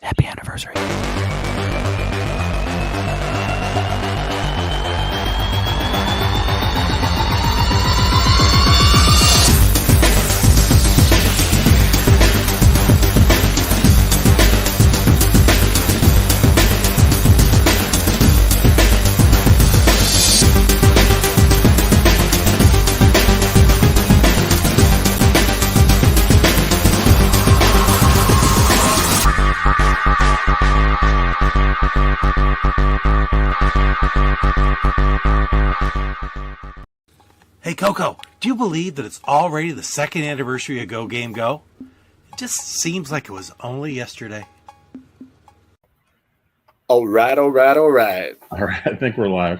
Happy anniversary. Hey, Coco, do you believe that it's already the second anniversary of GoGameGo? It just seems like it was only yesterday. All right. All right, I think we're live.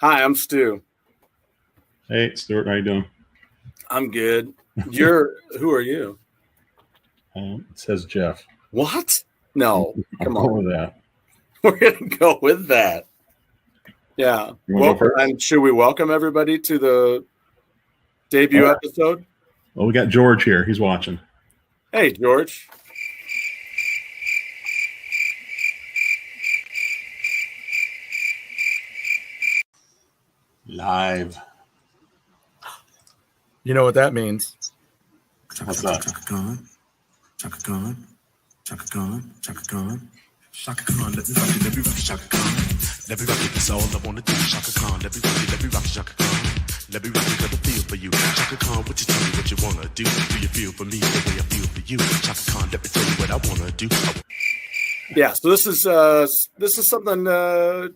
Hi, I'm Stu. Hey, Stuart, how you doing? I'm good. Who are you? It says Jeff. What? No, come on. With that. We're going to go with that. Yeah. Welcome, and should we welcome everybody to the debut episode? Well, we got George here. He's watching. Hey, George. Live. You know what that means. What's that? Chaka Khan, Chaka Khan, Chaka Khan, Chaka Khan, Chaka Khan, let me rock it, Chaka Khan. Let me rock it, that's all I wanna do, Chaka Khan. Let me rock it, Chaka Khan. Let me rock it, got a feel for you, Chaka Khan. What you tell me what you wanna do? Do you feel for me the way I feel for you, Chaka Khan? Let me tell you what I wanna do. Yeah, so this is something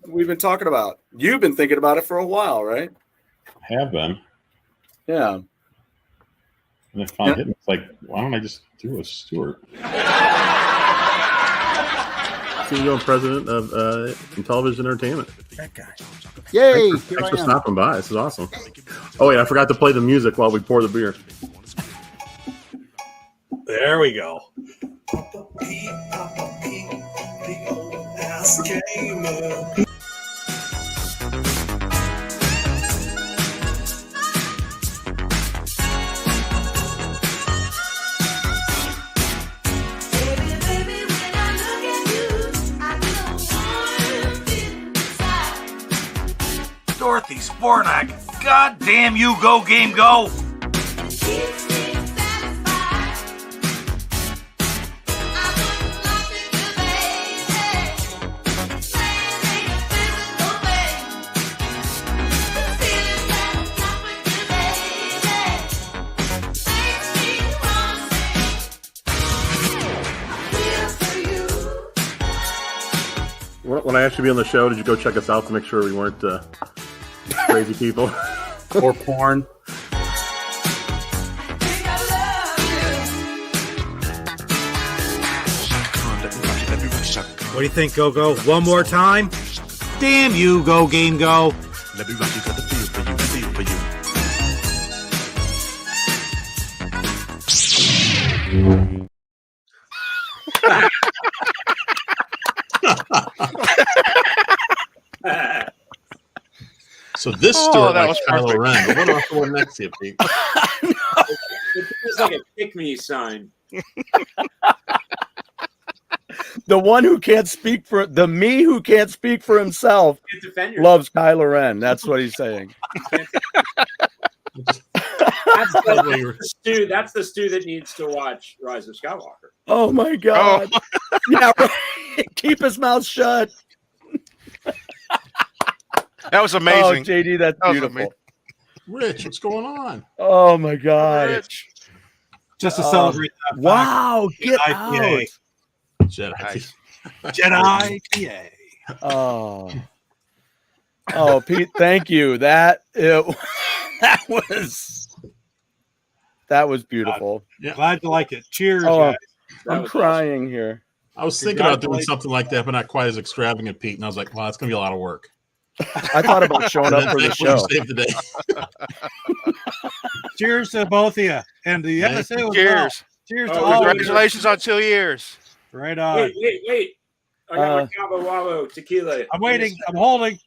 we've been talking about. You've been thinking about it for a while, right? I have been. Yeah. And I found it. It's like, why don't I just do a Stuart? CEO and president of television entertainment. That guy. Yay! Thanks for stopping by. This is awesome. Oh wait, I forgot to play the music while we pour the beer. There we go. Dorothy Spornak, God damn you, GoGameGo! When I asked you to be on the show, did you go check us out to make sure we weren't crazy people? Or porn. What do you think, Go-Go? One more time? Damn you, GoGameGo! Let me rock it, got the feel for you, feel for you. So this Stuart that likes was Kylo Ren. But what about the one next to you, Pete? It's like a pick me sign. The one who can't speak for me who can't speak for himself loves Kylo Ren. That's what he's saying. That's the Stu that needs to watch Rise of Skywalker. Oh my God. Oh. Yeah, right. Keep his mouth shut. That was amazing. Oh, JD, that's beautiful. Rich, what's going on? Oh my God. Rich. Just to celebrate that. Wow, get IPA. out. Jedi. Nice. Jedi IPA. Oh, Pete, thank you. That was beautiful. Yeah. Glad you like it. Cheers, Oh, guys. I'm crying here. I was thinking about doing something like that, but not quite as extravagant, Pete. And I was like, wow, it's going to be a lot of work. I thought about showing up for the show. Saved the day. Cheers to both of you. And the episode. Cheers. Cheers to all. Congratulations on 2 years. Right on. Wait. I got my Cabo Wabo tequila. I'm waiting. I'm holding.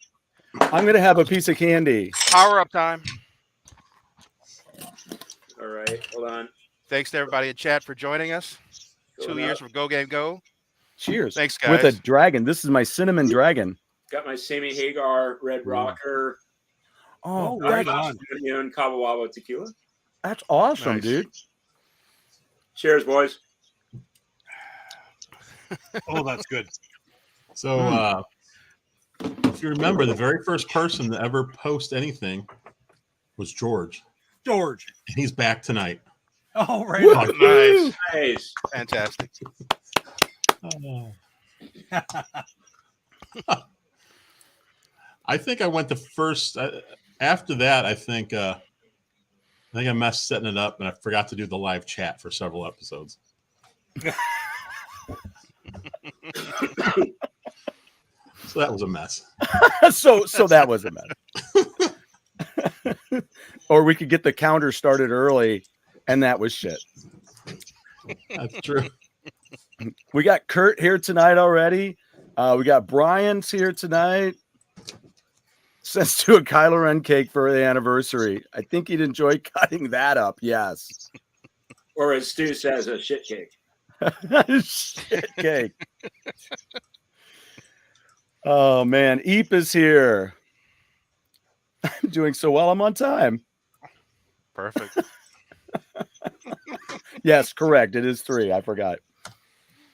I'm going to have a piece of candy. Power up time. All right, hold on. Thanks to everybody in chat for joining us. 2 years from GoGameGo. Cheers. Thanks, guys. With a dragon. This is my cinnamon dragon. Got my Sammy Hagar Red Rocker. Oh, right on. And Cabo Wabo tequila. That's awesome, Nice. dude. Cheers, boys. Oh, that's good. So, if you remember, the very first person to ever post anything was George. George. And he's back tonight. Oh, right. Oh, nice. Nice. Fantastic. I think I went the first. After that, I think I messed setting it up, and I forgot to do the live chat for several episodes. So that was a mess. so that was a mess. Or we could get the counter started early, and that was shit. That's true. We got Kurt here tonight already. We got Brian's here tonight. Sends to a Kylo Ren cake for the anniversary. I think he'd enjoy cutting that up. Yes. Or as Stu says, a shit cake. Shit cake. Oh man, Eep is here. I'm doing so well. I'm on time. Perfect. Yes, correct. It is 3. I forgot.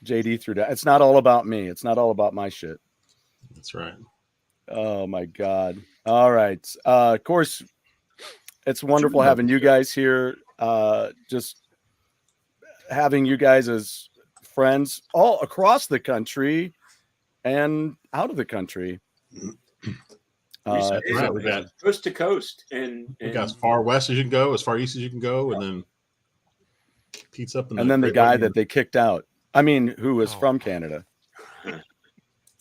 JD threw that. It's not all about me. It's not all about my shit. That's right. Oh my God. All right. Of course, it's wonderful having you guys here. Just having you guys as friends all across the country and out of the country. We got Coast to coast. And as far west as you can go, as far east as you can go, and then Pete's up. And then the guy that they kicked out. I mean, who was from Canada.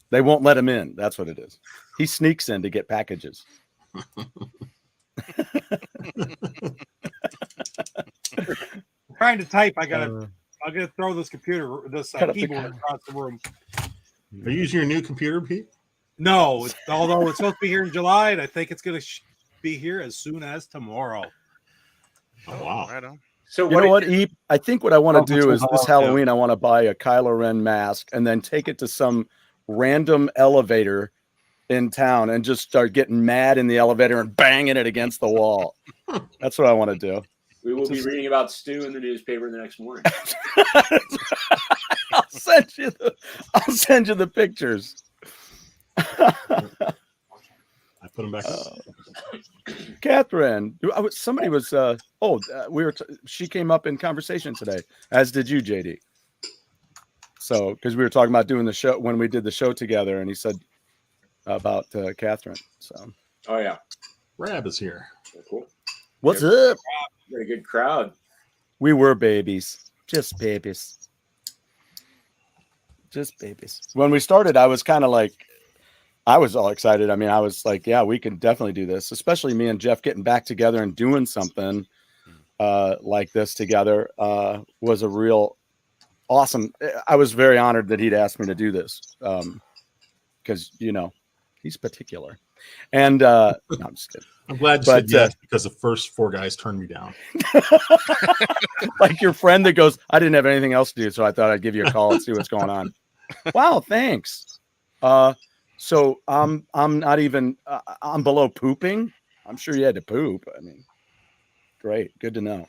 They won't let him in. That's what it is. He sneaks in to get packages. Trying to type. I'm gonna throw this keyboard across the room. Are you using your new computer, Pete? No, although it's supposed to be here in July, and I think it's gonna be here as soon as tomorrow. Oh wow! Right on. So You know what, Eep? I think what I want to do is this Halloween, I want to buy a Kylo Ren mask and then take it to some random elevator in town and just start getting mad in the elevator and banging it against the wall. That's what I want to do. we will be reading about Stu in the newspaper the next morning. I'll send you the pictures. I put them back. Catherine, somebody was. She came up in conversation today, as did you, JD. So, because we were talking about doing the show when we did the show together, and he said about Catherine. So, Oh, yeah. Rab is here. Cool. what's up? Very good crowd. We were babies, just babies, just babies. When we started, I was kind of like. I was all excited. I mean, I was like, yeah, we can definitely do this, especially me and Jeff getting back together and doing something like this together was a real awesome. I was very honored that he'd asked me to do this because, he's particular. And no, I'm just kidding. I'm glad you said yes because the first 4 guys turned me down. Like your friend that goes, I didn't have anything else to do, so I thought I'd give you a call and see what's going on. Wow, thanks. So I'm not even I'm below pooping. I'm sure you had to poop. I mean, great, good to know.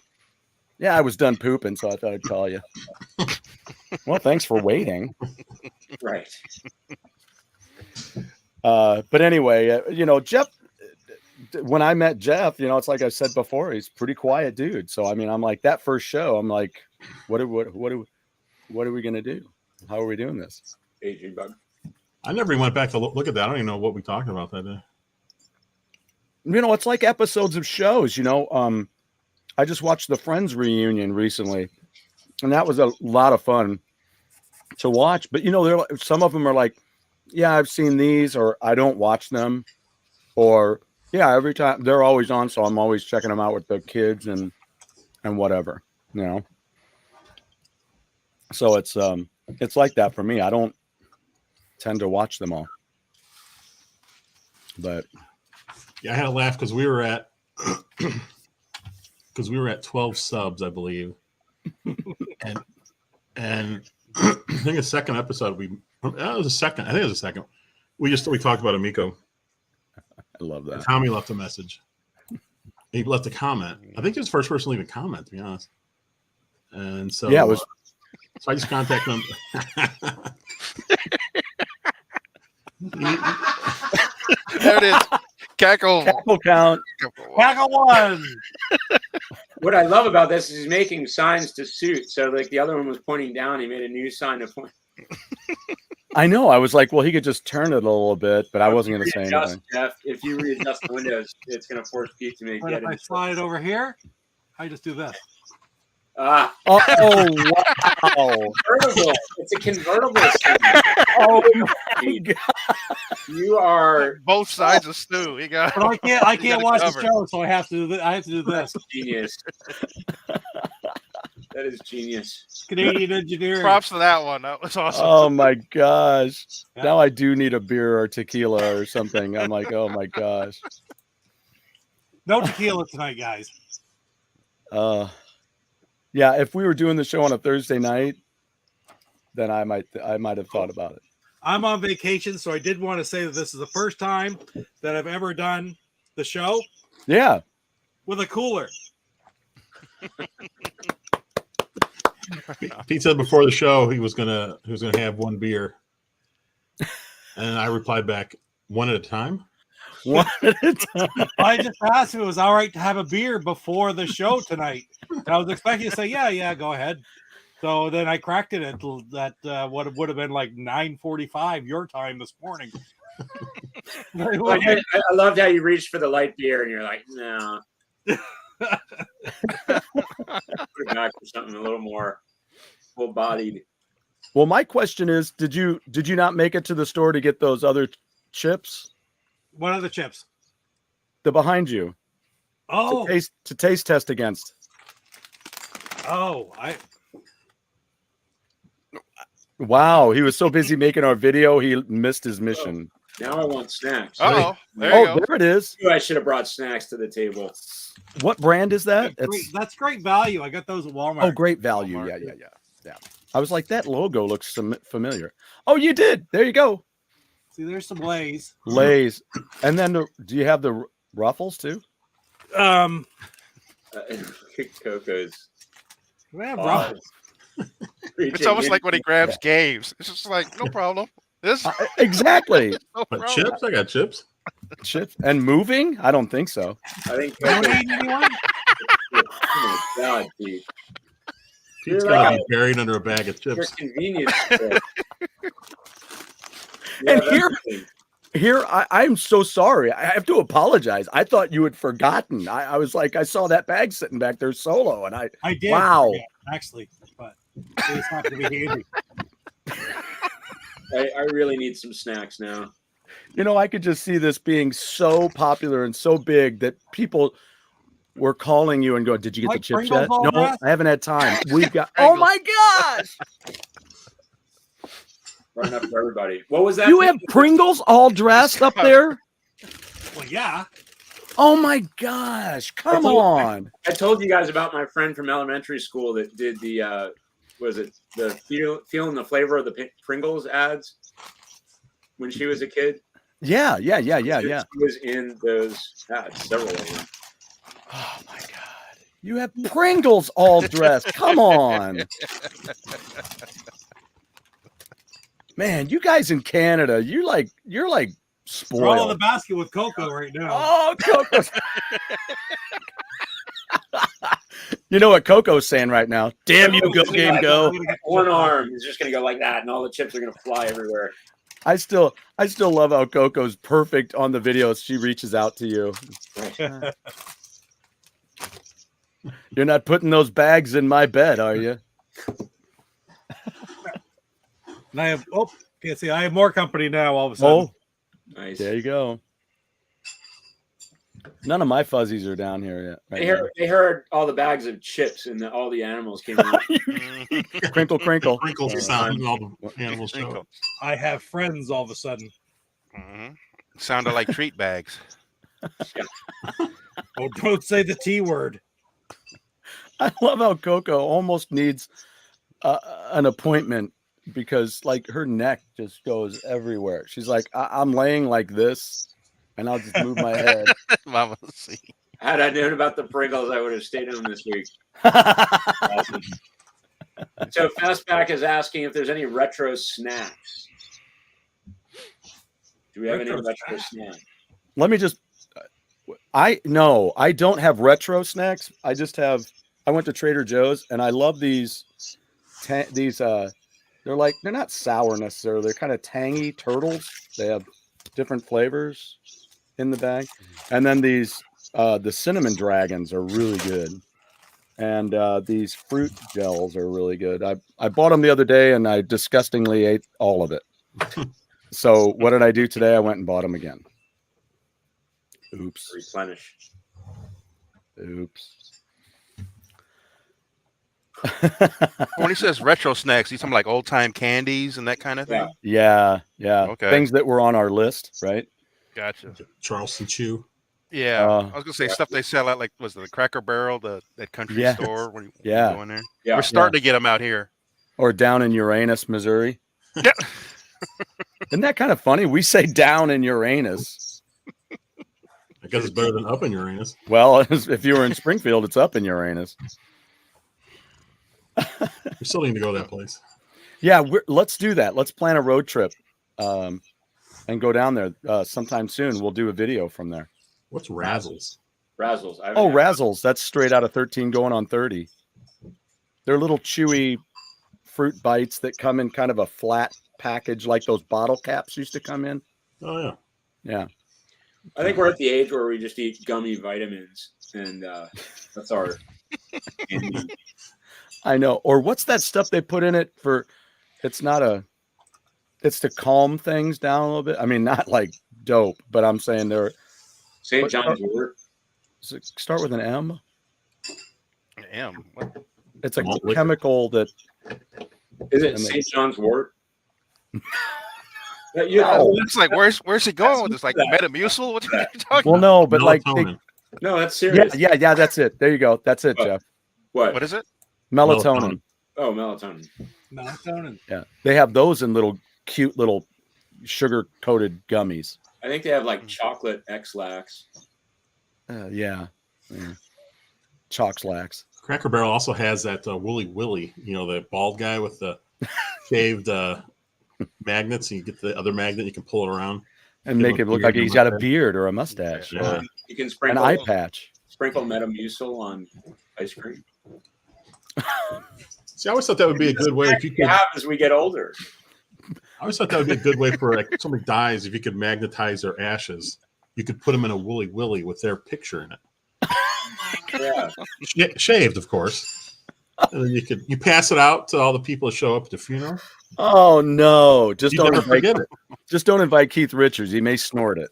Yeah, I was done pooping, so I thought I'd call you. Well, thanks for waiting. Right. But anyway, Jeff. When I met Jeff, it's like I said before, he's a pretty quiet dude. So I mean, I'm like that first show. I'm like, what are we gonna do? How are we doing this? AJ Bug. I never even went back to look at that. I don't even know what we talked about that day. It's like episodes of shows, I just watched the Friends reunion recently, and that was a lot of fun to watch. But, some of them are like, yeah, I've seen these, or I don't watch them, or, yeah, every time they're always on, so I'm always checking them out with the kids and whatever, So it's like that for me. I don't tend to watch them all, but yeah, I had a laugh because we were at 12 subs, I believe, and I think the second episode that was a second. I think it was a second. We talked about Amico. I love that. Tommy left a message. He left a comment. I think he was the first person to leave a comment, to be honest. And so Yeah, it was. So I just contacted him. There it is. Cackle. Cackle count. Cackle one. What I love about this is he's making signs to suit. So like the other one was pointing down, he made a new sign to point. I know. I was like, well, he could just turn it a little bit, but I wasn't going to say anything. Jeff, if you readjust the windows, it's going to force Pete to make. But if I slide it over here, I just do this. Ah, Oh, wow. convertible. It's a convertible. Oh, my God. You are Both sides of stew. He got. But I you can't got it watch the covered. show, so I have to do this. genius. That is genius. Canadian engineering. Props to that one. That was awesome. Oh, my gosh. Yeah. Now I do need a beer or tequila or something. I'm like, oh, my gosh. No tequila tonight, guys. Yeah, if we were doing the show on a Thursday night, then I might have thought about it. I'm on vacation, so I did want to say that this is the first time that I've ever done the show Yeah. with a cooler. Pete said before the show he was gonna have one beer, and I replied back, one at a time. One at a time. I just asked if it was all right to have a beer before the show tonight. And I was expecting to say, yeah, go ahead. So then I cracked it at what would have been like 9:45 your time this morning. I loved how you reached for the light beer and you're like, no. Put it back for something a little more full-bodied. Well, my question is, did you not make it to the store to get those other chips? What are the chips? The behind you. Oh, To taste test against. Wow, he was so busy making our video, he missed his mission. Now I want snacks. Oh, there you go. There it is. I should have brought snacks to the table. What brand is that? that's great value. I got those at Walmart. Oh, great value. Yeah. I was like, that logo looks familiar. Oh, you did. There you go. See, there's some Lay's. Lay's. And then do you have the Ruffles too? Coco's. We have Ruffles. It's almost like when he grabs games. It's just like, no problem. This Exactly. no But problem. chips, I got chips. Chips and moving? I don't think so. I think. Don't eat anyone? Oh my God, Pete. Pete's You're got to right. be buried under a bag of Your chips. convenience. And here I'm so sorry. I have to apologize. I thought you had forgotten. I was like, I saw that bag sitting back there solo, and I did. Wow. Yeah, actually, but it's not going to be handy. I really need some snacks now. I could just see this being so popular and so big that people were calling you and going, "Did you get Like the chips Pringles yet?" all No, dressed? I haven't had time. We've got. Oh my gosh! Running up for everybody. What was that? You have Pringles all dressed up there? Well, yeah. Oh my gosh! Come on! I told you guys about my friend from elementary school that did the feeling the flavor of the Pringles ads when she was a kid. Yeah. She was in those ads, several of them. Oh my god! You have Pringles all dressed. Come on, man! You guys in Canada, you're like We're all in the spoiled. basket with Coco right now. Oh, Coco! You know what Coco's saying right now? Damn you, Go Game Go! One arm is just going to go like that, and all the chips are going to fly everywhere. I still love how Coco's perfect on the videos. She reaches out to you. You're not putting those bags in my bed, are you? And I have can't see. I have more company now. All of a sudden. Oh, Nice. there you go. None of my fuzzies are down here yet. They heard all the bags of chips, and all the animals came out. Crinkle, crinkle. Crinkle sound, all the animals show up. I have friends all of a sudden. Mhm. Sounded like treat bags. Oh, don't say the T word. I love how Coco almost needs an appointment because like her neck just goes everywhere. She's like, I'm laying like this, and I'll just move my head. Mama, see. Had I known about the Pringles, I would have stayed home this week. So Fastback is asking if there's any retro snacks. Do we have any retro snacks? Let me just. I don't have retro snacks. I just have. I went to Trader Joe's and I love these. They're not sour necessarily. They're kind of tangy turtles. They have different flavors in the bag, and then these the cinnamon dragons are really good, and these fruit gels are really good. I bought them the other day and I disgustingly ate all of it. So what did I do today? I went and bought them again. Oops. Replenish. Oops. When he says retro snacks, he's talking like old time candies and that kind of thing. Yeah. Okay. Things that were on our list, right? Gotcha. Charleston Chew. Yeah, I was gonna say stuff they sell at like was it the Cracker Barrel, that country store when you go in there. Yeah, we're starting to get them out here. Or down in Uranus, Missouri. Yeah. Isn't that kind of funny? We say down in Uranus. I guess it's better than up in Uranus. Well, if you were in Springfield, it's up in Uranus. We still need to go to that place. Yeah, let's do that. Let's plan a road trip and go down there sometime soon. We'll do a video from there. What's Razzles? Razzles. Oh, Razzles. That's straight out of 13 going on 30. They're little chewy fruit bites that come in kind of a flat package like those bottle caps used to come in. Oh, yeah. Yeah. I think we're at the age where we just eat gummy vitamins, and that's our candy. I know. Or what's that stuff they put in it for? It's to calm things down a little bit. I mean, not like dope, but I'm saying they're St. John's wort. Does it start with an M? M. What? It's a chemical that. Is it St. John's wort? It's like where's he going with this? Like Metamucil? What are you talking Well, no, but like no, that's serious. Yeah, that's it. There you go. That's it, Jeff. What is it? Melatonin. Oh, melatonin. Melatonin. Yeah, they have those in cute little sugar-coated gummies. I think they have like chocolate X-Lax. Yeah. Chalk-Lax. Cracker Barrel also has that Wooly Willy, the bald guy with the shaved magnets, and you get the other magnet, you can pull it around and make it look like he's got a beard or a mustache. Yeah. You can sprinkle an eye patch. Sprinkle Metamucil on ice cream. See, I always thought that would be a good way if you could have as we get older. I always thought that would be a good way for like somebody dies, if you could magnetize their ashes, you could put them in a Wooly Willy with their picture in it. Yeah. Shaved, of course. And then you pass it out to all the people that show up at the funeral. Oh no! Just don't forget it. Just don't invite Keith Richards. He may snort it.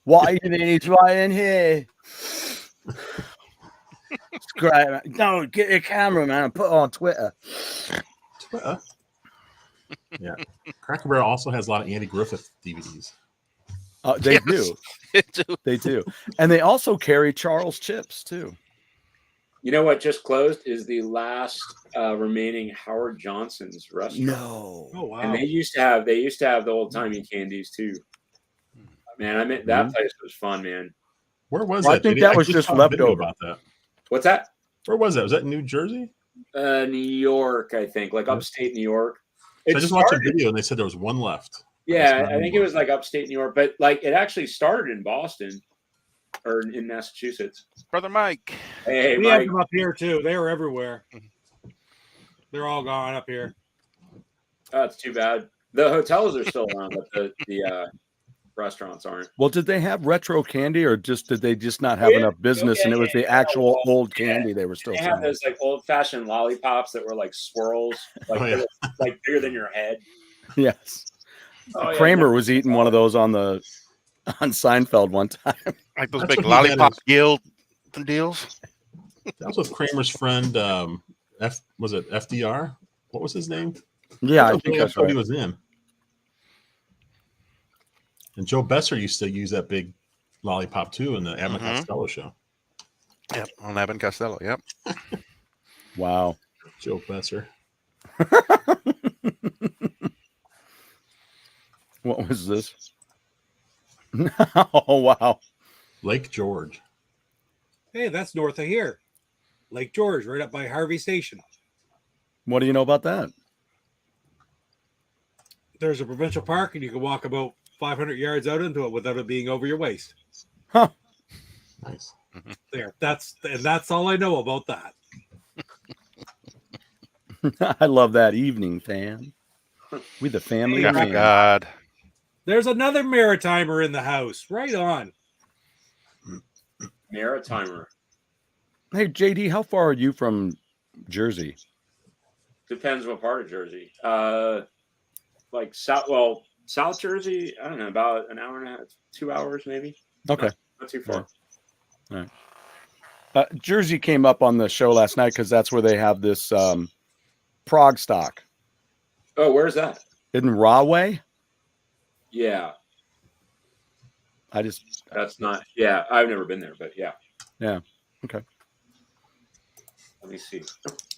Why you need right in here? It's great. No, get your camera, man, and put it on Twitter. Twitter. Yeah, Cracker Barrel also has a lot of Andy Griffith DVDs. They do. They do, and they also carry Charles chips too. You know what just closed is the last remaining Howard Johnson's restaurant. No. Oh wow. And they used to have the old timey candies too. Man, I mean that place was fun, man. Where was that? I think that was just leftover. About that. What's that? Where was that? Was that in New Jersey? New York, I think, like upstate New York. I just watched a video and they said there was one left. Yeah, I think it was like upstate New York, but like it actually started in Boston or in Massachusetts. Brother Mike. Hey, we Mike. have them up here too. They were everywhere. They're all gone up here. That's too bad. The hotels are still around, but the restaurants aren't. Well, did they have retro candy, or did they just not have enough business, and it was the actual old candy they were still They selling? had those like old-fashioned lollipops that were like swirls, like like bigger than your head. Yes. Oh, yeah, Kramer was eating one of those on Seinfeld one time. Like those big lollipop guild deals. That was with Kramer's friend. Was it FDR? What was his name? Yeah, I think that's what right. he was in. And Joe Besser used to use that big lollipop too in the Abbott and Costello show. Yep, on Abbott and Costello. Yep. Wow. Joe Besser. What was this? Oh, wow. Lake George. Hey, that's north of here. Lake George, right up by Harvey Station. What do you know about that? There's a provincial park, and you can walk about 500 yards out into it without it being over your waist. Huh. Nice. There. That's all I know about that. I love that evening, fan. We the family. Oh, fan. God. There's another Maritimer in the house. Right on. Maritimer. Hey, JD, how far are you from Jersey? Depends what part of Jersey. Like South Jersey, I don't know, about an hour and a half, 2 hours maybe. Okay. Not too far. All right. Jersey came up on the show last night because that's where they have this Prague stock. Oh, where's that? In Rahway? Yeah. That's not, yeah, I've never been there, but yeah. Yeah. Okay. Let me see.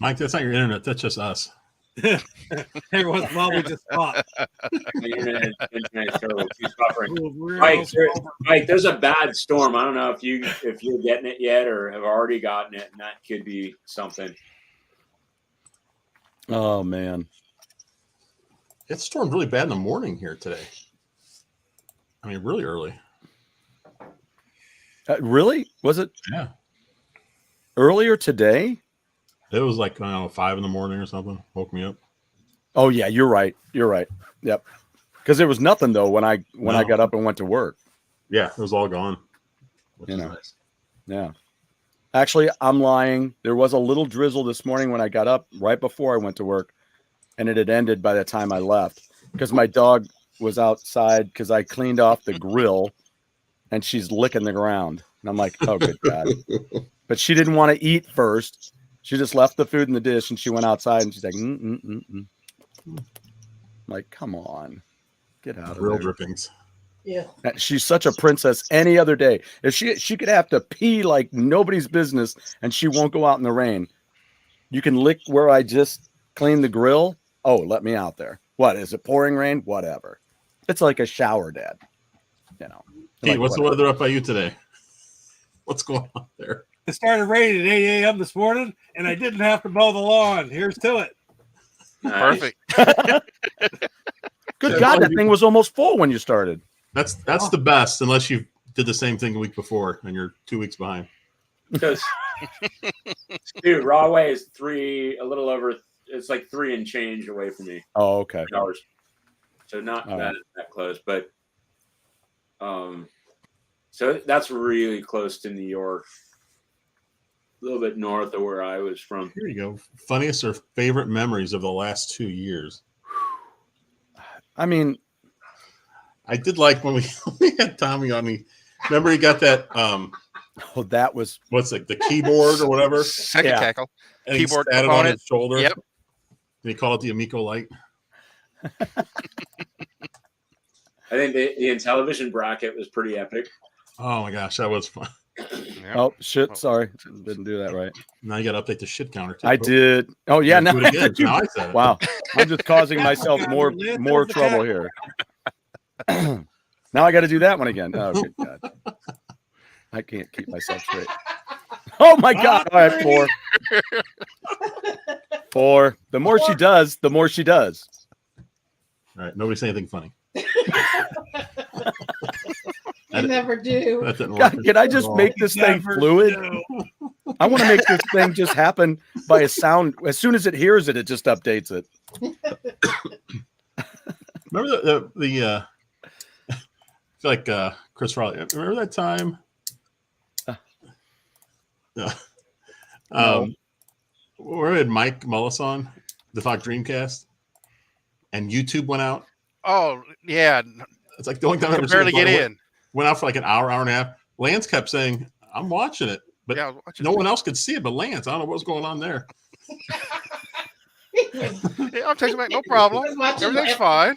Mike, that's not your internet. That's just us. Every once in a while, we just spot. The internet terrible. Keeps buffering. We're Mike, there's a bad storm. I don't know if you're getting it yet or have already gotten it, and that could be something. Oh, man. It stormed really bad in the morning here today. I mean, really early. Really? Was it Yeah. earlier today? It was like, I don't know, 5 in the morning or something. Woke me up. Oh, yeah, you're right. You're right. Yep. Because there was nothing, though, when I got up and went to work. Yeah, it was all gone. You know. Yeah. Actually, I'm lying. There was a little drizzle this morning when I got up right before I went to work, and it had ended by the time I left because my dog was outside because I cleaned off the grill, and she's licking the ground. And I'm like, oh, good God. But she didn't want to eat first. She just left the food in the dish, and she went outside, and she's like, I'm like, come on. Get out of Grill there. drippings. Yeah. She's such a princess any other day. If she could have to pee like nobody's business and she won't go out in the rain. You can lick where I just cleaned the grill. Oh, let me out there. What is it? Pouring rain? Whatever. It's like a shower, Dad. You know. Pete, Like, what's the whatever. weather up by you today? What's going on there? It started raining at 8 a.m. this morning, and I didn't have to mow the lawn. Here's to it. Nice. Perfect. Good God, that thing was almost full when you started. That's the best, unless you did the same thing the week before and you're 2 weeks behind. Because, dude, Rahway is a little over. It's like 3 and change away from me. Oh, okay. Hours. So not All right. that close, but so that's really close to New York. A little bit north of where I was from. Here you go. Funniest or favorite memories of the last 2 years. I mean, I did like when we had Tommy on. Remember he got that oh, that was what's it, the keyboard or whatever, Second Yeah. tackle. and Keyboard he sat it on component. his shoulder. Yep. And he called it the Amico Light. I think the Intellivision bracket was pretty epic. Oh my gosh, that was fun. Yep. oh shit, sorry. Didn't do that right. Now you got to update the shit counter. Too. I did. Oh yeah, Do now, it again. Now I said it. wow. I'm just causing myself more There's the trouble here. Now I got to do that one again. Oh, good God. I can't keep myself straight. Oh, my God. All right, 4. 4. The more she does, the more she does. All right, nobody say anything funny. I never do. That didn't work. God, can I just make this thing Never fluid? do. I want to make this thing just happen by a sound. As soon as it hears it, it just updates it. Remember the I feel like Chris Farley. Remember that time? No. Where had Mike Mullis on the talk Dreamcast, and YouTube went out. Oh yeah, It's like the only time I could ever seen barely it get in. Went out for like an hour and a half. Lance kept saying, "I'm watching it," but Yeah, I was watching no it. one else could see it but Lance. I don't know what's going on there. Yeah, I'm texting back. No problem. Just watching Everything's my- fine.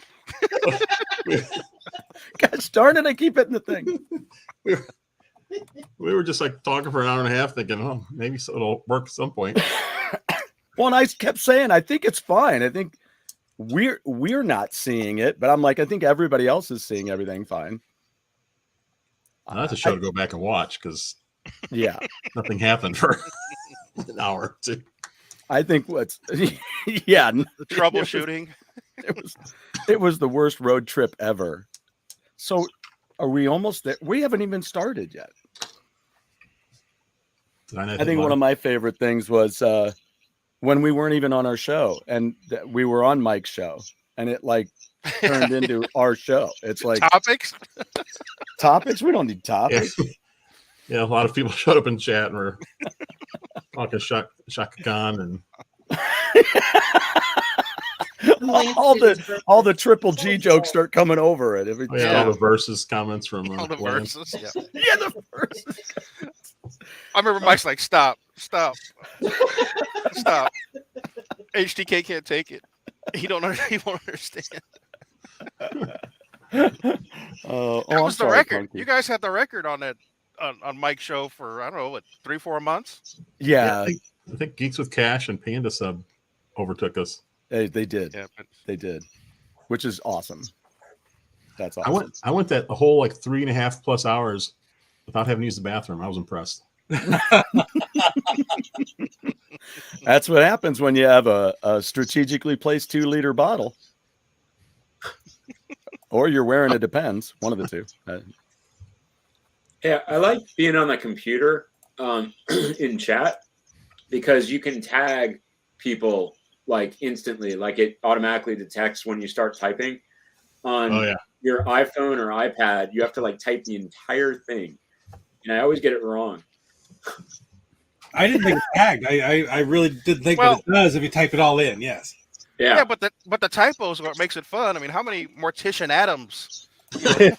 Gosh darn it, I keep hitting the thing. We were just like talking for an hour and a half, thinking, "Oh, maybe it'll work at some point." Well, and I kept saying, I think it's fine. I think we're not seeing it, but I'm like, I think everybody else is seeing everything fine. Now, that's a show to go back and watch because yeah, nothing happened for an hour or two. I think what's yeah, The troubleshooting. It was the worst road trip ever. So are we almost there? We haven't even started yet. I think one of my favorite things was when we weren't even on our show and we were on Mike's show and it like turned into our show. It's like topics. We don't need topics. Yeah, a lot of people showed up in chat and were talking Shaka Khan and all the triple G jokes start coming over it. all the versus comments from all the verses. Yeah. Yeah, the verses. I remember Mike's like, stop. HTK can't take it. He won't understand. That was the record. Punky. You guys had the record on that on Mike's show for I don't know what 3-4 months. Yeah, I think Geeks with Cash and Panda Sub overtook us. They did. Yeah, they did, which is awesome. That's awesome. I went that whole like 3.5+ hours without having to use the bathroom. I was impressed. That's what happens when you have a strategically placed 2-liter bottle, or you're wearing a Depends. One of the two. Yeah, I like being on the computer in chat because you can tag people like instantly, like it automatically detects when you start typing. On your iPhone or iPad, you have to like type the entire thing, and I always get it wrong. I didn't think it tagged. I really did think that it does if you type it all in. Yes. Yeah, but the typos are what makes it fun. I mean, how many Mortician Adams? The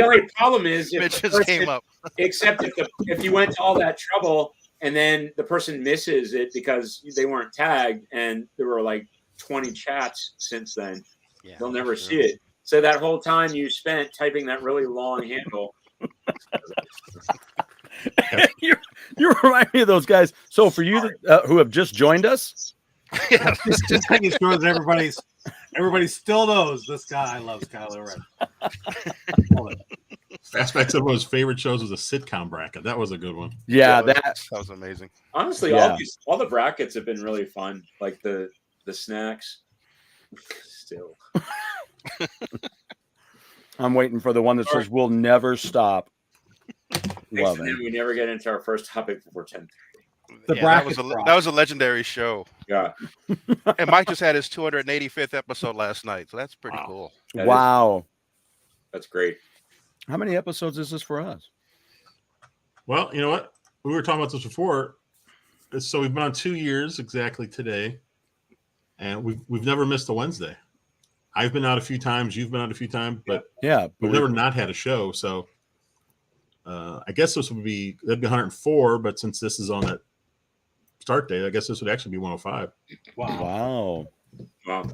only problem is if Mitch the just person, came up. except if you went to all that trouble and then the person misses it because they weren't tagged and there were like 20 chats since then, they'll never see it. So that whole time you spent typing that really long handle. you remind me of those guys. So for you who have just joined us, just making sure that everybody still knows this guy loves Kylo Ren. Aspects of everyone's favorite shows was a sitcom bracket. That was a good one. Yeah, that was amazing. Honestly, all the brackets have been really fun. Like the snacks. Still. I'm waiting for the one that says we'll never stop. Love it. We never get into our first topic before 10. That was a legendary show. Yeah. And Mike just had his 285th episode last night, so that's pretty cool. That's great. How many episodes is this for us? Well, you know what? We were talking about this before. So we've been on 2 years exactly today, and we've never missed a Wednesday. I've been out a few times. You've been out a few times, but we've never not had a show. So I guess this would be 104. But since this is on that start date, I guess this would actually be 105. Wow. Well,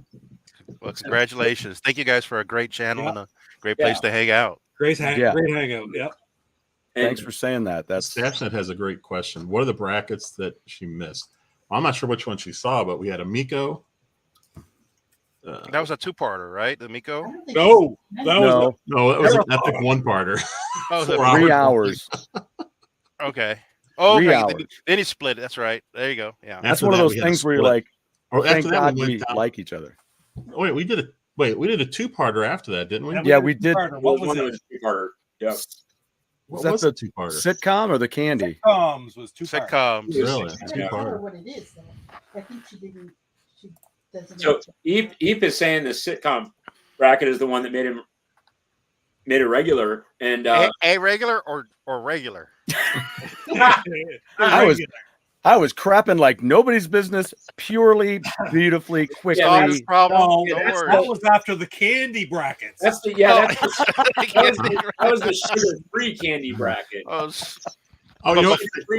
congratulations! Thank you guys for a great channel and a great place to hang out. Great hangout. Yep. Thanks for saying that. Staffnet has a great question. What are the brackets that she missed? Well, I'm not sure which one she saw, but we had a Miko. That was a 2-parter, right? The Miko? No, that was an epic 1-parter. Oh, 3 hours. Okay. Oh, 3 okay. hours. Then he split it. That's right. There you go. Yeah. That's one of those things where you're like, thank God we like each other. Wait, we did a 2-parter after that, didn't we? Yeah, we did. What was it? 2-parter. Yeah. What was the 2-parter? Sitcom or the candy? Sitcoms was 2 sitcoms. Really? I don't know what it is, though. I think she didn't. She doesn't. So Eve is saying the sitcom bracket is the one that made it regular, and a regular or regular. I was crapping like nobody's business, purely, beautifully, quickly. That was after the candy brackets. That was the sugar-free candy bracket. But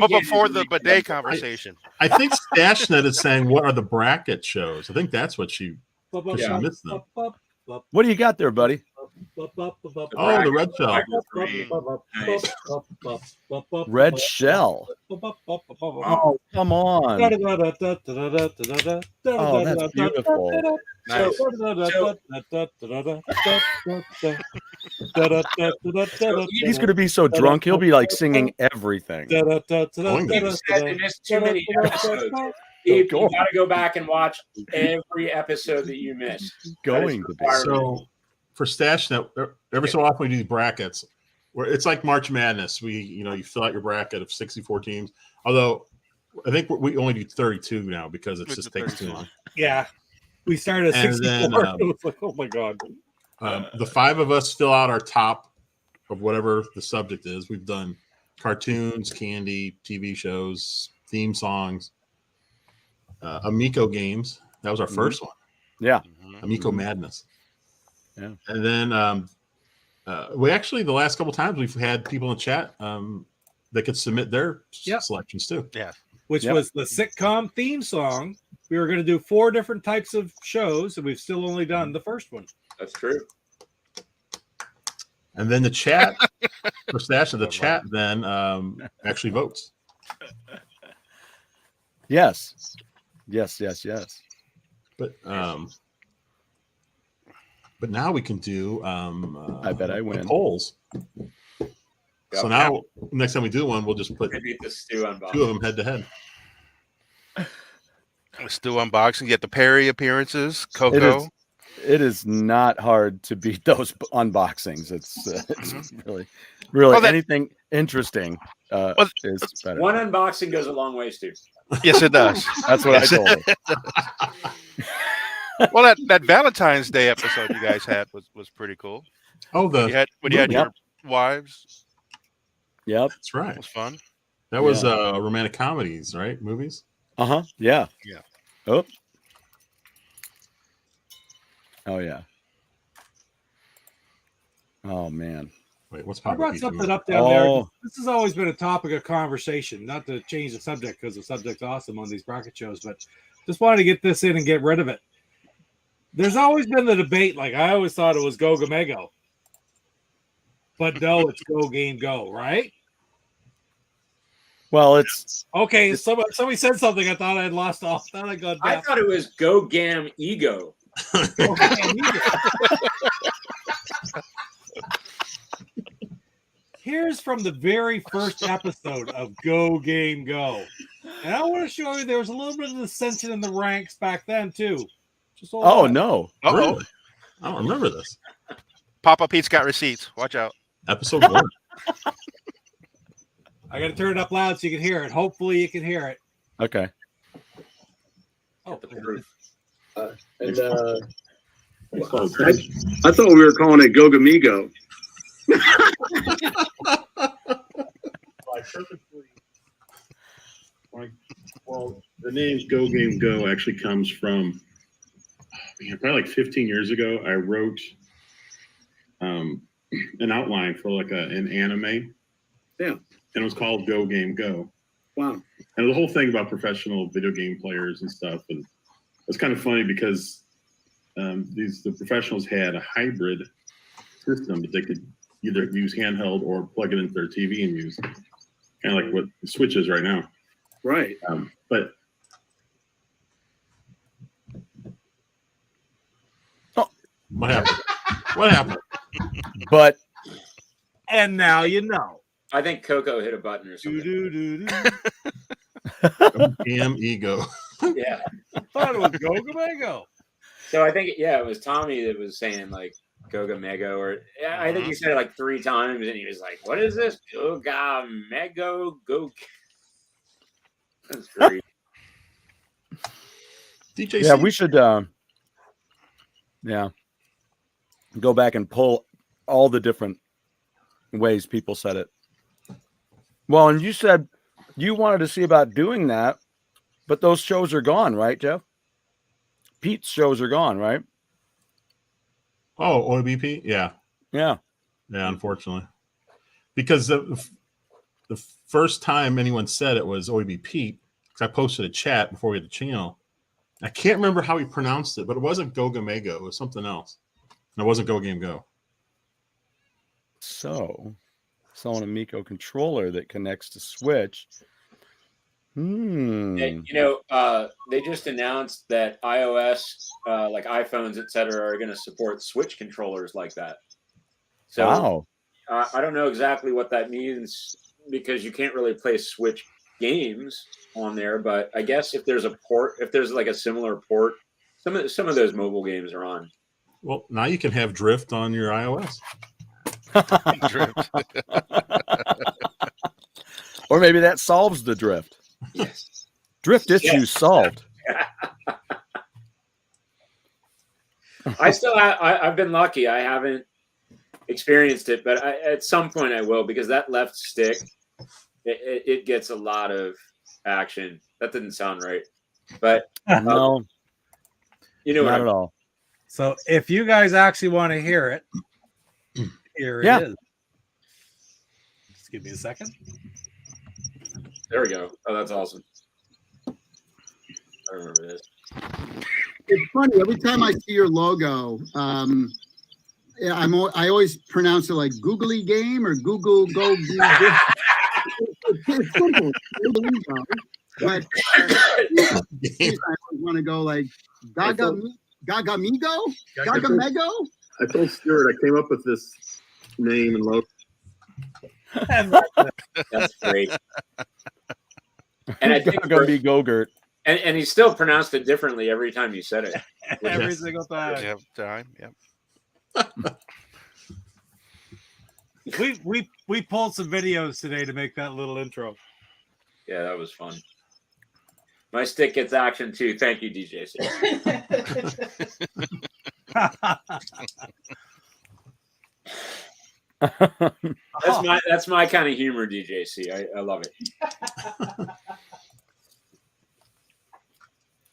before the bidet conversation. I think Stashnet is saying, what are the bracket shows? I think that's what she missed them. What do you got there, buddy? Oh, the red shell. Red shell. Oh, come on. Oh, that's beautiful. Nice. He's going to be so drunk, he'll be like singing everything. You said they missed too many episodes. You got to go back and watch every episode that you missed. Going to be. So for Stash Net, every so often we do these brackets where it's like March Madness. You fill out your bracket of 64 teams. Although I think we only do 32 now because it just takes too long. Yeah. We started at 64. Then, It was like, oh my God. The five of us fill out our top of whatever the subject is. We've done cartoons, candy, TV shows, theme songs, Amico games. That was our first one. Yeah. Amico Madness. Yeah. And then we actually, the last couple times we've had people in chat that could submit their selections too. Yeah. Which was the sitcom theme song. We were going to do 4 different types of shows, and we've still only done the first one. That's true. And then the chat for Stash of the chat then actually votes. Yes. But now we can do I bet I win. Polls. So now next time we do one, we'll just put the stew on 2 of them head to head. Still unboxing. You get the Perry appearances, Coco. It is not hard to beat those unboxings. It's really anything interesting is better. One unboxing goes a long ways too. Yes, it does. That's what I told him. Well, that Valentine's Day episode you guys had was pretty cool. Oh, when you had your wives. Yep, that's right. It was fun. That was romantic comedies, right? Movies. Yeah. Yeah. Oh yeah. Oh man. Wait, what's I brought something up down there. This has always been a topic of conversation. Not to change the subject because the subject's awesome on these bracket shows, but just wanted to get this in and get rid of it. There's always been the debate. Like I always thought it was GoGaMeGo, but no, it's GoGameGo, right? Well, it's okay. Somebody said something. I thought I'd lost off. I thought it was GoGameGo. Here's from the very first episode of GoGameGo, and I want to show you there was a little bit of dissension in the ranks back then too. No, really? I don't remember this. Papa Pete's got receipts. Watch out. Episode 1. I got to turn it up loud so you can hear it. Hopefully, you can hear it. Okay. Oh, I thought we were calling it GoGaMeGo. Well, the name GoGameGo actually comes from probably like 15 years ago. I wrote an outline for like an anime. Yeah. And it was called GoGameGo. Wow. And the whole thing about professional video game players and stuff. And it's kind of funny because the professionals had a hybrid system that they could either use handheld or plug it into their TV and use. Kind of like what the Switch is right now. Right. But what happened? What happened? But and now you know. I think Coco hit a button or something. Damn ego. Yeah. I thought it was GoGaMeGo. So I think it was Tommy that was saying like GoGaMeGo, or I think he said it like 3 times, and he was like, "What is this? GoGaMeGo, Go." That's great. DJC. Yeah, we should. Go back and pull all the different ways people said it. Well, and you said you wanted to see about doing that, but those shows are gone, right, Jeff? Pete's shows are gone, right? Oh, OBP? Yeah. Yeah. Yeah, unfortunately. Because the first time anyone said it was OEB Pete, because I posted a chat before we had the channel. I can't remember how he pronounced it, but it wasn't GoGaMeGo. It was something else. And it wasn't GoGameGo. So, selling a Miko controller that connects to Switch. You know, they just announced that iOS, like iPhones, etc., are going to support Switch controllers like that. So Wow. I don't know exactly what that means because you can't really play Switch games on there. But I guess if there's a port, if there's like a similar port, some of those mobile games are on. Well, now you can have Drift on your iOS. Drift. Or maybe that solves the drift. Yes. Drift issues solved. I've been lucky. I haven't experienced it, but at some point I will, because that left stick, it gets a lot of action. That didn't sound right, but No, you know, not at all. So if you guys actually want to hear it, here Yeah. it is. Just give me a second. There we go. Oh, that's awesome. I remember this. It's funny. Every time I see your logo, I always pronounce it like Googly Game or Google Go. It's simple. But I want to go like Gagamigo? Gagamego? I told Stuart I came up with this name and logo. That's great. And I think gonna be Go-Gurt. and he still pronounced it differently every time you said it. Every single time. Yep, time. Yep. We pulled some videos today to make that little intro. Yeah, that was fun. My stick gets action too. Thank you, DJC. That's my kind of humor, DJC. I love it.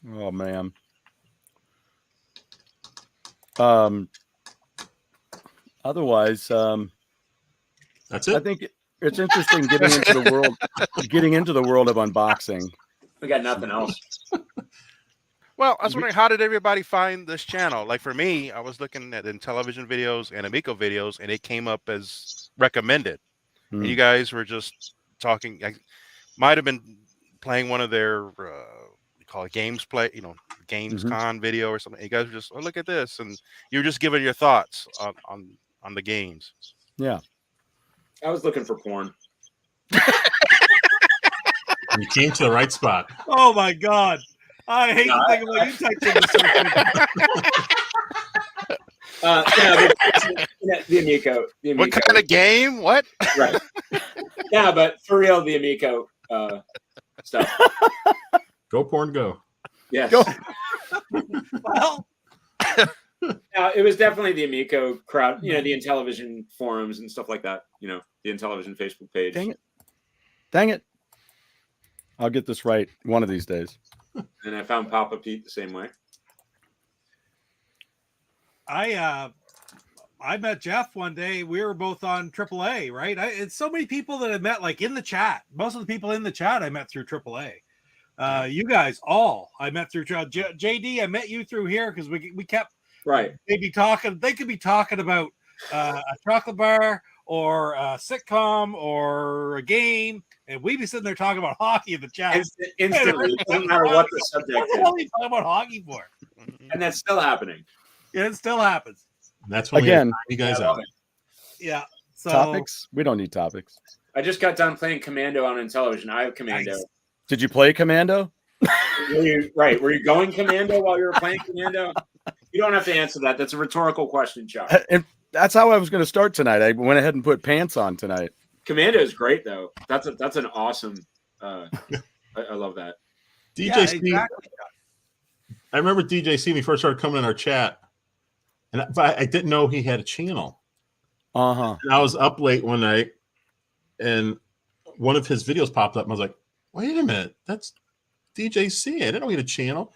Oh man. Otherwise, That's it. I think it's interesting getting into the world of unboxing. We got nothing else. Well, I was wondering, how did everybody find this channel? Like for me, I was looking at in television videos and Amico videos, and it came up as recommended. And you guys were just talking. I might have been playing one of their we call it games play, games con video or something. You guys were just, oh, look at this, and you were just giving your thoughts on the games. Yeah, I was looking for porn. You came to the right spot. Oh my god. I hate to think about you typed in the Amico. What kind of game? What? Right. Yeah, but for real, the Amico stuff. Go porn, go. Yes. Go. Well, it was definitely the Amico crowd, the Intellivision forums and stuff like that, the Intellivision Facebook page. Dang it. I'll get this right one of these days. And I found Papa Pete the same way. I met Jeff one day. We were both on AAA, right? It's so many people that I met, like in the chat. Most of the people in the chat I met through AAA. You guys all I met through JD. I met you through here because we kept They could be talking about a chocolate bar or a sitcom or a game, and we'd be sitting there talking about hockey in the chat. Instantly, it doesn't matter what the subject is. What are you talking about hockey for? And that's still happening. Yeah, it still happens. And that's when Again, you guys out. Yeah. So Topics? We don't need topics. I just got done playing Commando on Intellivision. I have Commando. Nice. Did you play Commando? Were you going Commando while you were playing Commando? You don't have to answer that. That's a rhetorical question, Chuck. And that's how I was going to start tonight. I went ahead and put pants on tonight. Commando is great, though. That's an awesome. I love that. DJC. Yeah, exactly. I remember DJC when he first started coming in our chat, and I didn't know he had a channel. And I was up late one night, and one of his videos popped up, and I was like, "Wait a minute, that's DJC. I didn't know he had a channel."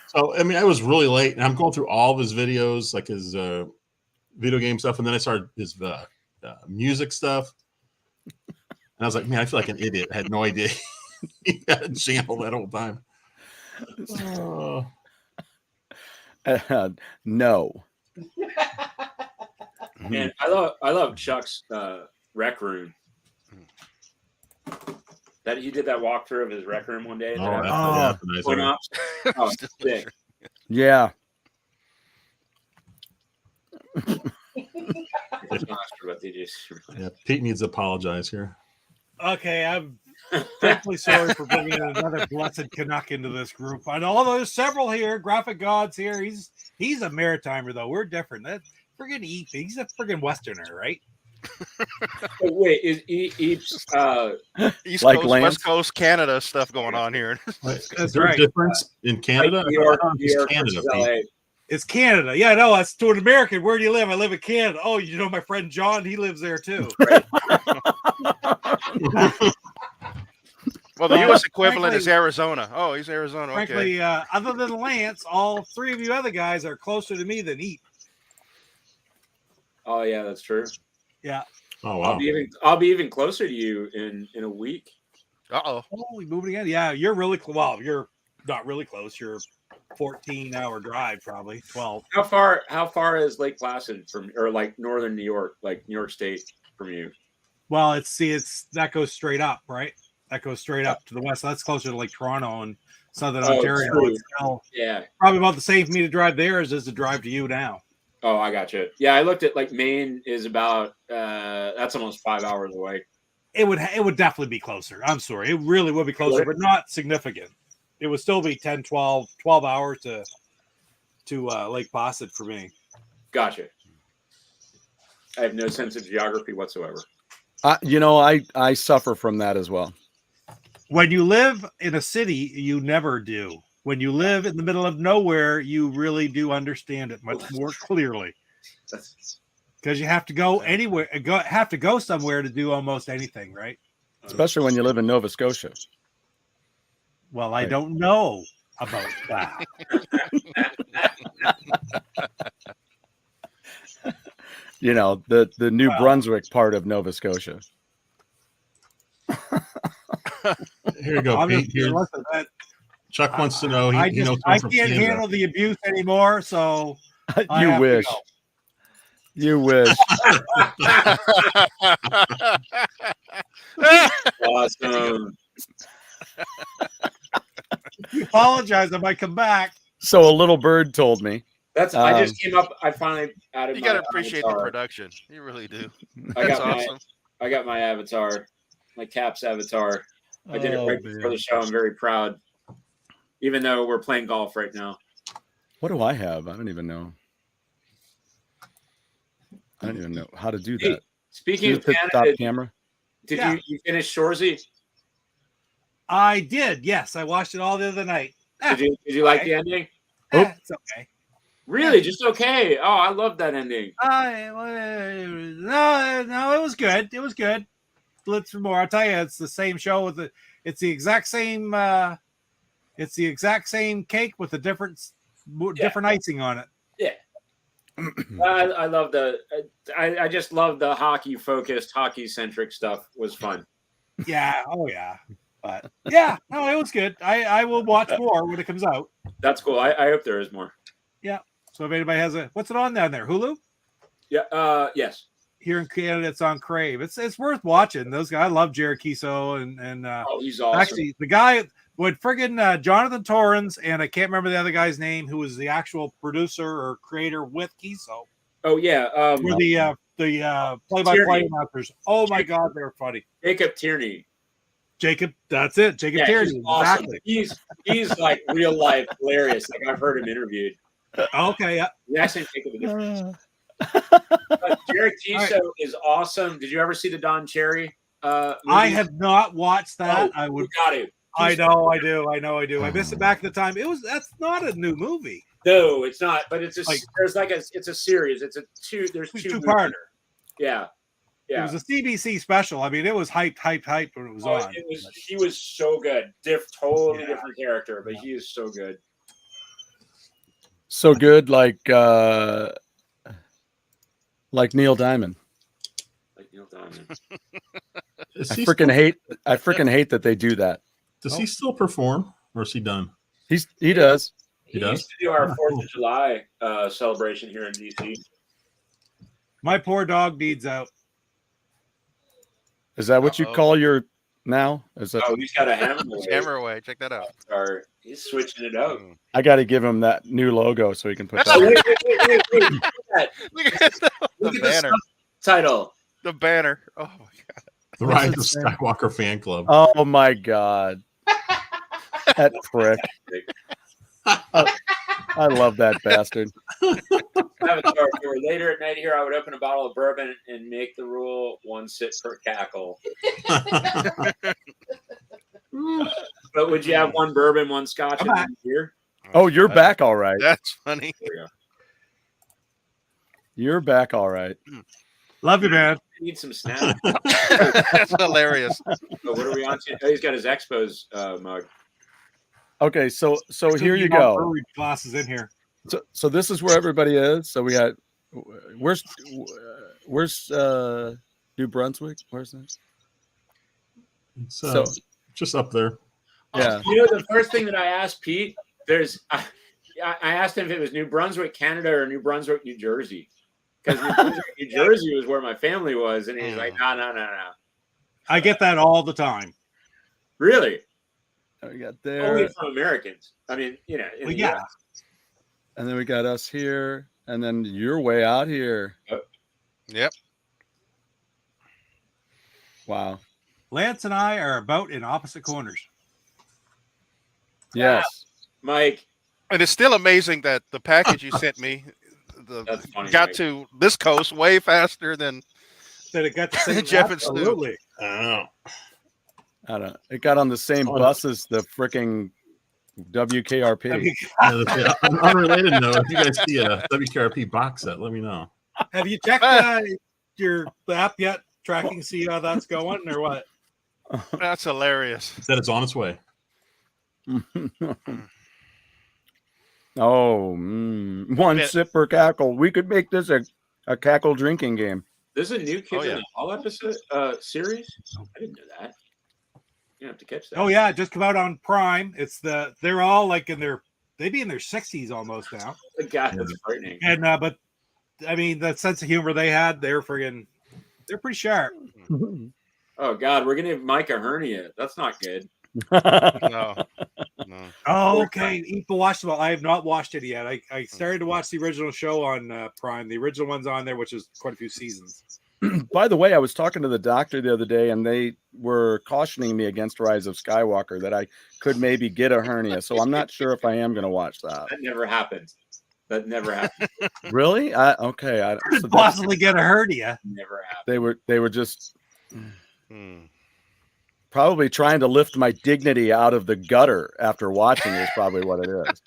So I mean, I was really late, and I'm going through all of his videos, like his video game stuff, and then I started his music stuff, and I was like, "Man, I feel like an idiot. I had no idea he had a channel that whole time." No. And I love Chuck's rec room. That he did that walkthrough of his rec room one day. Sick. Yeah. Yeah, Pete needs to apologize here. Okay, I'm definitely sorry for bringing in another blessed Canuck into this group. I know there's several here. Graphic God's here. He's a maritimer though. We're different. That friggin' Eep. He's a friggin' Westerner, right? Wait, is Eep's East Like Coast, Lance? West Coast, Canada stuff going on here. Is there a difference in Canada? Like New York Canada, versus Pete. LA. It's Canada. Yeah, no, that's to an American. Where do you live? I live in Canada. Oh, you know my friend John? He lives there too. Well, the U.S. equivalent is Arizona. Oh, he's Arizona. Okay. Frankly, other than Lance, all three of you other guys are closer to me than Eep. Oh yeah, that's true. Yeah. Oh wow. I'll be even closer to you in a week. Uh-oh. Oh, we moving again? Yeah, you're really close. Well, you're not really close. You're 14-hour drive, probably 12. How far is Lake Placid from, or like northern New York, like New York State from you? Well, it's that goes straight up, right? That goes straight up to the west. That's closer to like Toronto and Southern Ontario. True. It's still Yeah. probably about the same for me to drive there as it is to drive to you now. Oh, I got you. Yeah, I looked at like Maine is about that's almost 5 hours away. It would definitely be closer. I'm sorry. It really would be closer, but not significant. It would still be 10, 12 hours to Lake Placid for me. Gotcha. I have no sense of geography whatsoever. I suffer from that as well. When you live in a city, you never do. When you live in the middle of nowhere, you really do understand it much more clearly. Because you have to go anywhere, have to go somewhere to do almost anything, right? Especially when you live in Nova Scotia. Well, I don't know about that. You know, the New Brunswick part of Nova Scotia. Here you go, Pete. Here. Chuck wants to know. I can't handle the abuse anymore, so you wish. You wish. Awesome. You apologize. I might come back. So a little bird told me. I just came up. I finally added. You gotta appreciate the production. You really do. That's awesome. I got my avatar, my Caps avatar. I did it right before the show. I'm very proud. Even though we're playing golf right now. What do I have? I don't even know. I don't even know how to do that. Hey, speaking of Canada, camera. Did you finish Shoresy? I did. Yes, I watched it all the other night. Did you like the ending? It's okay. Really, just okay. Oh, I love that ending. No, it was good. It was good. Let's for more. I'll tell you, it's the same show with it's the exact same. It's the exact same cake with a different icing on it. Yeah. I love I just love the hockey centric stuff. Was fun. Yeah. Oh yeah. But yeah, no, it was good. I will watch more when it comes out. That's cool. I hope there is more. Yeah. So if anybody has what's it on down there? Hulu? Yeah. Yes. Here in Canada, it's on Crave. It's worth watching. Those guys, I love Jared Kiso and he's awesome. Actually, the guy with friggin' Jonathan Torrens and I can't remember the other guy's name who was the actual producer or creator with Kiso. Oh yeah. Were the play-by-play announcers. Oh my God, they're funny. Jacob Tierney. That's it. Jacob Tierney. Awesome. Exactly. He's like real life hilarious. Like I've heard him interviewed. Okay. Yeah. He actually take a different. Jared Kiso is awesome. Did you ever see the Don Cherry? Movie? I have not watched that. Oh, I would. You got it. I know. I do. I missed it back at the time. That's not a new movie. No, it's not. But it's it's a series. It's there's two-parter. Yeah. Yeah. It was a CBC special. I mean, it was hyped when it was on. He was so good. Totally different character, but he is so good. So good, like Neil Diamond. Like Neil Diamond. I freaking hate that they do that. Does he still perform, or is he done? He does. He used to do our 4th of July celebration here in DC. My poor dog needs out. Is that what you call your now? Is that? Oh, he's got a hammer away. Hammer away. Check that out. Sorry, he's switching it out. I got to give him that new logo so he can put Oh, that. wait. Look at that. Look at the banner. Title. The banner. Oh my god. The Rise of Skywalker fan club. Oh my god, that prick! I love that bastard. Avatar, if we were later at night here, I would open a bottle of bourbon and make the rule 1 sip per cackle. But would you have 1 bourbon, 1 scotch, and 1 beer? Oh, you're back all right. That's funny. You're back all right. Love you, man. I need some snacks. That's hilarious. So what are we on to? Oh, he's got his Expos mug. Okay, so here you go. Glasses in here. So this is where everybody is. So we got where's New Brunswick? Where's this? It's just up there. Yeah. You know, the first thing that I asked Pete, I asked him if it was New Brunswick, Canada, or New Brunswick, New Jersey. Because New Jersey was where my family was, and he's like, no. I get that all the time. Really? We got there. Only from Americans. I mean, you know. In the yeah. US. And then we got us here, and then you're way out here. Yep. Wow. Lance and I are about in opposite corners. Yes. Mike. And it's still amazing that the package you sent me That's funny, got Mike. to this coast way faster than That it got the same. Jeff and Stu. Absolutely. I I don't know. It got on the same bus as the freaking WKRP. On unrelated note, if you guys see a WKRP box set, let me know. Have you checked your app yet? Tracking, see how that's going, or what? That's hilarious. Said it's on its way. One sip per cackle. We could make this a cackle drinking game. This is a new Kids in the Hall episode series. I didn't know that. You have to catch that. Oh yeah, it just come out on Prime. They're all like they'd be in their 60s almost now. God, that's frightening. And but I mean, the sense of humor they had, they're pretty sharp. Oh God, we're gonna give Mike a hernia. That's not good. No. Oh, okay. Eat the watch. I have not watched it yet. I started to watch the original show on Prime. The original one's on there, which is quite a few seasons. By the way, I was talking to the doctor the other day, and they were cautioning me against Rise of Skywalker, that I could maybe get a hernia. So I'm not sure if I am going to watch that. That never happened. That never happened. Really? Okay. I could possibly get a hernia. Never happened. They were just probably trying to lift my dignity out of the gutter after watching it is probably what it is.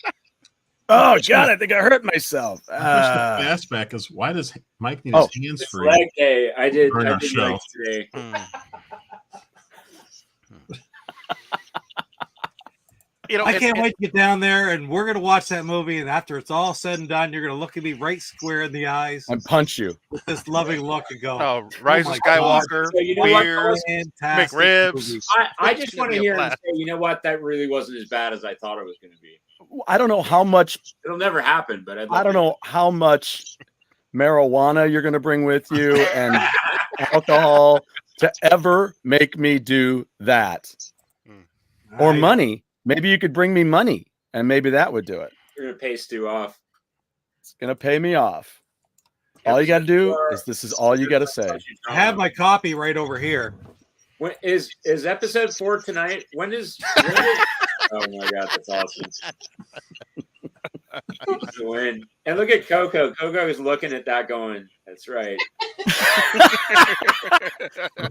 Oh God, I think I hurt myself. The fastback is, why does Mike need his hands free? Leg day. I did our show. legs today. I can't wait to get down there, and we're gonna watch that movie. And after it's all said and done, you're gonna look at me right square in the eyes and punch you with this loving look and go, "Oh, Rise of Skywalker, So you know beers, fantastic McRibs." movie. I just want to hear him say, you know what? That really wasn't as bad as I thought it was going to be. I don't know how much. It'll never happen, but I don't know how much marijuana you're going to bring with you and alcohol to ever make me do that. Or money. Maybe you could bring me money, and maybe that would do it. You're going to pay Stu off. It's going to pay me off. All you got to do is this is all you got to say. I have my copy right over here. When is episode 4 tonight? When is oh my God, that's awesome. Win. And look at Coco. Coco is looking at that going, that's right.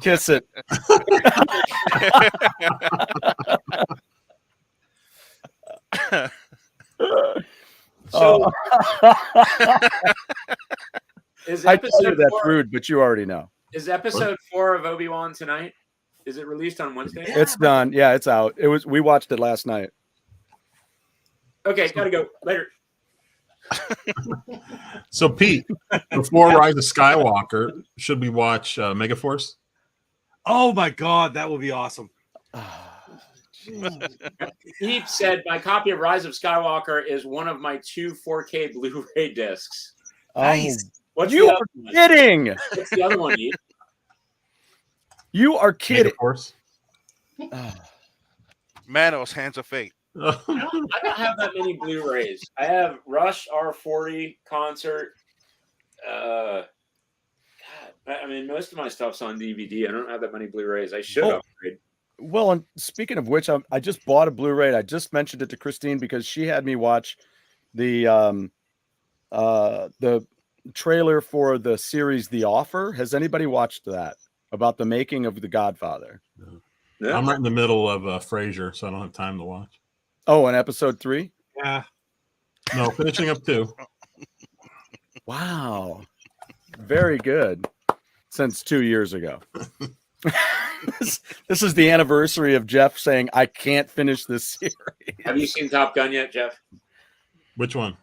Kiss it. So I tell you that's rude, but you already know. Is episode 4 of Obi-Wan tonight? Is it released on Wednesday? It's done. Yeah, it's out. We watched it last night. Okay, gotta go. Later. So Pete, before Rise of Skywalker, should we watch Megaforce? Oh my God, that would be awesome. He said my copy of Rise of Skywalker is one of my 2 4K Blu-ray discs. Nice. What's You the are other one? kidding. What's the other one? Heath? You are kidding. Force. Manos, Hands of Fate. I don't have that many Blu-rays. I have Rush R40 concert. God, I mean, most of my stuff's on DVD. I don't have that many Blu-rays. I should upgrade. Well, and speaking of which, I just bought a Blu-ray. I just mentioned it to Christine because she had me watch the trailer for the series The Offer. Has anybody watched that about the making of The Godfather? Yeah. I'm right in the middle of Frasier, so I don't have time to watch. Oh, and episode 3? Yeah. No, finishing up 2. Wow. Very good. Since 2 years ago. This is the anniversary of Jeff saying, I can't finish this series. Have you seen Top Gun yet, Jeff? Which one?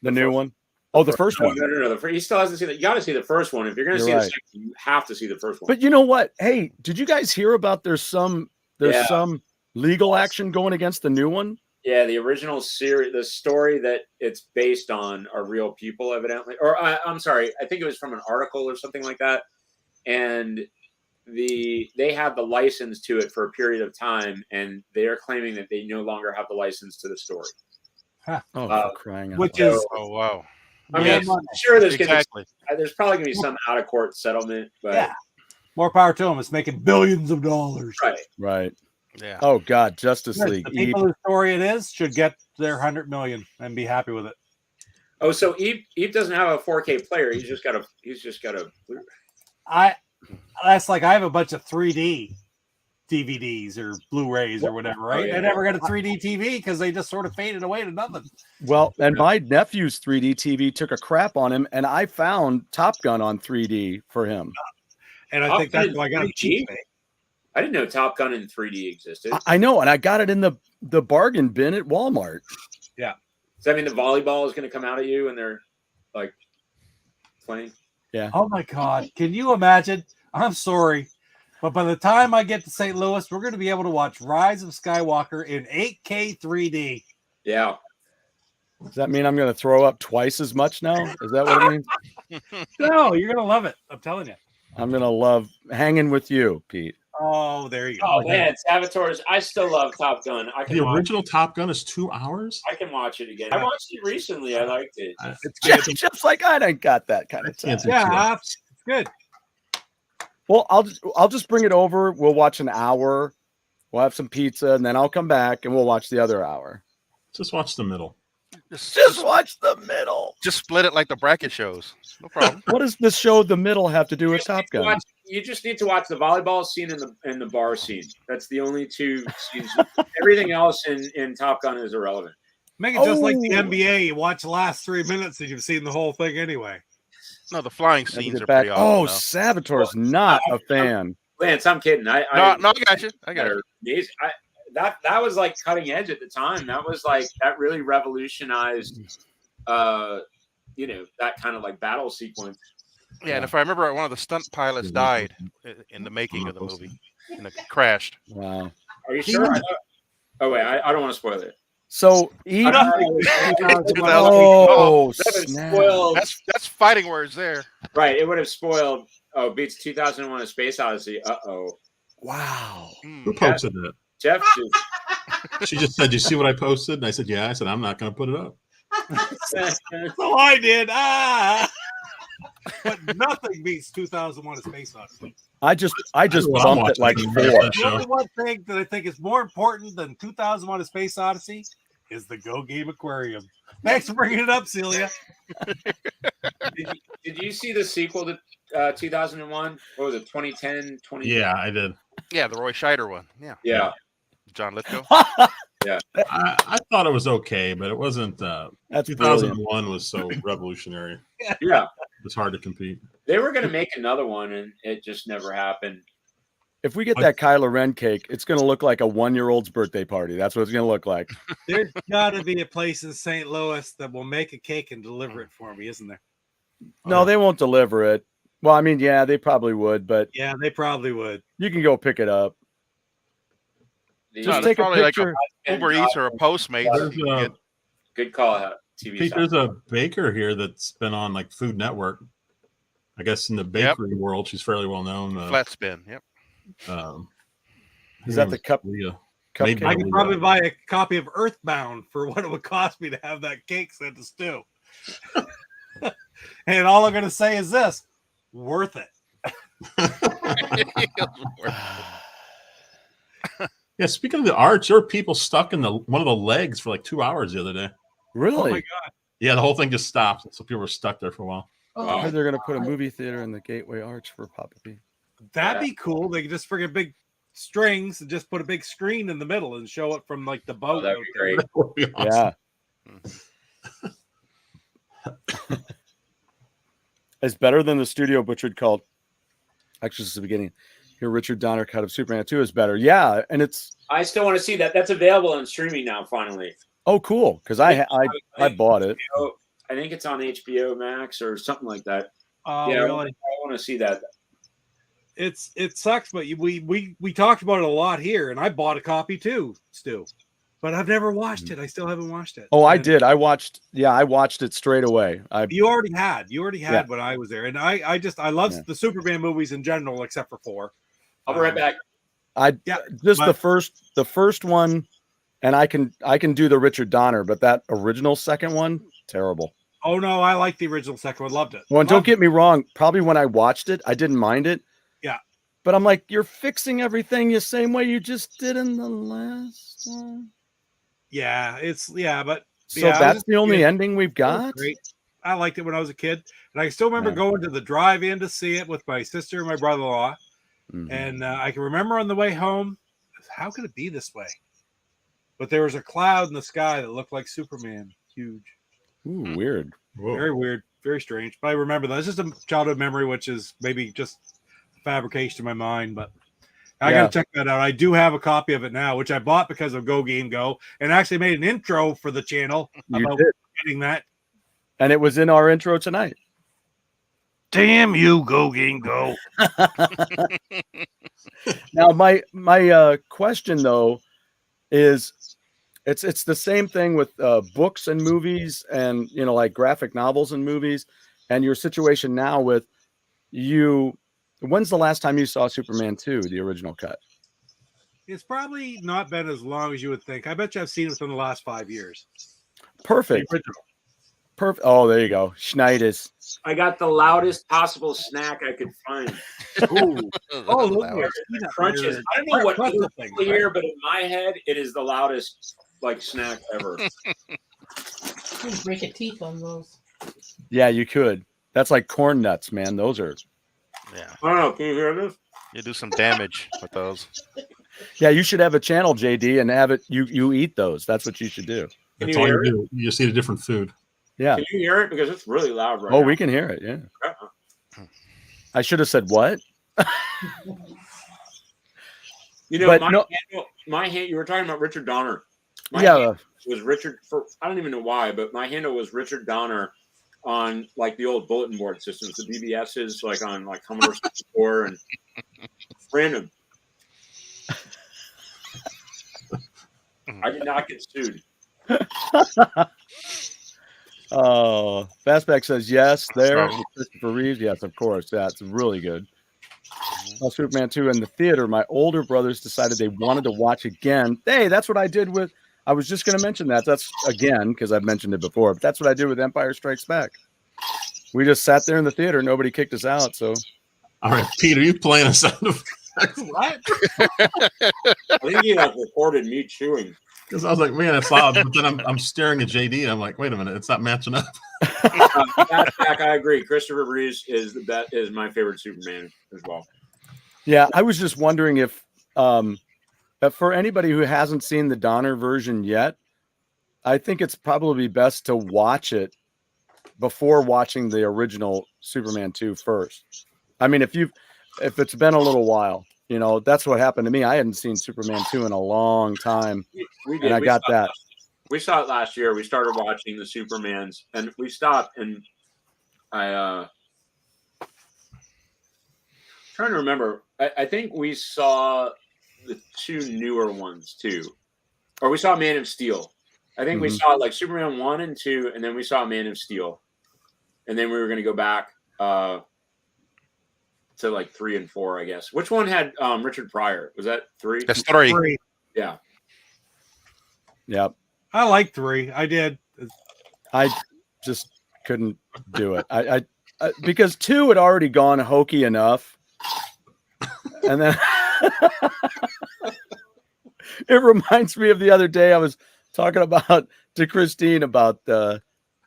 The new one? Oh, the first one. No. He still hasn't seen it. You got to see the first one. If you're going to see the second, you have to see the first one. But you know what? Hey, did you guys hear about there's some legal action going against the new one? Yeah, the original series, the story that it's based on are real people, evidently. Or I'm sorry, I think it was from an article or something like that. And they had the license to it for a period of time, and they are claiming that they no longer have the license to the story. Huh. Oh, for crying out which loud. is wow. I mean, I'm sure there's exactly. there's probably gonna be some out of court settlement, but more power to them. It's making billions of dollars. Right. Yeah. Oh God, Justice Yes, League. the people whose story it is should get their 100 million and be happy with it. Oh, so Eve doesn't have a 4K player. He's just got a. That's like I have a bunch of 3D DVDs or Blu-rays or whatever, right? I never got a 3D TV because they just sort of faded away to nothing. Well, and my nephew's 3D TV took a crap on him, and I found Top Gun on 3D for him. And I think that's why I got a cheap. I didn't know Top Gun in 3D existed. I know, and I got it in the bargain bin at Walmart. Yeah. Does that mean the volleyball is going to come out of you and they're like playing? Yeah. Oh my God. Can you imagine? I'm sorry, but by the time I get to St. Louis, we're going to be able to watch Rise of Skywalker in 8K 3D. Yeah. Does that mean I'm going to throw up twice as much now? Is that what it means? No, you're going to love it. I'm telling you. I'm going to love hanging with you, Pete. Oh, there you go. Oh man, Saboteurs! I still love Top Gun. The original Top Gun is 2 hours. I can watch it again. I watched it recently. I liked it. It's just like I don't got that kind of time. Yeah, it's good. Well, I'll just bring it over. We'll watch an hour. We'll have some pizza, and then I'll come back and we'll watch the other hour. Just watch the middle. Just watch the middle. Just split it like the bracket shows. No problem. What does this show, The Middle, have to do with Top Gun? You just need to watch the volleyball scene and the bar scene. That's the only two scenes. Everything else in Top Gun is irrelevant. Make it just like the NBA. You watch the last 3 minutes and you've seen the whole thing anyway. No, the flying scenes are pretty awesome. Oh, Saboteur's not a fan. Lance, I'm kidding. I got you. I got you. That was like cutting edge at the time. That was like that really revolutionized that kind of like battle sequence. Yeah, and if I remember right, one of the stunt pilots died in the making of the movie. And it crashed. Wow. Are you sure? Oh wait, I don't want to spoil it. So Oh, snap. That's fighting words there. Right, it would have spoiled. Oh, beats 2001: A Space Odyssey. Wow. Who posted that? Jeff. She just said, "You see what I posted?" And I said, "Yeah." I said, "I'm not going to put it up." So I did. But nothing beats 2001: A Space Odyssey. I just bumped it like 4. The only one thing that I think is more important than 2001: A Space Odyssey is the Go Game Aquarium. Thanks for bringing it up, Celia. Did you see the sequel to 2001? What was it? 2010? Yeah, I did. Yeah, the Roy Scheider one. Yeah. Yeah. John Lithgow. Yeah. I thought it was okay, but it wasn't. That's 2001 was so revolutionary. Yeah. It's hard to compete. They were going to make another one, and it just never happened. If we get that Kylo Ren cake, it's going to look like a 1-year-old's birthday party. That's what it's going to look like. There's got to be a place in St. Louis that will make a cake and deliver it for me, isn't there? No, they won't deliver it. Well, I mean, yeah, they probably would, but yeah, they probably would. You can go pick it up. Just take a picture. Like Uber Eats or a Postmates. Good call out. TV. Pete, there's a baker here that's been on like Food Network I guess in the bakery world, she's fairly well known. Flat spin. Yep. Is that the cup? Leah. Cupcake? I could probably buy a copy of Earthbound for what it would cost me to have that cake sent to Stu. And all I'm going to say is this: worth it. Yeah, speaking of the arch, there were people stuck in one of the legs for like 2 hours the other day. Really? Oh my god! Yeah, the whole thing just stopped, so people were stuck there for a while. I heard they're going to put a movie theater in the Gateway Arch for Papa P. That'd be cool. They could just friggin' big strings and just put a big screen in the middle and show it from like the boat. that'd be great. That would be awesome. Yeah. It's better than the studio butchered called. Actually, this is the beginning. Here, Richard Donner cut of Superman 2 is better. Yeah, and it's. I still want to see that. That's available on streaming now. Finally. Oh, cool! Because I bought it. I think it's on HBO Max or something like that. Oh, yeah, really? I want to see that. It sucks, but we talked about it a lot here, and I bought a copy too, Stu. But I've never watched it. I still haven't watched it. Oh, I did. I watched it straight away. You already had when I was there, and I love the Superman movies in general, except for 4. I'll be right back. The first one, and I can do the Richard Donner, but that original second one, terrible. Oh no, I like the original second one. Loved it. Well, and don't get me wrong. Probably when I watched it, I didn't mind it. Yeah. But I'm like, you're fixing everything the same way you just did in the last one. Yeah, but so that's the only ending we've got. Great. I liked it when I was a kid, and I still remember going to the drive-in to see it with my sister and my brother-in-law. Mm-hmm. And I can remember on the way home, how could it be this way? But there was a cloud in the sky that looked like Superman, huge. Ooh, weird. Whoa. Very weird, very strange. But I remember that. It's just a childhood memory, which is maybe just fabrication in my mind, but I gotta check that out. I do have a copy of it now, which I bought because of GoGameGo, and actually made an intro for the channel about getting that. And it was in our intro tonight. Damn you, GoGameGo. Now, my question though is, it's the same thing with books and movies, and like graphic novels and movies, and your situation now with you. When's the last time you saw Superman 2, the original cut? It's probably not been as long as you would think. I bet you I've seen it within the last 5 years. Perfect. Perfect. Oh, there you go. Schneiders. I got the loudest possible snack I could find. Ooh. Oh, look at crunches. I don't know what thing here, but in my head, it is the loudest snack ever. You can break your teeth on those. Yeah, you could. That's like corn nuts, man. Those are. Yeah. I don't know. Can you hear this? You do some damage with those. Yeah, you should have a channel, JD, and have it. You eat those. That's what you should do. That's all you do. You just eat a different food. Yeah. Can you hear it? Because it's really loud right now. Oh, we can hear it. Yeah. I should have said what? My hand. You were talking about Richard Donner. Was Richard. I don't even know why, but my handle was Richard Donner on the old bulletin board systems, the BBSs, on Commodore 64 and random. I did not get sued. Oh, Fastback says yes. There, Christopher Reeves. Yes, of course. That's really good. Superman 2 in the theater. My older brothers decided they wanted to watch again. Hey, that's what I did with. I was just going to mention that. That's again because I've mentioned it before. But that's what I did with Empire Strikes Back. We just sat there in the theater. Nobody kicked us out. So, all right, Peter, you playing a sound effect? What? I think he recorded me chewing. Because I was like, man, it's loud. But then I'm staring at JD and I'm like, wait a minute, it's not matching up. I agree. Christopher Reeves is my favorite Superman as well. Yeah, I was just wondering if for anybody who hasn't seen the Donner version yet, I think it's probably best to watch it before watching the original Superman 2 first. I mean, if it's been a little while, that's what happened to me. I hadn't seen Superman 2 in a long time. We did. And I got that. We saw it last year. We started watching the Supermans, and we stopped, and trying to remember. I think we saw the 2 newer ones too, or we saw Man of Steel. I think we saw Superman 1 and 2, and then we saw Man of Steel, and then we were going to go back to like 3 and 4, I guess. Which one had Richard Pryor? Was that 3? That's 3. 3. Yeah. Yep. I like 3. I did. I just couldn't do it. I because 2 had already gone hokey enough, and then it reminds me of the other day I was talking about to Christine about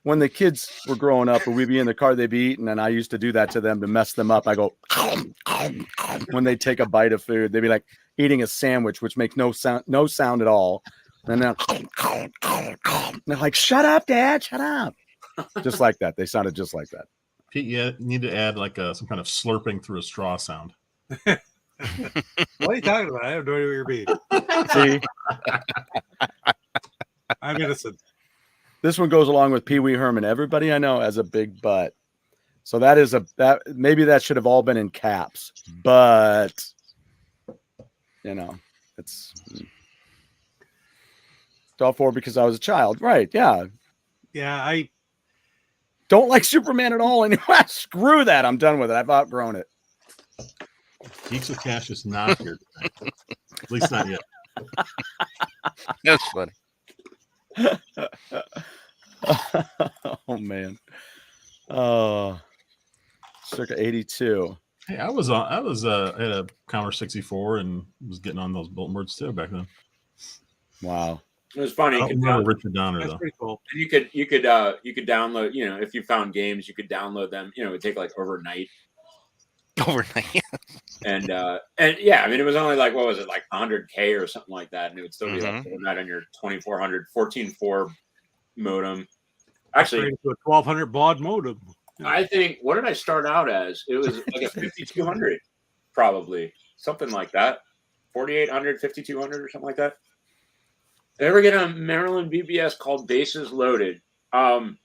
when the kids were growing up and we'd be in the car, they'd be eating, and I used to do that to them to mess them up. I go when they take a bite of food, they'd be like eating a sandwich, which makes no sound at all. And then they're like, "Shut up, Dad! Shut up!" Just like that. They sounded just like that. Pete, you need to add like some kind of slurping through a straw sound. What are you talking about? I have no idea what you're being. See, I'm innocent. this one goes along with Pee Wee Herman. Everybody I know has a big butt, so that maybe that should have all been in caps, but it's all for because I was a child, right? Yeah. Yeah, I don't like Superman at all anyway. Screw that. I'm done with it. I've outgrown it. Geeks with Cash is not here tonight. At least not yet. That's funny. Oh man. Oh, circa 82. Hey, I was at a Counter 64 and was getting on those bulletin boards too back then. Wow. It was funny. I don't remember Richard Donner that's though. pretty cool. And you could download, if you found games, you could download them. It would take like overnight. Overnight. And yeah, I mean, it was only like, what was it, like 100K or something like that, and it would still be like overnight on your 2400 14.4 modem. Actually, to a 1200 baud modem. I think, what did I start out as? It was like a 5200, probably something like that. 4800, 5200, or something like that. Did I ever get a Maryland BBS called Bases Loaded? I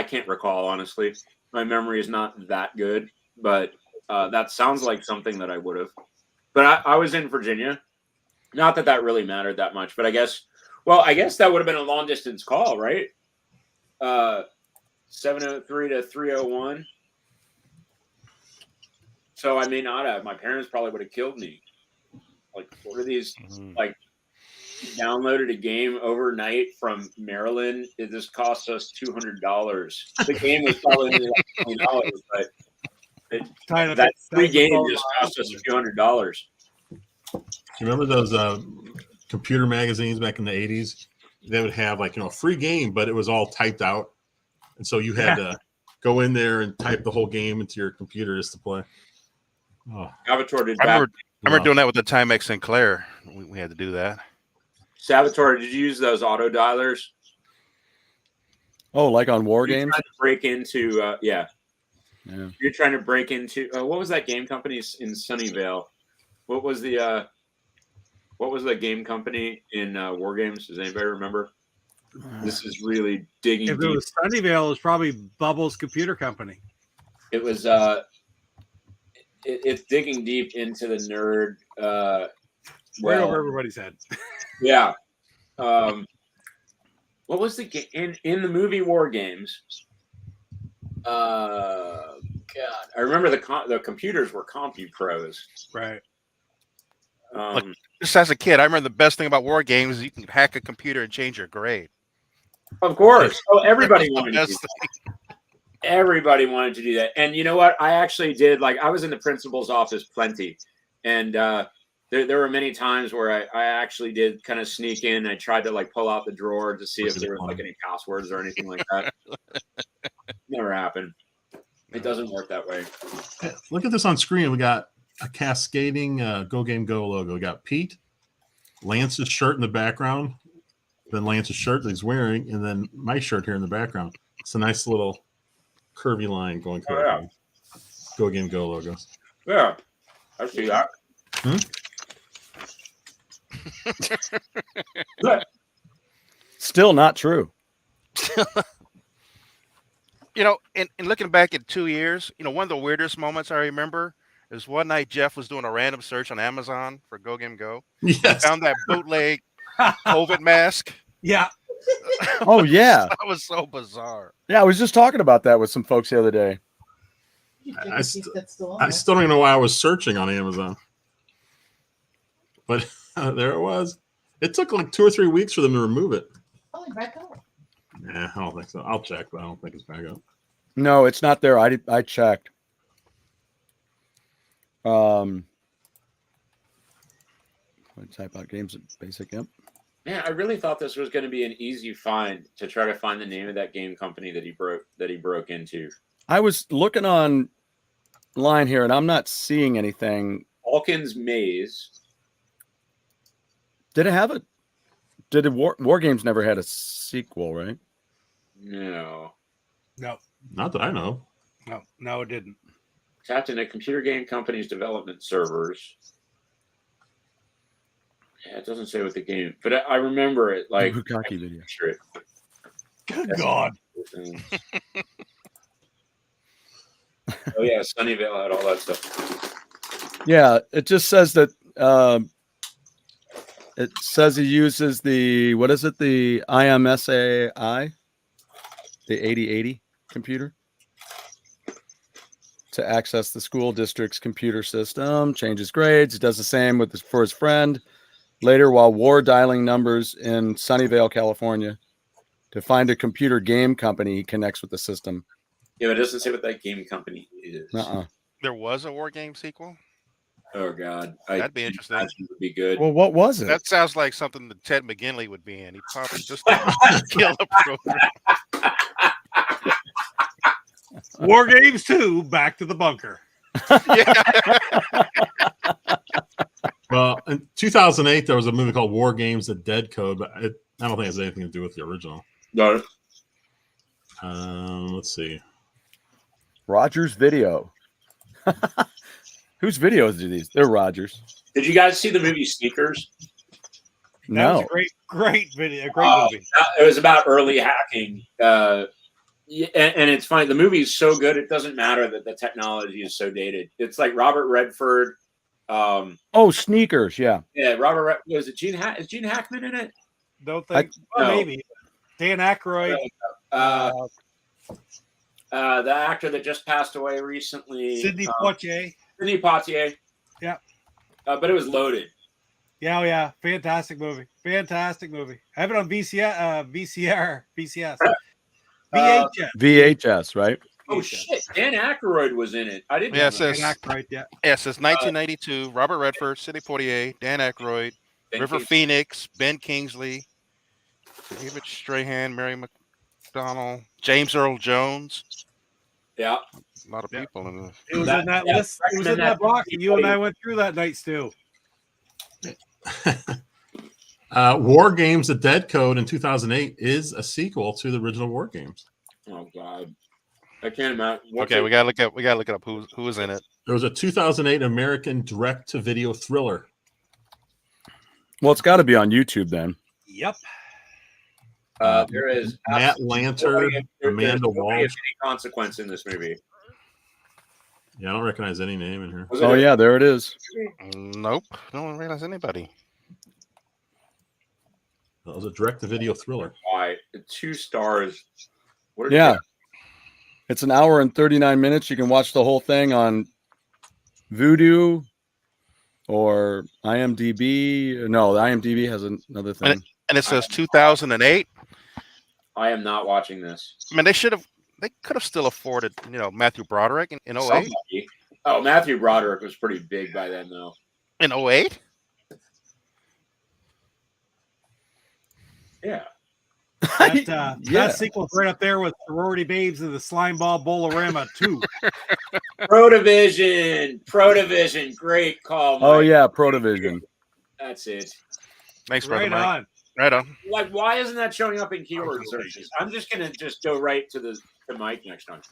can't recall, honestly. My memory is not that good, but that sounds like something that I would have. But I was in Virginia. Not that that really mattered that much, but I guess that would have been a long distance call, right? 703 to 301. So I may not have. My parents probably would have killed me. Like, what are these? Like, downloaded a game overnight from Maryland. This cost us $200. The game was probably only like $20, but that free game just cost us a few $100. You remember those computer magazines back in the 80s? They would have like, a free game, but it was all typed out. And so you had to go in there and type the whole game into your computer just to play. Oh. Avatar did I remember doing that with the Timex Sinclair. We had to do that. Salvatore, did you use those auto dialers? Oh, like on War Games? Trying to break into, yeah. You're trying to break into, what was that game company in Sunnyvale? What was the game company in War Games? Does anybody remember? This is really digging If deep. it was Sunnyvale, it was probably Bubbles Computer Company. It was, it's digging deep into the nerd, right over everybody's head. Yeah. What was the game in the movie War Games? God, I remember the computers were CompuPros. Right. Look, just as a kid, I remember the best thing about War Games is you can hack a computer and change your grade. Of course. Oh, everybody wanted to do that. Everybody wanted to do that. And you know what? I actually did. Like, I was in the principal's office plenty. And there were many times where I actually did kind of sneak in. I tried to like pull out the drawer to see if there was like any passwords or anything like that. Never happened. It doesn't work that way. Hey, look at this on screen. We got a cascading GoGameGo logo. We got Pete, Lance's shirt in the background, then Lance's shirt that he's wearing, and then my shirt here in the background. It's a nice little curvy line going through it. GoGameGo logo. Yeah, I see that. Still not true. In looking back at 2 years, one of the weirdest moments I remember is one night Jeff was doing a random search on Amazon for GoGameGo. Yes. He found that bootleg COVID mask. Yeah. Oh, yeah. That was so bizarre. Yeah, I was just talking about that with some folks the other day. you check I and see if that's still on I there? still don't even know why I was searching on Amazon, but there it was. It took like 2 or 3 weeks for them to remove it. Probably back up. Yeah, I don't think so. I'll check, but I don't think it's back up. No, it's not there. I checked. I type out games at basic. Yep. Man, I really thought this was going to be an easy find to try to find the name of that game company that he broke into. I was looking online here, and I'm not seeing anything. Alkins Maze. Did it have it? Did it War Games never had a sequel, right? No. No, Not that I know. no, it didn't. Tapped into computer game company's development servers. Yeah, it doesn't say what the game, but I remember it like Bukaki video. Sure. Good God. Oh yeah, Sunnyvale had all that stuff. Yeah, it just says that it says he uses the the IMSAI, the 8080 computer to access the school district's computer system, changes grades. He does the same for his friend. Later, while war dialing numbers in Sunnyvale, California, to find a computer game company, he connects with the system. Yeah, but it doesn't say what that game company is. There was a War Game sequel? Oh God, That'd be interesting. That would be good. Well, what was it? That sounds like something that Ted McGinley would be in. He probably just kill the program. War Games 2, Back to the Bunker. Well, in 2008, there was a movie called War Games: The Dead Code, but I don't think it has anything to do with the original. No. Let's see. Rogers Video. Whose videos do these? They're Rogers. Did you guys see the movie Sneakers? That was No. a great video, a great movie. It was about early hacking. And it's funny. The movie is so good, it doesn't matter that the technology is so dated. It's like Robert Redford. Oh, Sneakers. Yeah. Yeah, was it is Gene Hackman in it? Don't think. Well, no. maybe. Dan Aykroyd. The actor that just passed away recently. Sidney Poitier. Sidney Poitier. Yeah. But it was loaded. Yeah, oh yeah. Fantastic movie. Fantastic movie. I have it on VCS. VHS. VHS, right? Oh shit! Dan Aykroyd was in it. I didn't. Yeah, know it says, Dan Aykroyd, yeah. Yeah, it says 1992. Robert Redford, Sidney Poitier, Dan Aykroyd, Ben River Kingsley. Phoenix, Ben Kingsley, David Strahan, Mary McDonnell, James Earl Jones. Yeah. A lot of people in this. It was in that list. It was in that box. And you and I went through that night, Stu. War Games: The Dead Code in 2008 is a sequel to the original War Games. Oh God, I can't imagine. Okay, we gotta look up who was in it. There was a 2008 American direct-to-video thriller. Well, it's got to be on YouTube then. Yep. There is Matt Lanter, Amanda Walsh. Any consequence in this movie? Yeah, I don't recognize any name in here. Oh yeah, there it is. Nope, no one realized anybody. That was a direct-to-video thriller. Why 2 stars? What Yeah. It's an hour and 39 minutes. You can watch the whole thing on Vudu or IMDb. No, the IMDb has another thing. And it says 2008. I am not watching this. I mean, they could have still afforded, Matthew Broderick in 08. Somebody. Oh, Matthew Broderick was pretty big by then, though. In 08? Yeah. That sequel's right up there with Sorority Babes and the Slimeball Bolorama 2. Protovision. Great call, Mike. Oh yeah, Protovision. That's it. Thanks, brother Right Mike. on. Right on. Like, why isn't that showing up in keyword searches? I'm just gonna go right to Mike next time.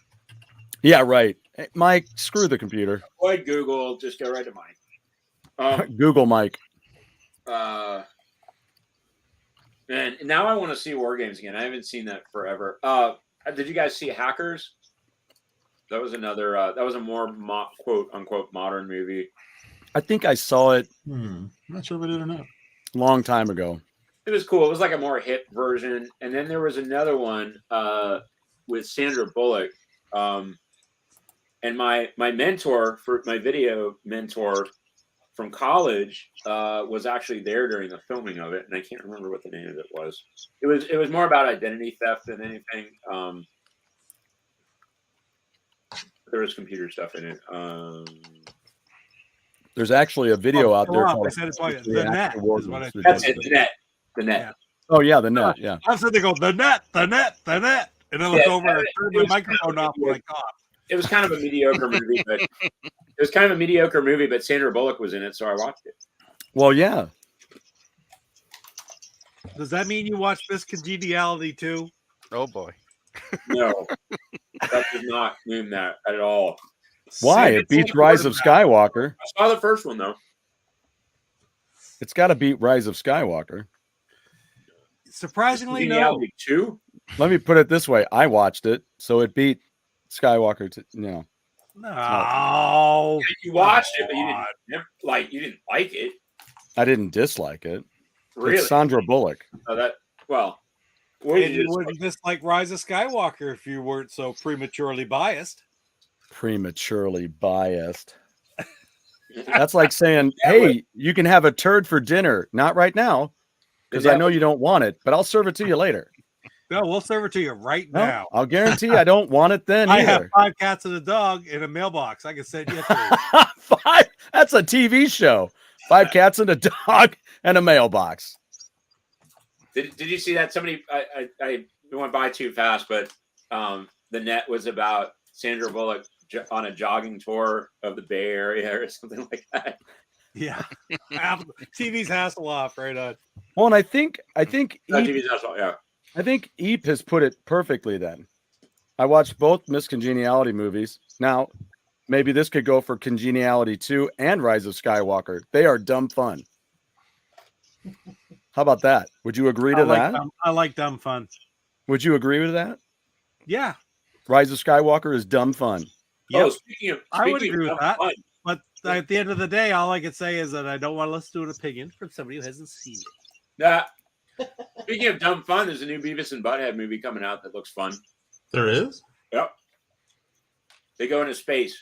Yeah, right. Hey, Mike, screw the computer. Avoid Google. Just go right to Mike. Google Mike. Man, now I want to see War Games again. I haven't seen that forever. Did you guys see Hackers? That was another. That was a more quote unquote modern movie. I think I saw it. I'm not sure if I did or not. Long time ago. It was cool. It was like a more hip version. And then there was another one with Sandra Bullock. And my mentor for my video mentor from college was actually there during the filming of it, and I can't remember what the name of it was. It was more about identity theft than anything. There was computer stuff in it. There's actually a video out there called I said it's like the net. Is what I said. That's it. The net. Yeah. Oh yeah, the net. Yeah. I said they go the net, and I looked over and turned my microphone off when I coughed. It was kind of a mediocre movie, but Sandra Bullock was in it, so I watched it. Well, yeah. Does that mean you watched Miss Congeniality too? Oh boy. No, that does not mean that at all. Why? It beats Rise of Skywalker. I saw the first one though. It's got to beat Rise of Skywalker. Surprisingly, no. Congeniality 2? Let me put it this way: I watched it, so it beat Skywalker. No. You watched it, but you didn't like it. I didn't dislike it. Really? It's Sandra Bullock. Oh, You wouldn't dislike Rise of Skywalker if you weren't so prematurely biased. Prematurely biased. That's like saying, "Hey, you can have a turd for dinner. Not right now, because I know you don't want it, but I'll serve it to you later." No, we'll serve it to you right now. I'll guarantee I don't want it then I either. have 5 cats and a dog in a mailbox. I can send you 3. 5? That's a TV show. 5 cats and a dog and a mailbox. Did you see that? Somebody I went by too fast, but the net was about Sandra Bullock on a jogging tour of the Bay Area or something like that. Yeah, TV's Hasselhoff, right on. Well, and I think TV's Hasselhoff, yeah. I think Eep has put it perfectly then. I watched both Miss Congeniality movies. Now, maybe this could go for Congeniality 2 and Rise of Skywalker. They are dumb fun. How about that? Would you agree to that? I like dumb fun. Would you agree with that? Yeah. Rise of Skywalker is dumb fun. Yep. Speaking I would agree with that. Fun. But at the end of the day, all I can say is that I don't want to listen to an opinion from somebody who hasn't seen it. Speaking of dumb fun, there's a new Beavis and Butthead movie coming out that looks fun. There is? Yep. They go into space.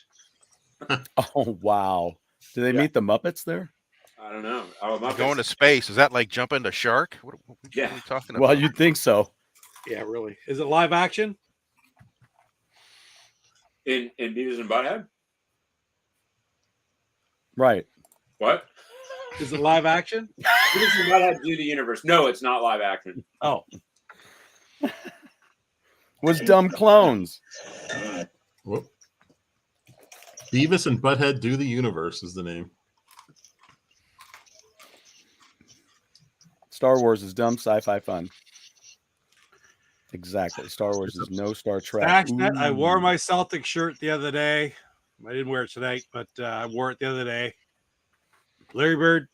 Oh, wow. Do they meet the Muppets there? I don't know. Going to space. Is that like jumping the shark? What are we talking about? Well, you'd think so. Yeah, really. Is it live action? In Beavis and Butthead? Right. What? Is it live action? Beavis and Butthead do the universe. No, it's not live action. Oh. Was dumb clones. Whoop. Beavis and Butthead Do the Universe is the name. Star Wars is dumb sci-fi fun. Exactly. Star Wars is no Star Trek. I wore my Celtic shirt the other day. I didn't wear it tonight, but I wore it the other day. Larry Bird.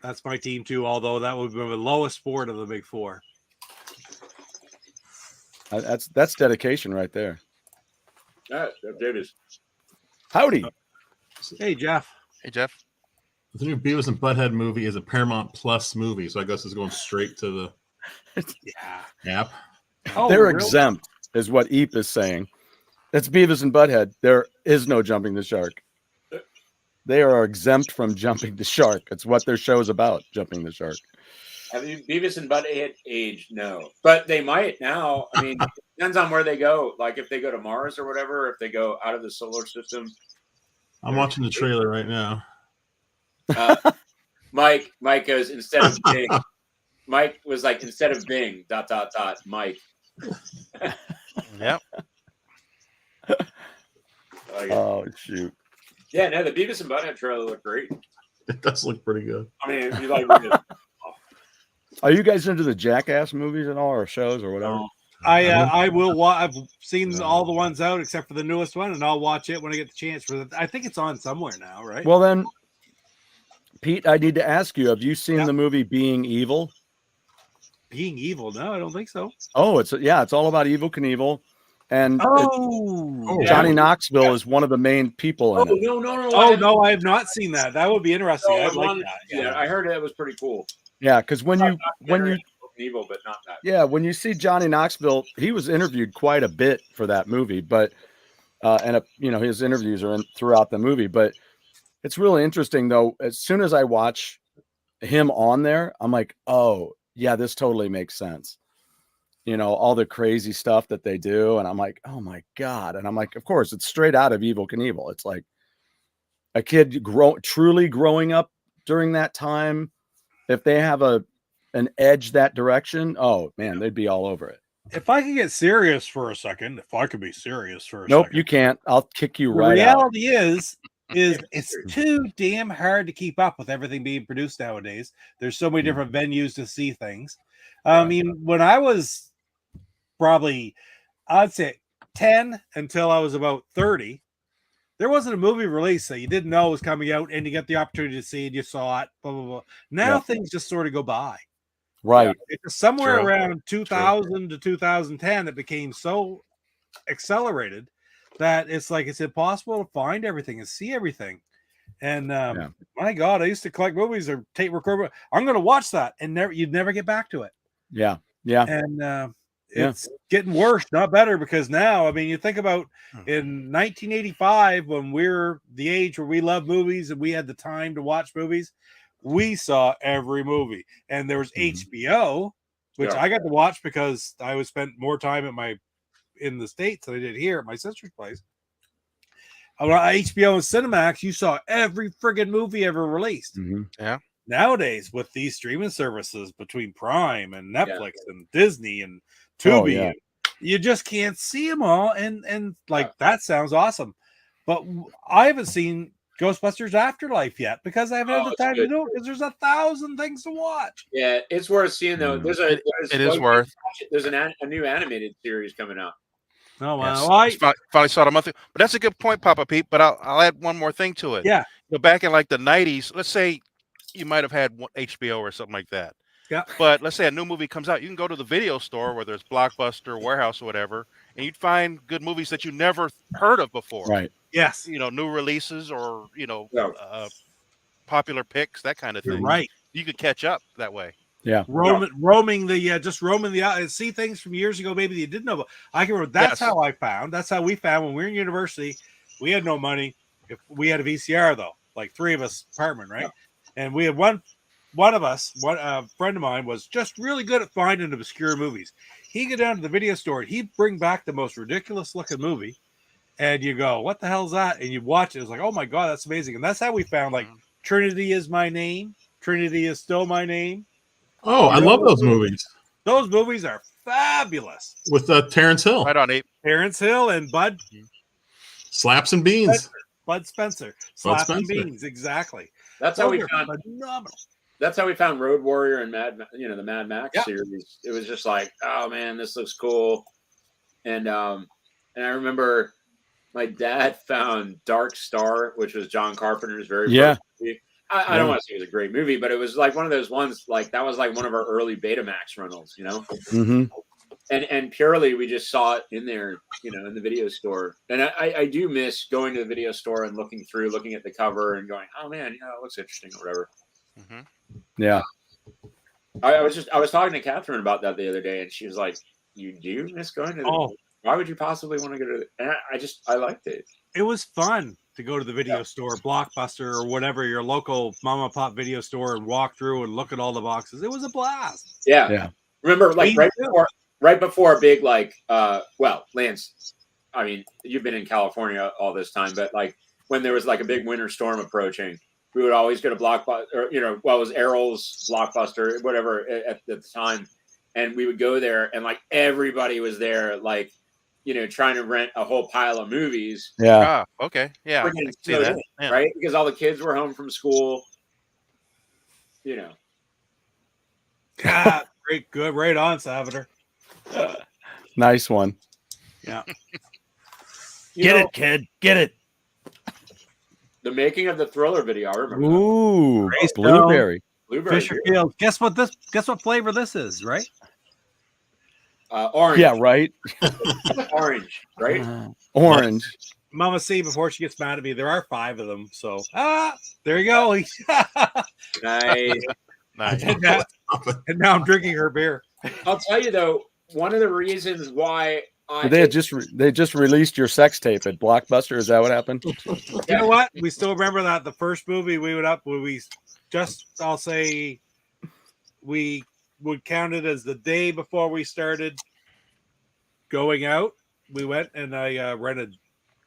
That's my team too, although that would be the lowest sport of the big 4. That's dedication right there. Davis. Howdy. Hey, Jeff. Hey, Jeff. The new Beavis and Butthead movie is a Paramount Plus movie, so I guess it's going straight to the app. Oh, they're exempt, is what Eep is saying. It's Beavis and Butthead. There is no jumping the shark. They are exempt from jumping the shark. It's what their show is about, jumping the shark. Have you Beavis and Butthead aged? No. But they might now. I mean, it depends on where they go. Like if they go to Mars or whatever, if they go out of the solar system. I'm watching the trailer right now. Mike goes, instead of Bing. Mike was like, instead of Bing, ... Mike. Yep. Oh, shoot. Yeah, no, the Beavis and Butthead trailer looked great. It does look pretty good. I mean, if you like Are you guys into the Jackass movies and all, or shows or whatever? I will. I've seen all the ones out except for the newest one, and I'll watch it when I get the chance. I think it's on somewhere now, right? Well, then, Pete, I need to ask you: have you seen the movie Being Evil? Being Evil? No, I don't think so. Oh, it's all about Evel Knievel, and Johnny Knoxville is one of the main people in it. No. No, I have not seen that. That would be interesting. I'd like that. Yeah, I heard it was pretty cool. Yeah, because when you evil, but not that. Yeah, when you see Johnny Knoxville, he was interviewed quite a bit for that movie, but and his interviews are throughout the movie. But it's really interesting though. As soon as I watch him on there, I'm like, oh yeah, this totally makes sense. All the crazy stuff that they do, and I'm like, oh my god, and I'm like, of course, it's straight out of Evel Knievel. It's like a kid truly growing up during that time. If they have an edge that direction, oh man, they'd be all over it. If I could get serious for a second, if I could be serious for a Nope, second. you can't. I'll kick you The right out. reality is it's too damn hard to keep up with everything being produced nowadays. There's so many different venues to see things. I mean, when I was probably, I'd say 10 until I was about 30, there wasn't a movie release that you didn't know was coming out and you get the opportunity to see it, you saw it, blah, blah, blah. Now things just sort of go by. Right. It's somewhere around 2000 to 2010 it became so accelerated that it's like it's impossible to find everything and see everything. And my God, I used to collect movies or tape record. I'm going to watch that, and you'd never get back to it. Yeah. And it's getting worse, not better, because now, I mean, you think about in 1985 when we're the age where we love movies and we had the time to watch movies. We saw every movie, and there was HBO, which I got to watch because I was spent more time in the States than I did here at my sister's place. On HBO and Cinemax, you saw every friggin' movie ever released. Yeah. Nowadays, with these streaming services between Prime and Netflix and Disney and Tubi, you just can't see them all. And that sounds awesome, but I haven't seen Ghostbusters Afterlife yet because I haven't had the time to do it because there's 1,000 things to watch. Yeah, it's worth seeing though. It is worth. There's a new animated series coming out. Oh wow! Yes. Finally saw it a month ago. But that's a good point, Papa Pete. But I'll add one more thing to it. Yeah. Back in like the 90s, let's say you might have had HBO or something like that. Yeah. But let's say a new movie comes out, you can go to the video store, whether it's Blockbuster, Warehouse, or whatever, and you'd find good movies that you never heard of before. Right. Yes. New releases or popular picks, that kind of thing. You're right. You could catch up that way. Yeah. Roaming the see things from years ago, maybe you didn't know. But I can remember that's how we found when we were in university. We had no money. If we had a VCR though, like three of us apartment, right? Yeah. And we had one of us, a friend of mine was just really good at finding obscure movies. He'd go down to the video store and he'd bring back the most ridiculous looking movie. And you go, what the hell's that? And you watch it. It's like, oh my God, that's amazing. And that's how we found like Trinity Is My Name. Trinity Is Still My Name. Oh, I love those movies. Those movies are fabulous. With Terrence Hill. Right on, Ape. Terrence Hill and Bud. Slaps and Beans. Bud Spencer. Slaps and Beans, exactly. That's how we found phenomenal. That's how we found Road Warrior and the Mad Max series. It was just like, oh man, this looks cool. And I remember my dad found Dark Star, which was John Carpenter's very first movie. I don't want to say it was a great movie, but it was like one of those ones, like that was like one of our early Betamax rentals, And purely we just saw it in there, in the video store. And I do miss going to the video store and looking at the cover and going, oh man, it looks interesting or whatever. Yeah. I was talking to Catherine about that the other day, and she was like, "You do miss going to the why would you possibly want to go to the?" And I liked it. It was fun to go to the video store, Blockbuster or whatever, your local mom and pop video store, and walk through and look at all the boxes. It was a blast. Yeah. Remember, like right before a big Lance, I mean, you've been in California all this time, but like when there was like a big winter storm approaching, we would always go to Blockbuster, or, it was Errol's Blockbuster, whatever at the time. And we would go there and like everybody was there, like, trying to rent a whole pile of movies. Yeah. Okay. Yeah. I can see that. Yeah. Right. Because all the kids were home from school, God, great. Good. Right on, Salvador. Nice one. Yeah. Get it, kid. Get it. The making of the Thriller video. I remember. Ooh, blueberry. Fisher Fields. Guess what flavor this is, right? Orange. Yeah, right. Orange, right? Orange. Mama C, before she gets mad at me, there are 5 of them. So there you go. Nice. And now I'm drinking her beer. I'll tell you though, one of the reasons why They just released your sex tape at Blockbuster. Is that what happened? You know what? We still remember that the first movie we went up when I'll say we would count it as the day before we started going out. We went and I rented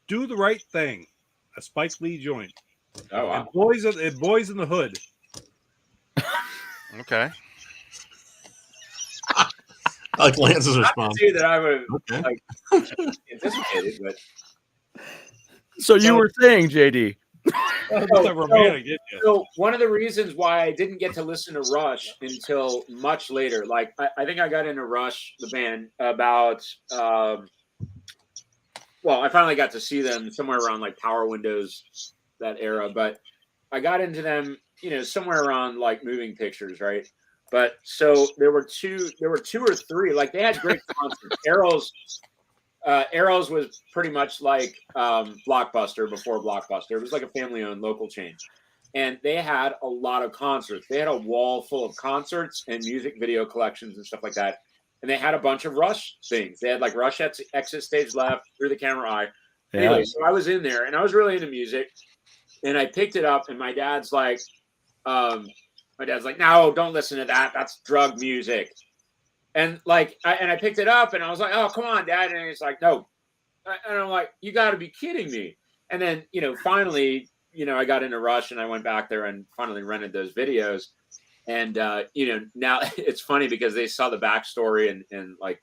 "Do the Right Thing," a Spike Lee joint. Oh wow! And Boys in the Hood. Okay. I like Lance's response. I that I would have like anticipated, but so you were saying, JD. So one of the reasons why I didn't get to listen to Rush until much later, like I think I got into Rush, the band, about I finally got to see them somewhere around like Power Windows, that era, but I got into them, somewhere around like Moving Pictures, right? But so there were two or three, like they had great concerts. Arrows was pretty much like Blockbuster before Blockbuster. It was like a family-owned local chain. And they had a lot of concerts. They had a wall full of concerts and music video collections and stuff like that. And they had a bunch of Rush things. They had like Rush Exit Stage Left, Through the Camera Eye. Yeah. Anyway, so I was in there and I was really into music. And I picked it up and my dad's like, no, don't listen to that. That's drug music. And like, I picked it up and I was like, oh, come on, Dad. And he's like, no. And I'm like, you got to be kidding me. And then, finally, I got into Rush and I went back there and finally rented those videos. And, now it's funny because they saw the backstory and like,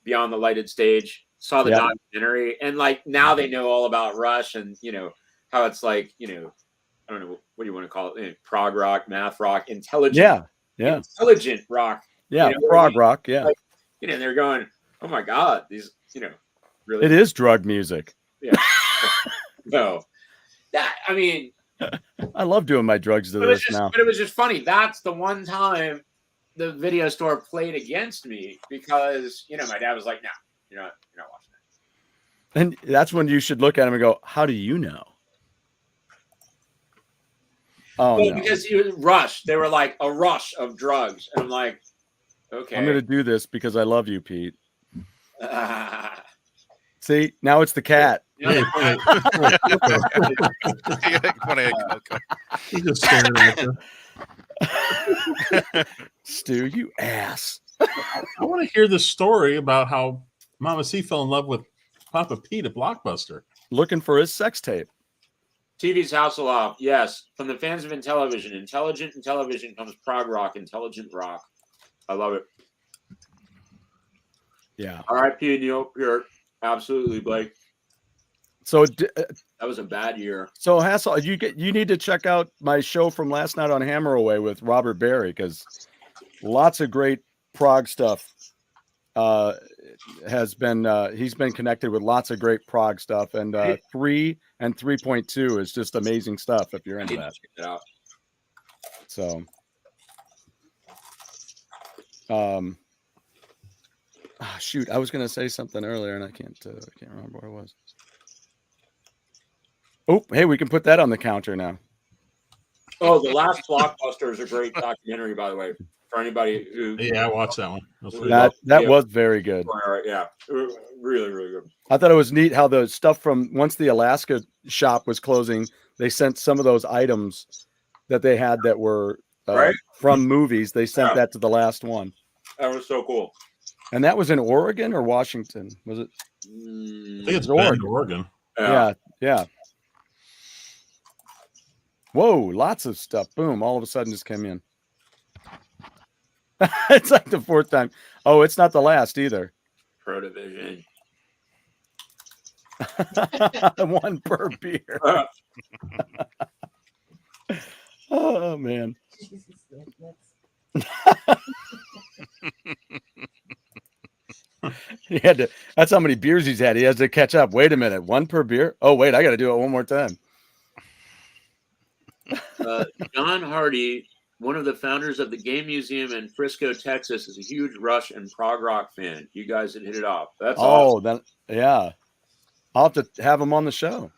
Beyond the Lighted Stage, saw the documentary. And like, now they know all about Rush and, how it's like, I don't know, what do you want to call it? Prog rock, math rock, intelligent. Yeah. Intelligent rock. Yeah. Prog rock. Yeah. Like, they're going, oh my God, these, really. It is drug music. Yeah. No. I mean. I love doing my drugs to this now. But it was just funny. That's the one time the video store played against me because, my dad was like, no, you're not watching that. And that's when you should look at him and go, how do you know? Oh, no. Because you Rush, they were like a rush of drugs. And I'm like, okay. I'm going to do this because I love you, Pete. See, now it's the cat. He's just staring at you. Stu, you ass. I want to hear the story about how Mama C fell in love with Papa Pete at Blockbuster. Looking for his sex tape. TV's House Aloft, yes. From the fans of Intellivision. Intelligent Intellivision comes prog rock, intelligent rock. I love it. Yeah. R.I.P. Neil Peart. Absolutely, Blake. So that was a bad year. So Hassel, you need to check out my show from last night on Hammer Away with Robert Barry because lots of great prog stuff has been he's been connected with lots of great prog stuff, and 3 and 3.2 is just amazing stuff if you're into that. Check it out. So shoot, I was going to say something earlier and I can't remember what it was. Oh, hey, we can put that on the counter now. Oh, The Last Blockbuster is a great documentary, by the way, for anybody who. Yeah, I watched that one. That was very good. Yeah, really, really good. I thought it was neat how the stuff from once the Alaska shop was closing, they sent some of those items that they had that were from movies. They sent that to the last one. That was so cool. And that was in Oregon or Washington? Was it? I think it's Oregon. Yeah. Whoa, lots of stuff. Boom, all of a sudden just came in. It's like the fourth time. Oh, it's not the last either. Protovision. One per beer. Oh, man. He had to. That's how many beers he's had. He has to catch up. Wait a minute. One per beer? Oh, wait, I got to do it one more time. John Hardy, one of the founders of the Game Museum in Frisco, Texas, is a huge Rush and prog rock fan. You guys had hit it off. That's awesome. Yeah. I'll have to have him on the show.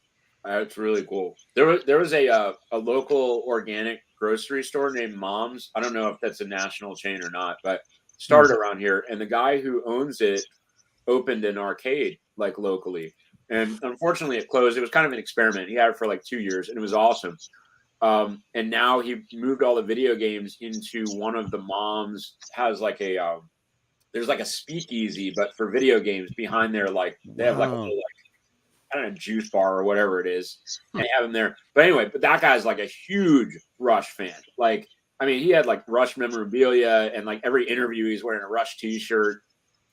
That's really cool. There was a local organic grocery store named Mom's. I don't know if that's a national chain or not, but started around here, and the guy who owns it opened an arcade like locally, and unfortunately it closed. It was kind of an experiment. He had it for like 2 years, and it was awesome. And now he moved all the video games into one of the moms has like a there's like a speakeasy, but for video games behind there. Like they have like a little, like, I don't know, juice bar or whatever it is. And they have him there. But anyway, but that guy's like a huge Rush fan. Like, I mean, he had like Rush memorabilia, and like every interview he's wearing a Rush t-shirt.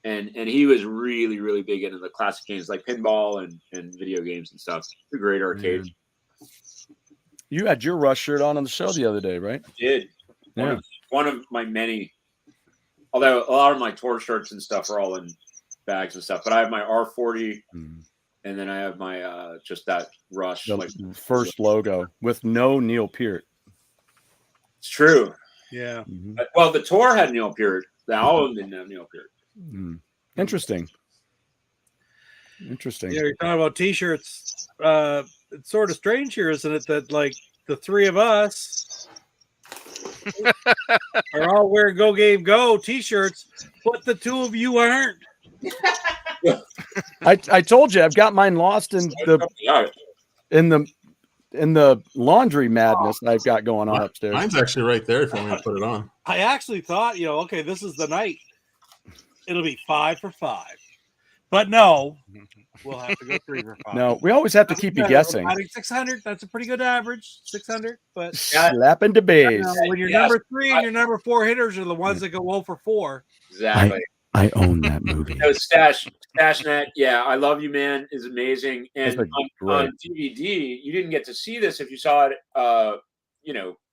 And he was really, really big into the classic games like pinball and video games and stuff. It's a great arcade. You had your Rush shirt on the show the other day, right? I did. Yeah. One of my many, although a lot of my tour shirts and stuff are all in bags and stuff, but I have my R40 and then I have my just that Rush. The like first logo with no Neil Peart. It's true. Yeah. Well, the tour had Neil Peart. The album didn't have Neil Peart. Interesting. Interesting. Yeah, you're talking about t-shirts. It's sort of strange here, isn't it, that like the three of us are all wearing GoGameGo t-shirts, but the two of you aren't. I told you I've got mine lost in the laundry madness I've got going on upstairs. Mine's actually right there if you want me to put it on. I actually thought, okay, this is the night. It'll be 5 for 5. But no, we'll have to go 3 for 5. No, we always have to keep you guessing. I think 600, that's a pretty good average. 600, but slapping the base. When your number 3 and your number 4 hitters are the ones that go 0 for 4. Exactly. I own that movie. No, StashNet, yeah, I Love You, Man is amazing. And on DVD, you didn't get to see this if you saw it,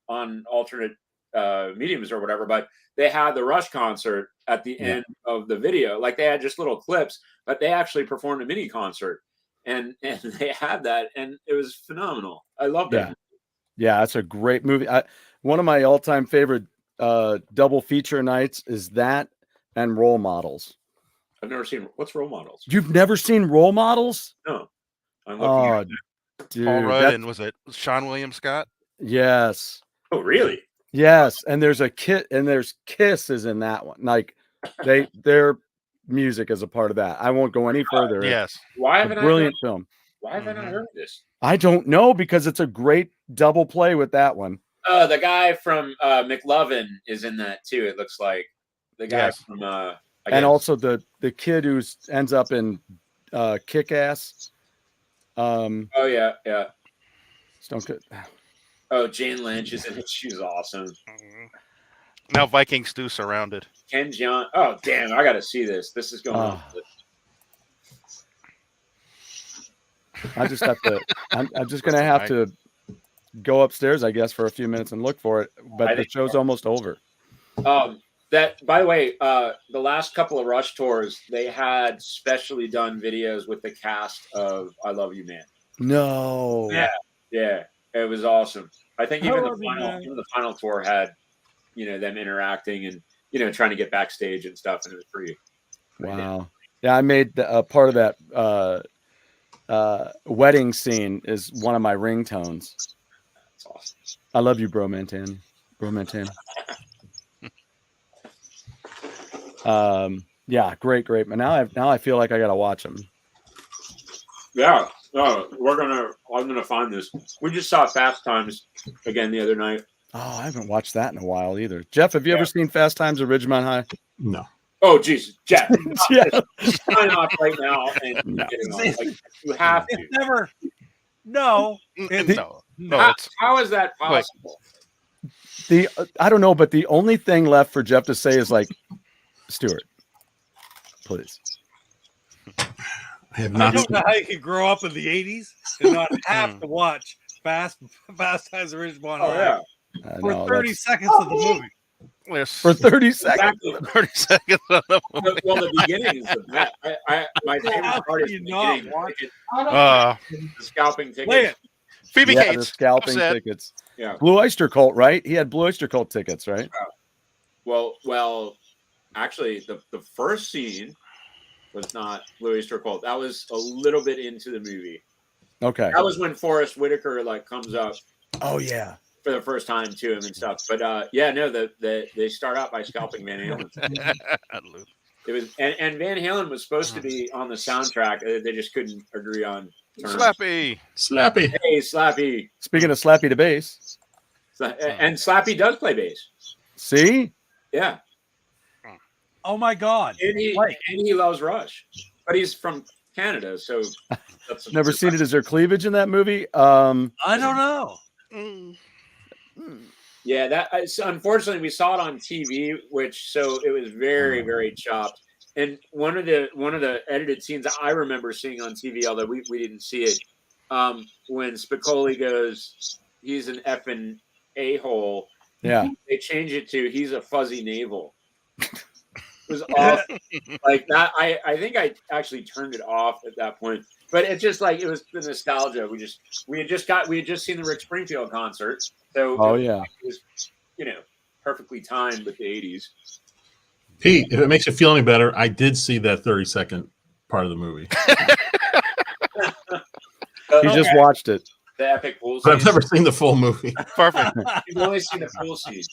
on alternate mediums or whatever, but they had the Rush concert at the end of the video. Like they had just little clips, but they actually performed a mini concert, and they had that, and it was phenomenal. I love that. Yeah, that's a great movie. One of my all-time favorite double feature nights is that and Role Models. I've never seen. What's Role Models? You've never seen Role Models? No. I'm looking at that. Dude, Paul Rudd and was it Sean William Scott? Yes. Oh, really? Yes, and there's a Kit and there's Kisses in that one. Like their music is a part of that. I won't go any further. Yes. Why haven't brilliant film. Why haven't I heard of this? I don't know, because it's a great double play with that one. The guy from McLovin is in that too. It looks like the guy from and also the kid who ends up in Kick-Ass. Oh yeah. Oh, Jane Lynch is in it. She's awesome. Now Viking Stew surrounded. Ken Jeong. Oh damn! I got to see this. This is going on. I just have to. I'm just gonna have to go upstairs, I guess, for a few minutes and look for it. But the show's almost over. That, by the way, the last couple of Rush tours, they had specially done videos with the cast of "I Love You, Man." No. Yeah, it was awesome. I think even the final tour had, them interacting and trying to get backstage and stuff, and it was pretty. Wow. Yeah, I made a part of that wedding scene is one of my ringtones. That's awesome. I love you, Bro Mantan. Yeah, great. But now I feel like I gotta watch them. Yeah, I'm gonna find this. We just saw Fast Times again the other night. Oh, I haven't watched that in a while either. Jeff, have you ever seen Fast Times at Ridgemont High? No. Oh, Jesus, Jeff. Sign off right now. And you have to. It's never. No. How is that possible? I don't know, but the only thing left for Jeff to say is like, Stuart, please. I have not. I don't know how you could grow up in the 80s and not have to watch Fast Times at Ridgemont High for 30 seconds of the movie. For 30 seconds. Exactly. 30 seconds of the movie. Well, the beginning is the best. My favorite part is the beginning. The scalping tickets. Phoebe Cates. The scalping tickets. Yeah. Blue Oyster Cult, right? He had Blue Oyster Cult tickets, right? Well, actually, the first scene was not Blue Oyster Cult. That was a little bit into the movie. Okay. That was when Forrest Whitaker comes up. Oh yeah. for the first time to him and stuff. But yeah, no, they start out by scalping Van Halen. It was and Van Halen was supposed to be on the soundtrack. They just couldn't agree on terms. Slappy. Hey, Slappy. Speaking of Slappy to bass. And Slappy does play bass. See? Yeah. Oh my God. And he loves Rush. But he's from Canada, so that's Never seen it. Is there cleavage in that movie? I don't know. Yeah, so unfortunately we saw it on TV, so it was very, very chopped. And one of the edited scenes I remember seeing on TV, although we didn't see it, when Spicoli goes, he's an effing a-hole. Yeah. They change it to he's a fuzzy navel. It was awful. Like that. I think I actually turned it off at that point. But it's just like it was the nostalgia. We had just seen the Rick Springfield concert. So it was, perfectly timed with the 80s. Pete, if it makes you feel any better, I did see that 30-second part of the movie. He just watched it. The epic pool scene. But I've never seen the full movie. Perfect. You've only seen the pool scene.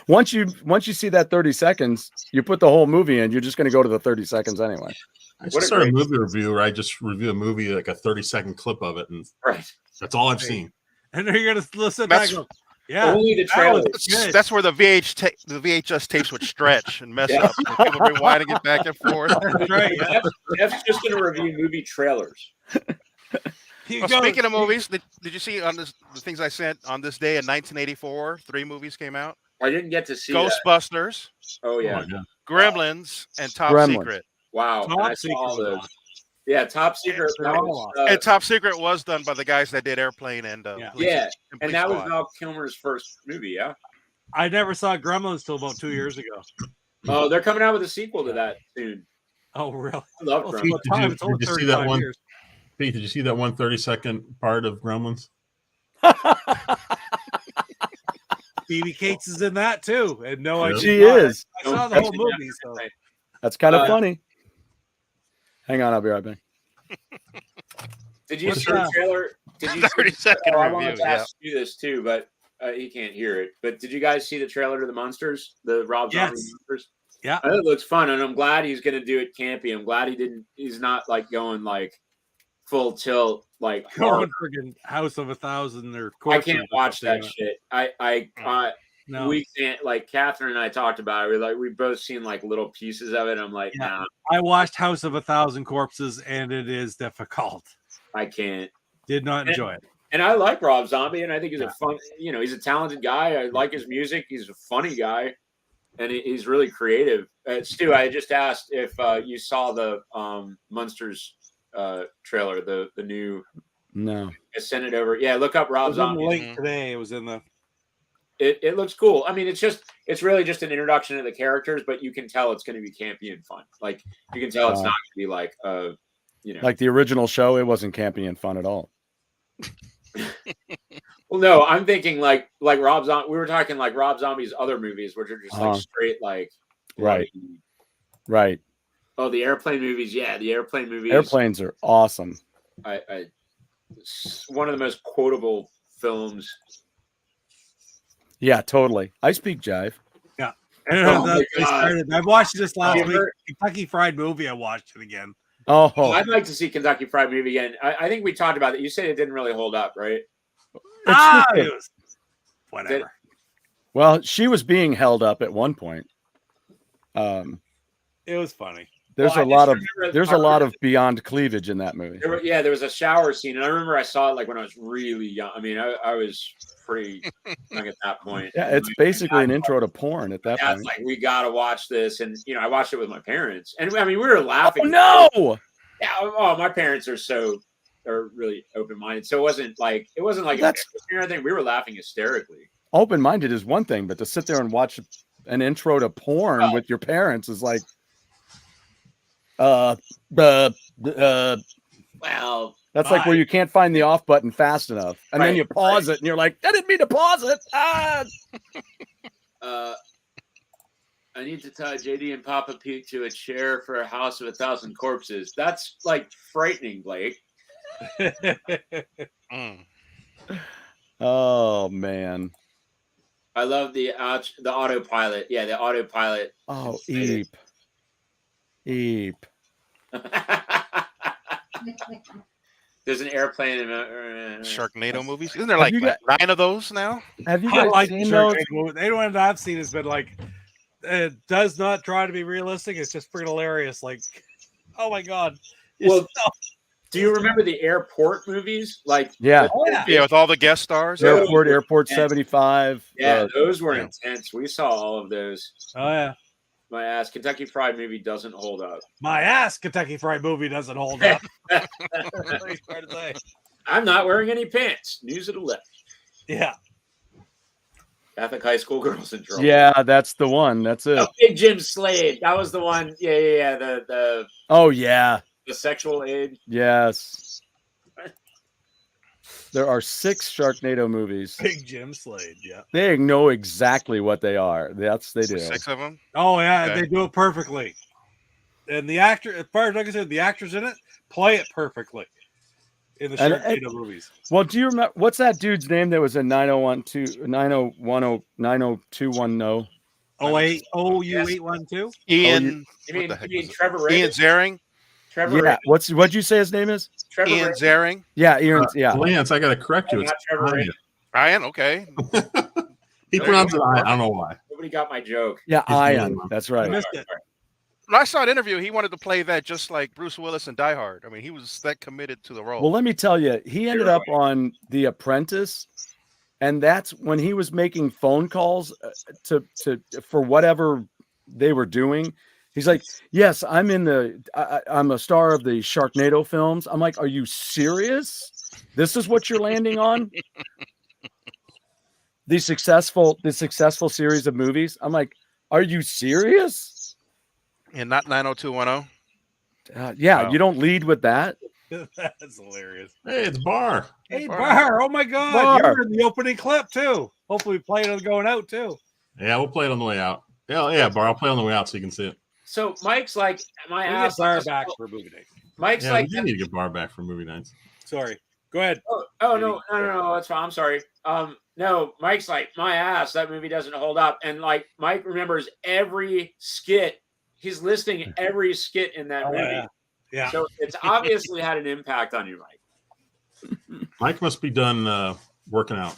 Once you see that 30 seconds, you put the whole movie in. You're just going to go to the 30 seconds anyway. I just started a movie review where I just review a movie, like a 30-second clip of it, and that's all I've seen. And then you're going to listen back and go, yeah. Only the trailer. That's where the VHS tapes would stretch and mess up. And people rewinding it back and forth. That's right. Yeah. Jeff's just going to review movie trailers. Well, speaking of movies, did you see on the things I sent on this day in 1984? 3 movies came out. I didn't get to see Ghostbusters. Oh yeah. Gremlins and Top Secret. Wow. I saw all those. Yeah, Top Secret. And Top Secret was done by the guys that did Airplane and and that was Val Kilmer's first movie. Yeah. I never saw Gremlins till about 2 years ago. Oh, they're coming out with a sequel to that soon. Oh, really? I love Gremlins. Did you see that one? Pete, did you see that one 30-second part of Gremlins? Phoebe Cates is in that too, and no idea. She is. I saw the whole movie, so that's kind of funny. Hang on, I'll be right back. Did you see the trailer? Did you 30-second I wanted to ask you this too, but he can't hear it. But did you guys see the trailer to the Monsters, the Rob Zombie Monsters? Yeah, I think it looks fun, and I'm glad he's going to do it campy. I'm glad he's not like going like full tilt, like friggin' House of 1,000 or I can't watch that shit. No. We can't. Like Catherine and I talked about it. We've both seen like little pieces of it. I'm like, nah. I watched House of 1,000 Corpses, and it is difficult. I can't. Did not enjoy it. And I like Rob Zombie, and I think he's a fun. He's a talented guy. I like his music. He's a funny guy, and he's really creative. Stu, I just asked if you saw the Monsters trailer, the new. No. I sent it over. Yeah, look up Rob Zombie. It was in the link today. It was in the. It looks cool. I mean, it's really just an introduction to the characters, but you can tell it's going to be campy and fun. Like you can tell it's not going to be like like the original show. It wasn't campy and fun at all. Well, no, I'm thinking like Rob Zombie. We were talking like Rob Zombie's other movies, which are just like straight like right. Oh, the airplane movies. Yeah, the airplane movies. Airplanes are awesome. One of the most quotable films. Yeah, totally. I speak jive. Yeah. I watched this last week. Kentucky Fried Movie. I watched it again. Oh, I'd like to see Kentucky Fried Movie again. I think we talked about it. You said it didn't really hold up, right? It was whatever. Well, she was being held up at one point. It was funny. There's a lot of beyond cleavage in that movie. There was a shower scene, and I remember I saw it like when I was really young. I mean, I was pretty young at that point. Yeah, it's basically an intro to porn at that point. Like we gotta watch this, and I watched it with my parents, and I mean we were laughing. Oh no! Yeah, my parents are really open minded, so it wasn't like anything. We were laughing hysterically. Open minded is one thing, but to sit there and watch an intro to porn with your parents is like. Well, that's like where you can't find the off button fast enough, and then you pause it, and you're like, "I didn't mean to pause it." I need to tie JD and Papa Pete to a chair for a house of 1,000 corpses. That's like frightening, Blake. Oh man. I love the autopilot. Yeah, the autopilot. Oh, Eep. Eep. There's an airplane in Sharknado movies. Isn't there like 9 of those now? Have you I guys like seen the those? Sharknado movie. Anyone that I've seen has been like, it does not try to be realistic. It's just freaking hilarious. Like, oh my god. Well, do you remember the airport movies? Like, Yeah. Yeah, with all the guest stars. Airport 75. Yeah, those were intense. We saw all of those. Oh yeah. My ass, Kentucky Fried movie doesn't hold up. My ass, Kentucky Fried movie doesn't hold up. I'm not wearing any pants. News of the left. Yeah. Catholic high school girls in trouble. Yeah, that's the one. That's it. Oh, Big Jim Slade. That was the one. Yeah. The Oh yeah. The sexual aid. Yes. There are 6 Sharknado movies. Big Jim Slade. Yeah. They know exactly what they are. They do. 6 of them. Oh yeah, Okay. they do it perfectly. And the actor, as far as I can say, the actors in it play it perfectly in the Sharknado movies. Well, do you remember what's that dude's name that was in 90210? 812? Ian. You mean Trevor Ray? Ian Zaring. Trevor Yeah. Ray. What'd you say his name is? Trevor Ian Ray. Zaring. Yeah, Ian. Yeah. Lance, I got to correct you. It's Not Trevor Ray. Ryan. Okay. He pronounced it. I don't know why. Nobody got my joke. Yeah, He's Ian. really- That's I right. missed it. When I saw an interview, he wanted to play that just like Bruce Willis in Die Hard. I mean, he was that committed to the role. Well, let me tell you, he ended up on The Apprentice, and that's when he was making phone calls to for whatever they were doing. He's like, "Yes, I'm I'm a star of the Sharknado films." I'm like, "Are you serious? This is what you're landing on?" The successful series of movies. I'm like, "Are you serious?" And not 90210. Yeah, Wow. you don't lead with that. That's hilarious. Hey, it's Bar. Hey, Bar. Oh my God. Bar. You're in the opening clip too. Hopefully we play it on going out too. Yeah, we'll play it on the way out. Yeah, Bar. I'll play it on the way out so you can see it. So Mike's like, my We ass. get Bar back for movie night. Mike's Yeah, like, we do need to get Bar back for movie nights. Sorry. Go ahead. oh no, that's fine. I'm sorry. No, Mike's like, my ass, that movie doesn't hold up. And like Mike remembers every skit. He's listing every skit in that movie. Yeah. So it's obviously had an impact on you, Mike. Mike must be done working out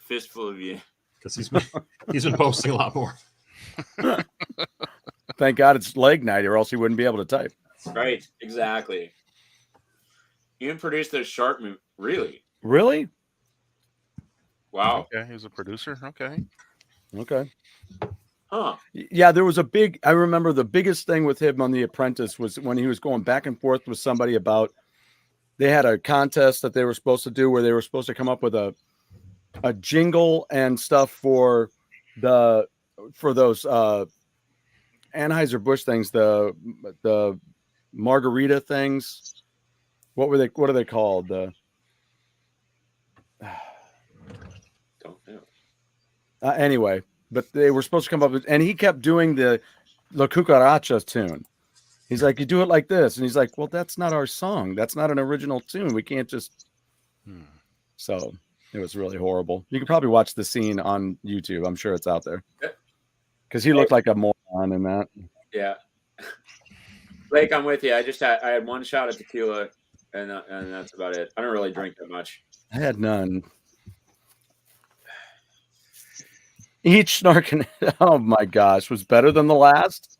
Fistful of you. because he's been posting a lot more. Thank God it's leg night, or else he wouldn't be able to type. Right, exactly. You even produced those shark movies. Really? Really? Wow. Okay, he was a producer. Okay. Okay. Huh. Yeah, there was I remember the biggest thing with him on The Apprentice was when he was going back and forth with somebody about, they had a contest that they were supposed to do where they were supposed to come up with a jingle and stuff for those Anheuser-Busch things, the margarita things. What are they called? Don't know. Anyway, but they were supposed to come up with, and he kept doing the La Cucaracha tune. He's like, you do it like this. And he's like, well, that's not our song. That's not an original tune. We can't just. So it was really horrible. You can probably watch the scene on YouTube. I'm sure it's out there. Because he looked like a moron in that. Yeah. Blake, I'm with you. I had one shot of tequila, and that's about it. I don't really drink that much. I had none. Each snarking, oh my gosh, was better than the last.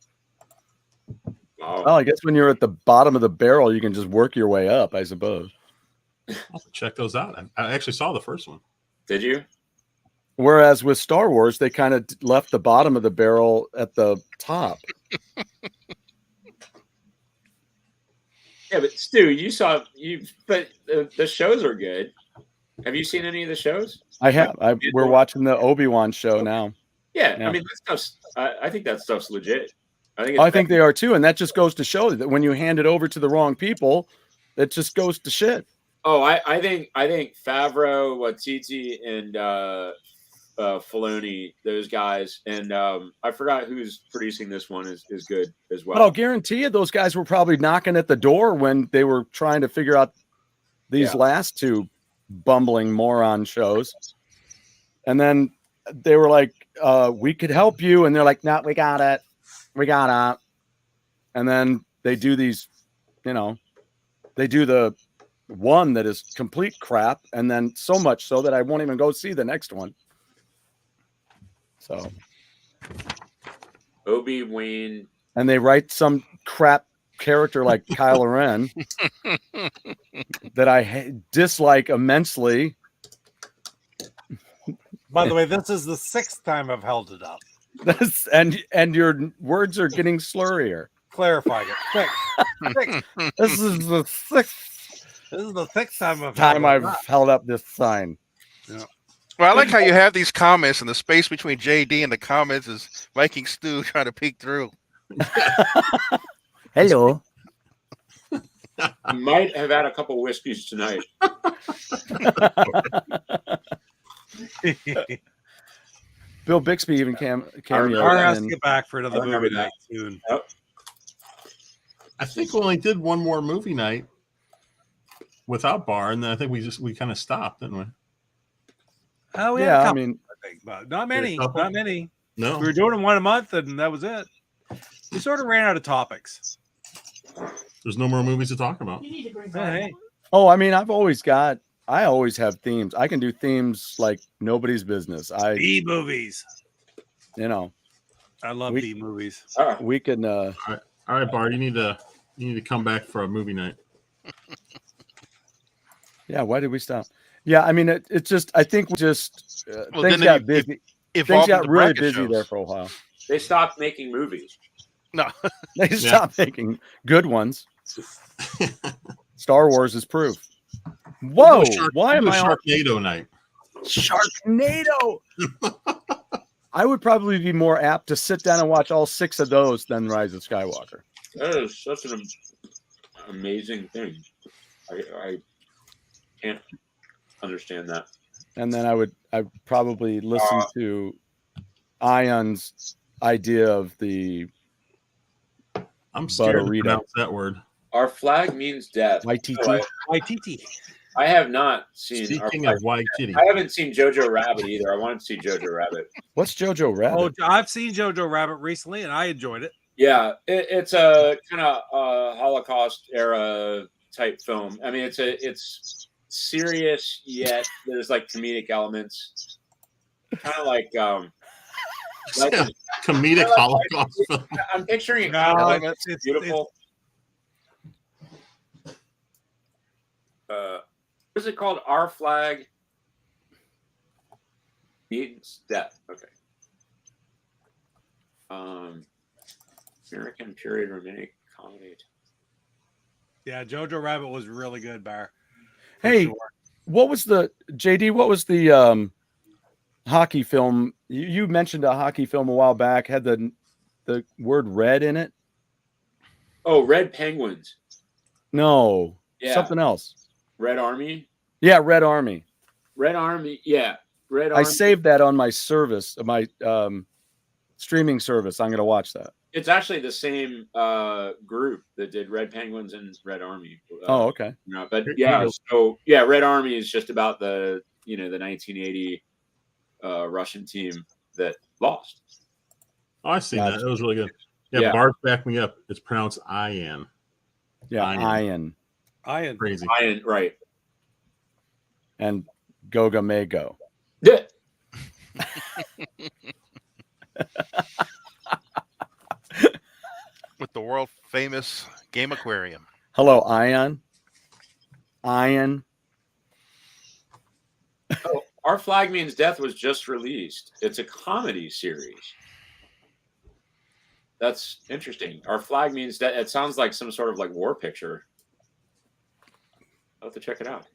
Oh. Well, I guess when you're at the bottom of the barrel, you can just work your way up, I suppose. I'll have to check those out. I actually saw the first one. Did you? Whereas with Star Wars, they kind of left the bottom of the barrel at the top. Yeah, but Stu, but the shows are good. Have you seen any of the shows? I have. We're watching the Obi-Wan show now. Yeah, Yeah. I mean, that stuff's. I think that stuff's legit. I think they are too, and that just goes to show that when you hand it over to the wrong people, it just goes to shit. Oh, I think Favreau, Waititi, and Filoni, those guys, and I forgot who's producing this one is good as well. But I'll guarantee you, those guys were probably knocking at the door when they were trying to figure out these last two bumbling moron shows. And then they were like, we could help you. And they're like, no, we got it. We got it. And then they do these, they do the one that is complete crap. And then so much so that I won't even go see the next one. So. Obi-Wan. And they write some crap character like Kylo Ren that I dislike immensely. By the way, this is the 6th time I've held it up. And your words are getting slurrier. Clarifying it. Six. This is the 6th. This is the 6th time I've held up this sign. Yeah. Well, I like how you have these comments, and the space between JD and the comments is Viking Stew trying to peek through. Hello. I might have had a couple whiskeys tonight. Bill Bixby even cameoed. Our has to get back for another movie night soon. Yep. I think we only did one more movie night without Bar, and then I think we kind of stopped, didn't we? Oh yeah, I mean, think, but not many. Not many. No, we were doing them one a month, and that was it. We sort of ran out of topics. There's no more movies to talk about. You need to bring Hey. Oh, I mean, I always have themes. I can do themes like nobody's business. B movies. I love B movies. We can. All right, Bart, you need to come back for a movie night. Yeah, why did we stop? Yeah, I mean, it's just. I think we just things then got busy. Things got really busy there for a while. They stopped making movies. No, they stopped making good ones. Star Wars is proof. Whoa! Why am I on Sharknado night? Sharknado. I would probably be more apt to sit down and watch all 6 of those than Rise of Skywalker. That is such an amazing thing. I can't understand that. And then I'd probably listen to Ion's idea of the. I'm scared to pronounce that word. Our flag means death. YTT. YTT. I have not seen. Speaking of YTT, I haven't seen Jojo Rabbit either. I wanted to see Jojo Rabbit. What's Jojo Rabbit? Oh, I've seen Jojo Rabbit recently, and I enjoyed it. Yeah, it's a kind of Holocaust era type film. I mean, it's serious yet there's like comedic elements, kind of like comedic Holocaust film. I'm picturing it. No, It's beautiful. What is it called? Our flag means death. Okay. American period romantic comedy. Yeah, Jojo Rabbit was really good, Bar. Hey, what was the JD? What was the hockey film? You mentioned a hockey film a while back. Had the word red in it. Oh, Red Penguins. No, Yeah. something else. Red Army. Yeah, Red Army. Red Army. Yeah, Red Army. I saved that on my service, my streaming service. I'm going to watch that. It's actually the same group that did Red Penguins and Red Army. Oh, okay. No, but yeah, so yeah, Red Army is just about the the 1980 Russian team that lost. Oh, I see that. It was really good. Yeah, Yeah. Bart backed me up. It's pronounced Ian. Yeah, Ian. Crazy. Ian, right. And GoGaMeGo. Yeah. with the world famous Game Aquarium. Hello, Ion. Ion. Oh, Our Flag Means Death was just released. It's a comedy series. That's interesting. Our Flag Means Death. It sounds like some sort of like war picture. I'll have to check it out.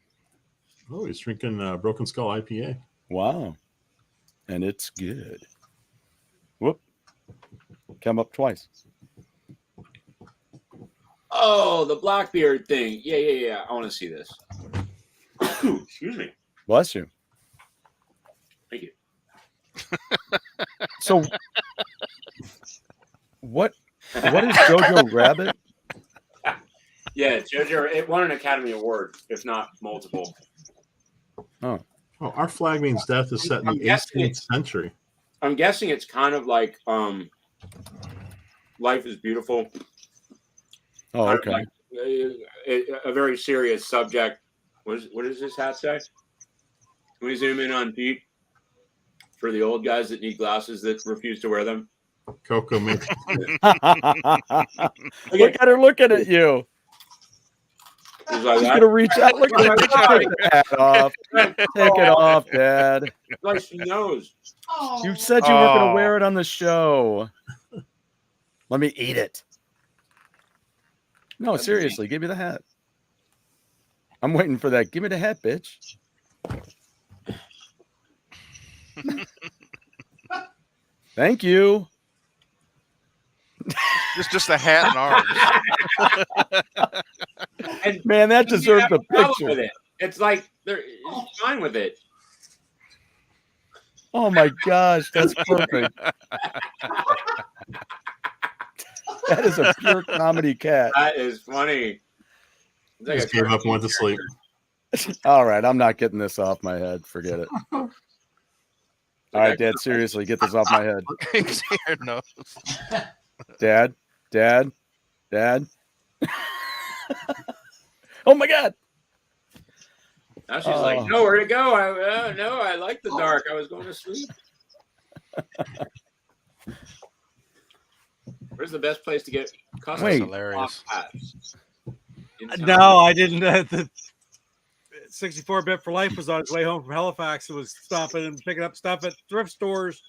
Oh, he's drinking Broken Skull IPA. Wow. And it's good. Whoop. Come up twice. Oh, the Blackbeard thing. Yeah. I want to see this. Excuse me. Bless you. Thank you. So what is Jojo Rabbit? Yeah, Jojo. It won an Academy Award, if not multiple. Oh, our flag means death is set in I'm the guessing 18th century. I'm guessing it's kind of like Life is Beautiful. oh, Kind of okay. like a very serious subject. What does this hat say? Can we zoom in on Pete for the old guys that need glasses that refuse to wear them? Coco makes Look at her looking at you. He's like She's that. gonna reach out. Look at her. Take the hat off. Take it off, Dad. Like she knows. Oh. You said you weren't gonna Oh. wear it on the show. Let me eat it. No, seriously, give me the hat. I'm waiting for that. Give me the hat, bitch. Thank you. Just a hat and arms. And Man, that he didn't deserves have a a problem picture. with it. It's like they're fine with it. Oh my gosh, that's perfect. That is a pure comedy cat. That is funny. It's like just a gave up and went to sleep. All right, I'm not getting this off my head. Forget it. All right, Dad, seriously, get this off my head. Your nose. Dad. Oh my God. Now she's like, no, where'd it go? No, I like the dark. I was going to sleep. Where's the best place to get custom Wait. Hilarious. hats? In No, town. I didn't. The 64-bit for life was on his way home from Halifax and was stopping and picking up stuff at thrift stores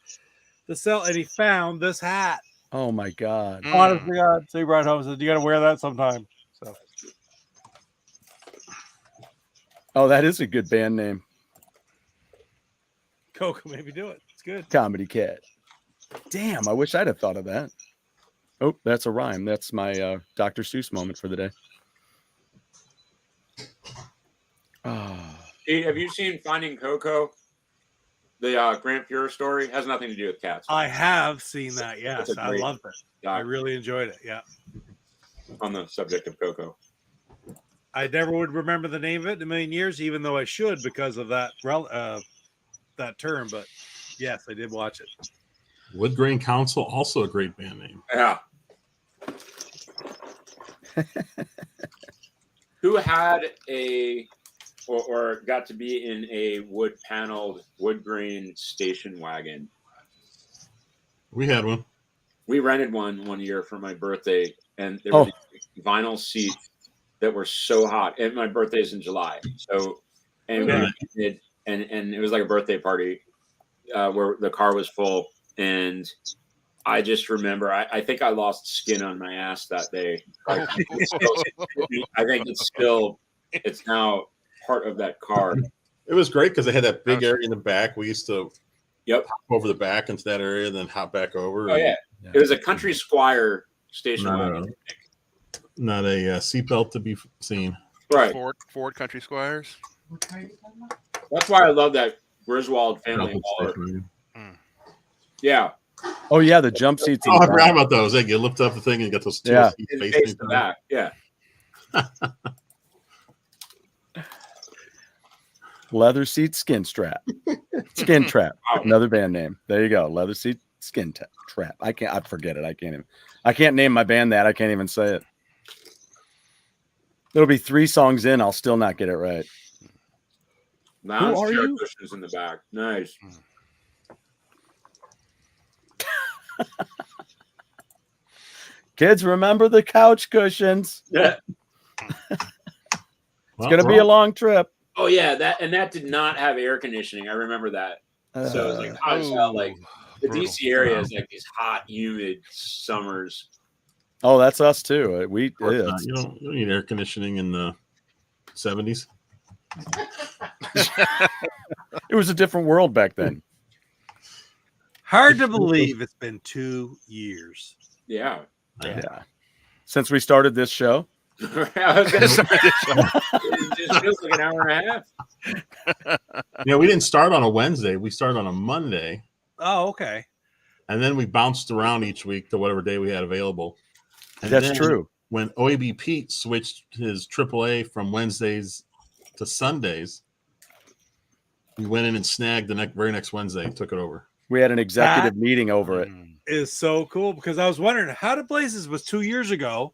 to sell, and he found this hat. Oh my God. Honest to God, so he brought it home and said, "You got to wear that sometime." So Oh, that is a good band name. Coco, maybe do it. It's good. Comedy Cat. Damn, I wish I'd have thought of that. Oh, that's a rhyme. That's my Dr. Seuss moment for the day. Oh. Hey, have you seen Finding Coco? The Grant Pure story has nothing to do with cats. I have seen that. Yes, It's a I great loved it. I really enjoyed it. Yeah, on the subject of Coco. I never would remember the name of it in a million years, even though I should because of that that term. But yes, I did watch it. Wood Grain Council, also a great band name. Yeah. Who had a or got to be in a wood paneled wood grain station wagon? We had one. We rented one year for my birthday, and there were these vinyl seats that were so hot. And my birthday's in July, so and it was like a birthday party where the car was full, and I just remember I think I lost skin on my ass that day. Like, I think it's now part of that car. It was great because they had that big area in the back. We used to hop over the back into that area, and then hop back over. Oh yeah, it was a Country Squire station wagon. Not a seatbelt to be seen. Right. Ford Country Squires. That's why I love that Griswold family wallet. Yeah. Oh yeah, the jump seats. Oh, I forgot about those. Like, you lift up the thing and you got those two seats facing the back. Yeah. Leather seat skin strap. Skin trap. Another band name. There you go. Leather seat skin trap. I forget it. I can't name my band that. I can't even say it. It'll be 3 songs in. I'll still not get it right. Lounge Who are chair you? cushions in the back. Nice. Kids, remember the couch cushions. Yeah. It's gonna be a long trip. Oh yeah, that did not have air conditioning. I remember that. So it was like hot as hell. Like the DC area is like these hot, humid summers. Oh, that's us too. You don't need air conditioning in the 70s. It was a different world back then. Hard to believe it's been 2 years. Yeah. Yeah. Since we started this show. I was gonna say, it just feels like an hour and a half. Yeah, we didn't start on a Wednesday. We started on a Monday. Oh, okay. And then we bounced around each week to whatever day we had available. And That's then true. When OAB Pete switched his AAA from Wednesdays to Sundays, We went in and snagged the very next Wednesday and took it over. We had an executive meeting over it. Is so cool because I was wondering how to Blazes was 2 years ago.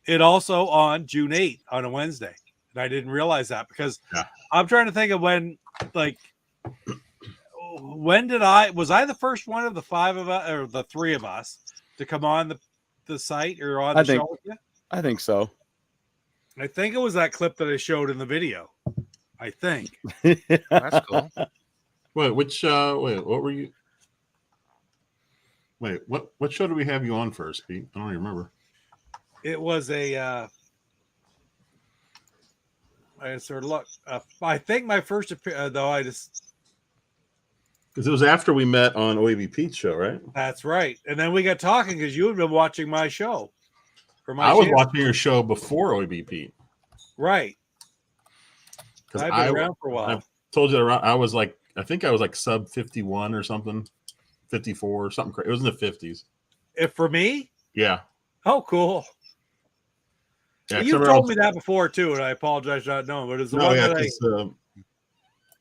It also on June 8th on a Wednesday. And I didn't realize that because I'm trying to think of when was I the first one of the 5 of us or the 3 of us to come on the site or on the show with you? I think so. I think it was that clip that I showed in the video. I think. That's cool. Wait, what were you? Wait, what show did we have you on first, Pete? I don't even remember. It was I sort of look. I think my first though I just because it was after we met on OAB Pete's show, right? That's right, and then we got talking because you had been watching my show. I was watching your show before OAB Pete, right? Because I've been around for a while. I told you that I think I was like sub 51 or something, 54 or something. It was in the 50s. If for me, yeah. Oh, cool. Yeah, you've told me that before too, and I apologize for not knowing. But it's the one that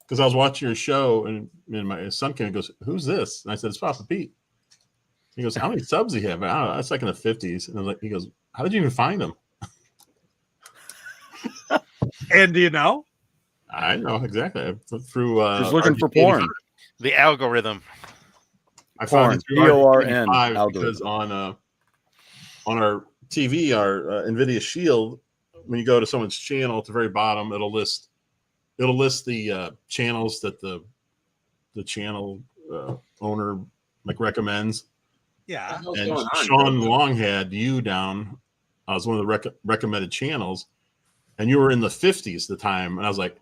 because I was watching your show, and my son came and goes, "Who's this?" And I said, "It's Papa Pete." He goes, "How many subs do you have?" I don't know. It's like in the 50s. And I was like, he goes, "How did you even find him?" And do you know? I know exactly. Through just looking for porn. The algorithm. I found it through PORN because on our TV, our NVIDIA Shield, when you go to someone's channel at the very bottom, it'll list the channels that the channel owner like recommends. Yeah. And Sean Long had you down as one of the recommended channels, and you were in the 50s at the time, and I was like,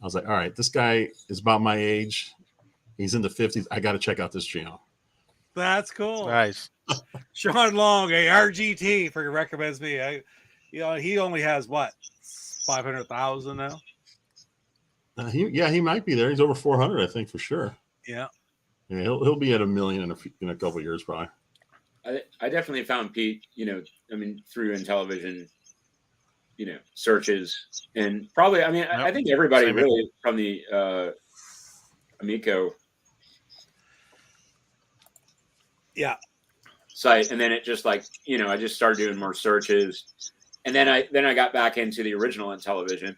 all right, this guy is about my age. He's in the 50s. I got to check out this channel. That's cool. Nice. Sean Long, a RGT, recommends me. He only has what 500,000 now. He might be there. He's over 400, I think, for sure. Yeah. Yeah, he'll be at 1 million in a couple of years, probably. I definitely found Pete. Through Intellivision. Searches and probably. I think everybody really from the Amico. Yeah. Site, and then it just I just started doing more searches, and then I got back into the original Intellivision.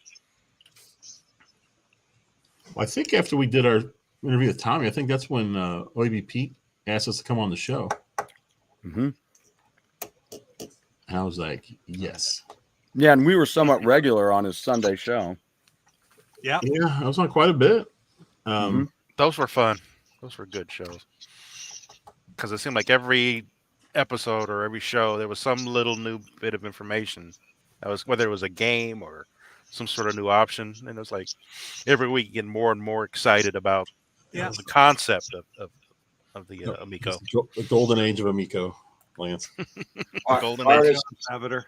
Well, I think after we did our interview with Tommy, I think that's when OAB Pete asked us to come on the show. Mm-hmm. And I was like, yes. Yeah, and we were somewhat regular on his Sunday show. Yeah. Yeah, I was on quite a bit. Those were fun. Those were good shows. Because it seemed like every episode or every show, there was some little new bit of information. That was whether it was a game or some sort of new option. And it was like every week getting more and more excited about the concept of the Amico. The golden age of Amico, Lance. Golden age of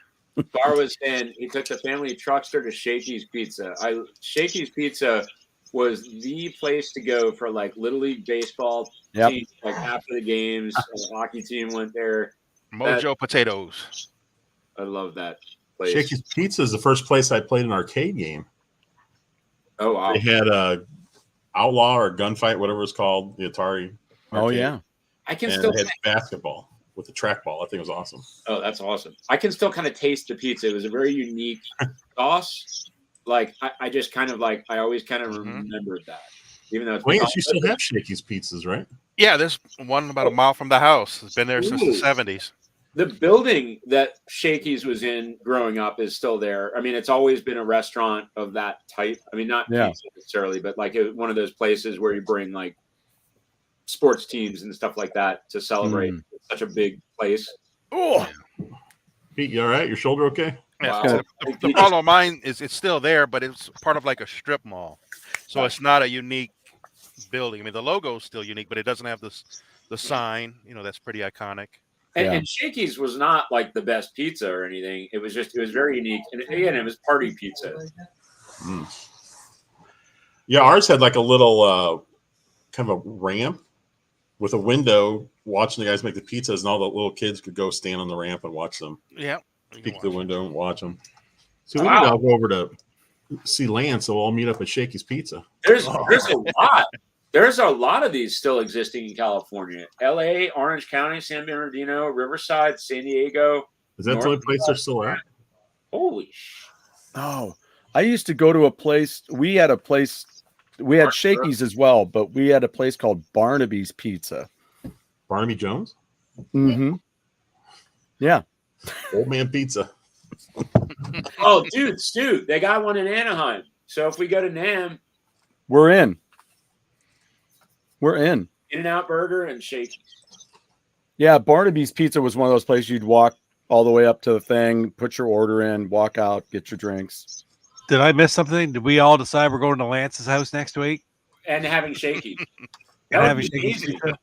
Bar was saying he took the family truckster to Shakey's Pizza. Shakey's Pizza was the place to go for Little League baseball. Yep. Teams, after the games, the hockey team went there. Mojo Potatoes. I love that place. Shakey's Pizza is the first place I played an arcade game. Oh wow! They had a Outlaw or Gunfight, whatever it's called, the Atari. Oh arcade. yeah. I can and still had basketball with the trackball. I think it was awesome. Oh, that's awesome! I can still kind of taste the pizza. It was a very unique sauce. I just kind of I always kind of remembered that, even though it's you still have Shakey's Pizzas, right? Yeah, there's one about a mile from the house. It's been there since the 70s. The building that Shakey's was in growing up is still there. It's always been a restaurant of that type. Not pizza necessarily, but one of those places where you bring sports teams and stuff like that to celebrate. It's such a big place. Oh, Pete, you all right? Your shoulder okay? Yeah, wow. The problem of mine is it's still there, but it's part of a strip mall. So it's not a unique building. The logo is still unique, but it doesn't have the sign, that's pretty iconic. And Shakey's was not the best pizza or anything. It was very unique. And again, it was party pizza. Yeah, ours had a little kind of a ramp with a window watching the guys make the pizzas, and all the little kids could go stand on the ramp and watch them. Yeah. Peek the window and watch them. So we need to go over to see Lance, so we'll all meet up at Shakey's Pizza. There's a lot. There's a lot of these still existing in California. LA, Orange County, San Bernardino, Riverside, San Diego. Is that the only place they're still at? Holy sh! Oh, I used to go to a place. We had Shakey's as well, but we had a place called Barnaby's Pizza. Barnaby Jones? Mm-hmm. Yeah. Old man pizza. Oh, dude, Stu, they got one in Anaheim. So if we go to NAM, we're in. We're in. In-N-Out Burger and Shakey's. Yeah, Barnaby's Pizza was one of those places you'd walk all the way up to the thing, put your order in, walk out, get your drinks. Did I miss something? Did we all decide we're going to Lance's house next week? And having Shakey's. And having Shakey's pizza?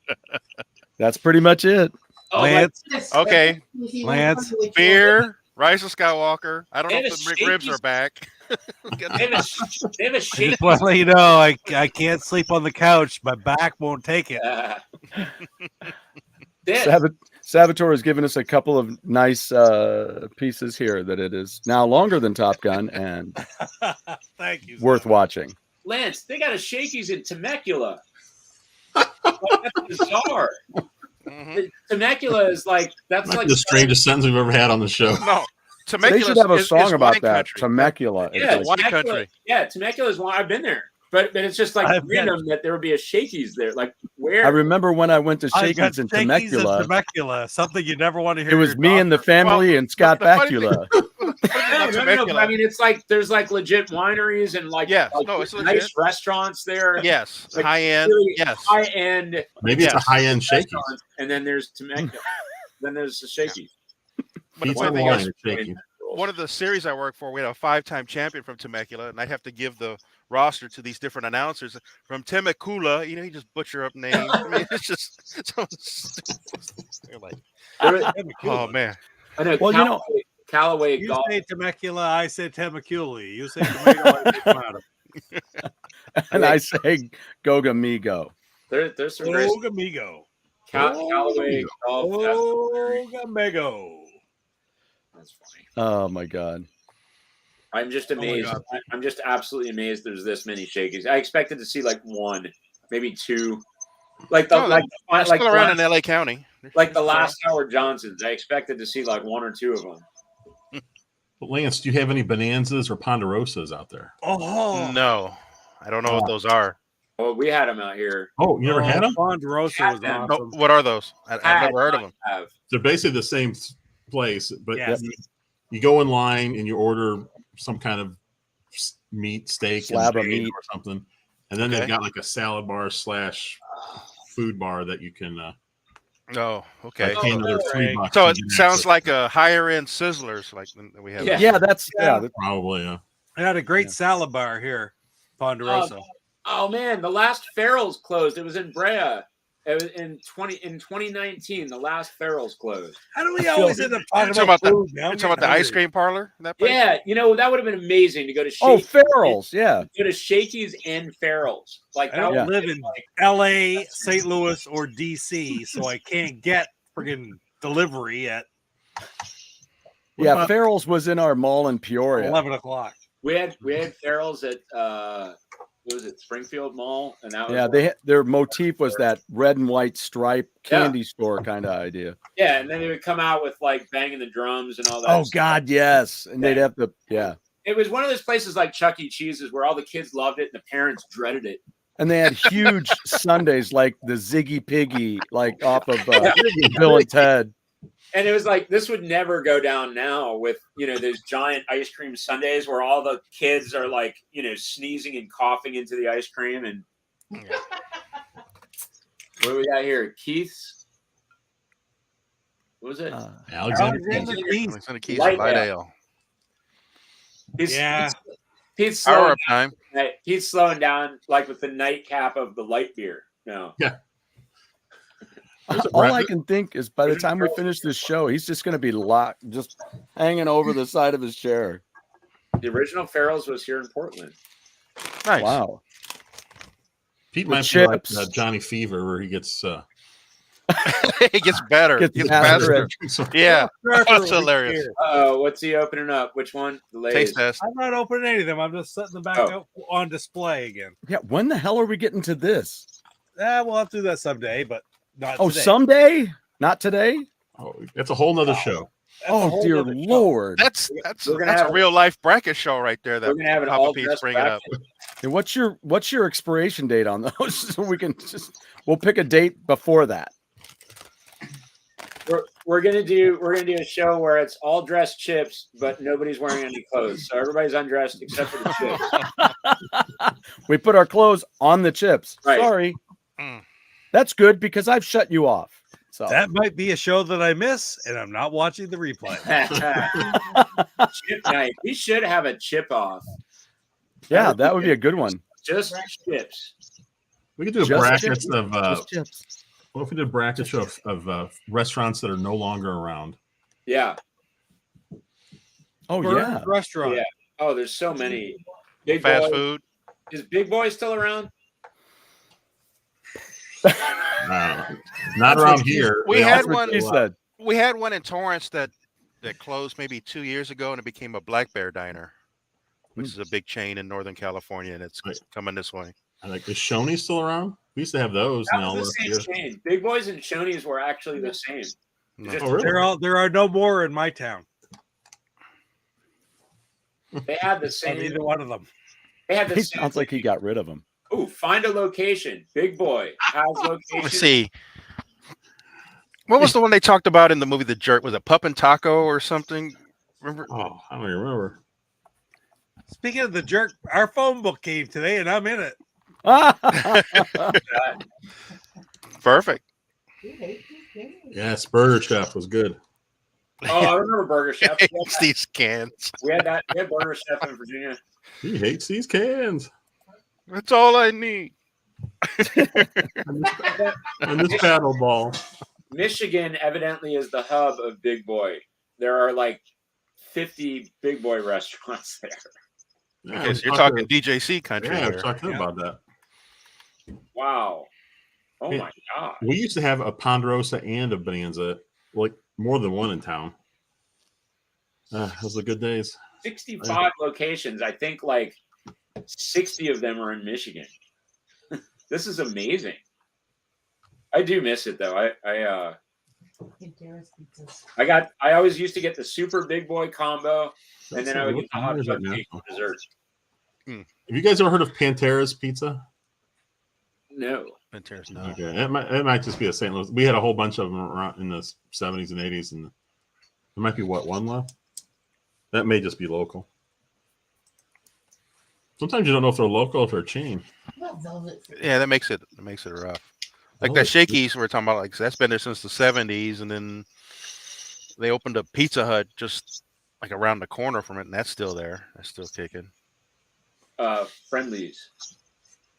That's pretty much it. Oh, Lance. Okay. Lance. Beer, Rise of Skywalker. I don't know They if the ribs are back. They have a I just Shakey's. want to let you know, I can't sleep on the couch. My back won't take it. Saboteur has given us a couple of nice pieces here that it is now longer than Top Gun and Thank you. worth watching. Lance, they got a Shakey's in Temecula. That's bizarre. Temecula is like That's like the strangest sentence we've ever had on the show. No, They should have a song about that. Temecula. Yeah, It's wine like- country. Yeah, Temecula is one. I've been there, but it's just like random that there would be a Shakey's there. Like where? I remember when I went to I got Shakey's in Shakey's in Temecula. Temecula, something you never want to hear. It was your me and the doctor. family and Scott the funny Bakula. No, but I mean, it's like there's like legit wineries and like, Yes, like no, it's nice legit. restaurants there. Yes, Like, high end. really Yes, high end. Maybe it's a high-end Shakey's. And then there's Temecula. Then there's the Shakey's. But the Pizza funny thing wine is, or Shakey's. one of the series I work for, we had a 5-time champion from Temecula, and I have to give the roster to these different announcers from Temecula. You know, you just butcher up names. I mean, it's just so they're like, oh man. I know. Well, you know- Callaway You Golf. say Temecula, I say Temecula. You say tomato, I say tomato. And I say GoGaMeGo. There's some great Ogamigo. Callaway Golf. Ogamigo. That's funny. Oh my God. I'm just amazed. God. I'm just absolutely amazed. There's this many Shakey's. I expected to see like one, maybe two, like the No, like They're like still around in LA County. like the last Howard Johnsons. I expected to see like one or two of them. But Lance, do you have any Bonanzas or Ponderosas out there? Oh No, I don't know what those are. Well, we had them out here. Oh, you never had them? Ponderosa was Had them. awesome. No, what are those? I've never heard of them. Have. They're basically the same place, but Yes. you go in line and you order some kind of meat, steak, Slab and of bacon meat. or something, and then Okay. they've got like a salad bar / food bar that you can. Oh, okay. Like, pay another $3 So to it get sounds access. like a higher end Sizzlers, like we have. Yeah. Yeah, that's Probably, yeah. I had a great salad bar here, Ponderosa. Oh man, the last Farrell's closed. It was in Brea. It was in 2019. The last Farrell's closed. How do we always end up talking Talking about about food? Now You're I'm talking about the getting ice hungry. cream parlor? That place? Yeah, you know that would have been amazing to go to. Oh, Shakey's, Farrell's, yeah. Go to Shakey's and Farrell's. Like I don't Yeah. live in LA, St. Louis, or DC, so I can't get friggin' delivery at Yeah, about- Farrell's was in our mall in Peoria. 11 o'clock. we had Farrell's at what was it, Springfield Mall, and that was Yeah, their motif was that red and white stripe candy store kind of idea. yeah, and then they would come out with like banging the drums and all that. Oh stuff. God, yes. And they'd have to It was one of those places like Chuck E. Cheese's where all the kids loved it and the parents dreaded it. And they had huge Sundays like the Ziggy Piggy, like off of Bill and Ted. And it was like this would never go down now with those giant ice cream sundaes where all the kids are like sneezing and coughing into the ice cream. And what do we got here? Keith's. What was it? Alexander. Alexander Keys Light Light Ale. Ale. Yeah. Pete's Hour slowing of time. down. Pete's slowing down like with the nightcap of the light beer. No. Yeah. All I can think is by the time we finish this show, he's just going to be locked, just hanging over the side of his chair. The original Farrell's was here in Portland. Nice. Wow. Pete With might be like chips. Johnny Fever, where he gets It gets better. Gets It gets faster. faster. Yeah, that's hilarious. What's he opening up? Which one? The Lay's. Taste test. I'm not opening any of them. I'm just setting them back out on display again. Yeah, when the hell are we getting to this? We'll have to do that someday, but not Oh, today. someday? Not today? Oh, it's a whole nother show. That's a Oh, whole dear nother show. Lord. That's We're gonna a have real life bracket show right there. We're That gonna have an Papa all Pete's dressed bringing up. And what's your expiration date on those? So we can we'll pick a date before that. We're gonna do a show where it's all dressed chips, but nobody's wearing any clothes, so everybody's undressed except for the chips. We put our clothes on the chips. Right. Sorry. Mm. That's good because I've shut you off. So That might be a show that I miss, and I'm not watching the replay. Chip night. We should have a chip off. yeah, that would be a good one. Just chips. We could do a Just brackets chips. of Just chips. what if we did brackets of restaurants that are no longer around? Yeah. Oh Burger yeah. Restaurant. Yeah. Oh, there's so many. Big Fast Boy. food. Is Big Boy still around? Not around here. We They had also one- do a He lot. said. We had one in Torrance that closed maybe 2 years ago, and it became a Black Bear Diner, which is a big chain in Northern California, and it's Right. coming this way. I like, is Shoney's still around? We used to have those. That Now was the left same here. chain. Big Boys and Shoney's were actually the same. No. Just- Oh, really? There are no more in my town. They had the On same. either one of them. They had the He same. sounds like he got rid of him. Ooh, find a location. Big Boy has Let location. me see. What was the one they talked about in the movie The Jerk? Was it Pup and Taco or something? Remember? Oh, I don't even remember. Speaking of the jerk, our phone book came today, and I'm in it. Perfect. Yes, Burger Chef was good. Oh, I remember Burger Chef. We had, It's these cans. we had Burger Chef in Virginia. He hates these cans. That's all I need. And this paddle ball. Michigan evidently is the hub of Big Boy. There are like 50 Big Boy restaurants there. Yeah, Okay, we so you're talked talking DJC country. Yeah, here. we're talking about that. Wow. Oh Yeah. my God. We used to have a Ponderosa and a Bonanza, like more than one in town. Those are the good days. 65 locations. I think like 60 of them are in Michigan. This is amazing. I do miss it though. I always used to get the super Big Boy combo, and then I would get the hot dog cake for dessert. Have you guys ever heard of Pantera's Pizza? No. Pantera's, no. Okay, it might just be a St. Louis. We had a whole bunch of them around in the 70s and 80s, and there might be one left. That may just be local. Sometimes you don't know if they're local or if they're a chain. Yeah, that makes it rough. Like that Shakey's we're talking about, like that's been there since the 70s, and then they opened a Pizza Hut just like around the corner from it, and that's still there. That's still kicking. Friendlies.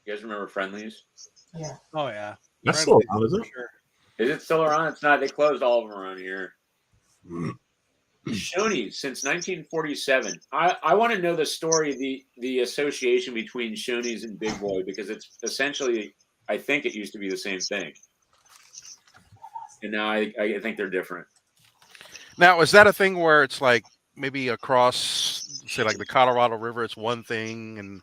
You guys remember Friendlies? Yeah. Oh yeah. That's still around, is it? Sure. Is it still around? It's not. They closed all of them around here. Shoney's since 1947. I want to know the story, the association between Shoney's and Big Boy, because it's essentially, I think it used to be the same thing, and now I think they're different. Now, is that a thing where it's like maybe across, say, like the Colorado River, it's one thing and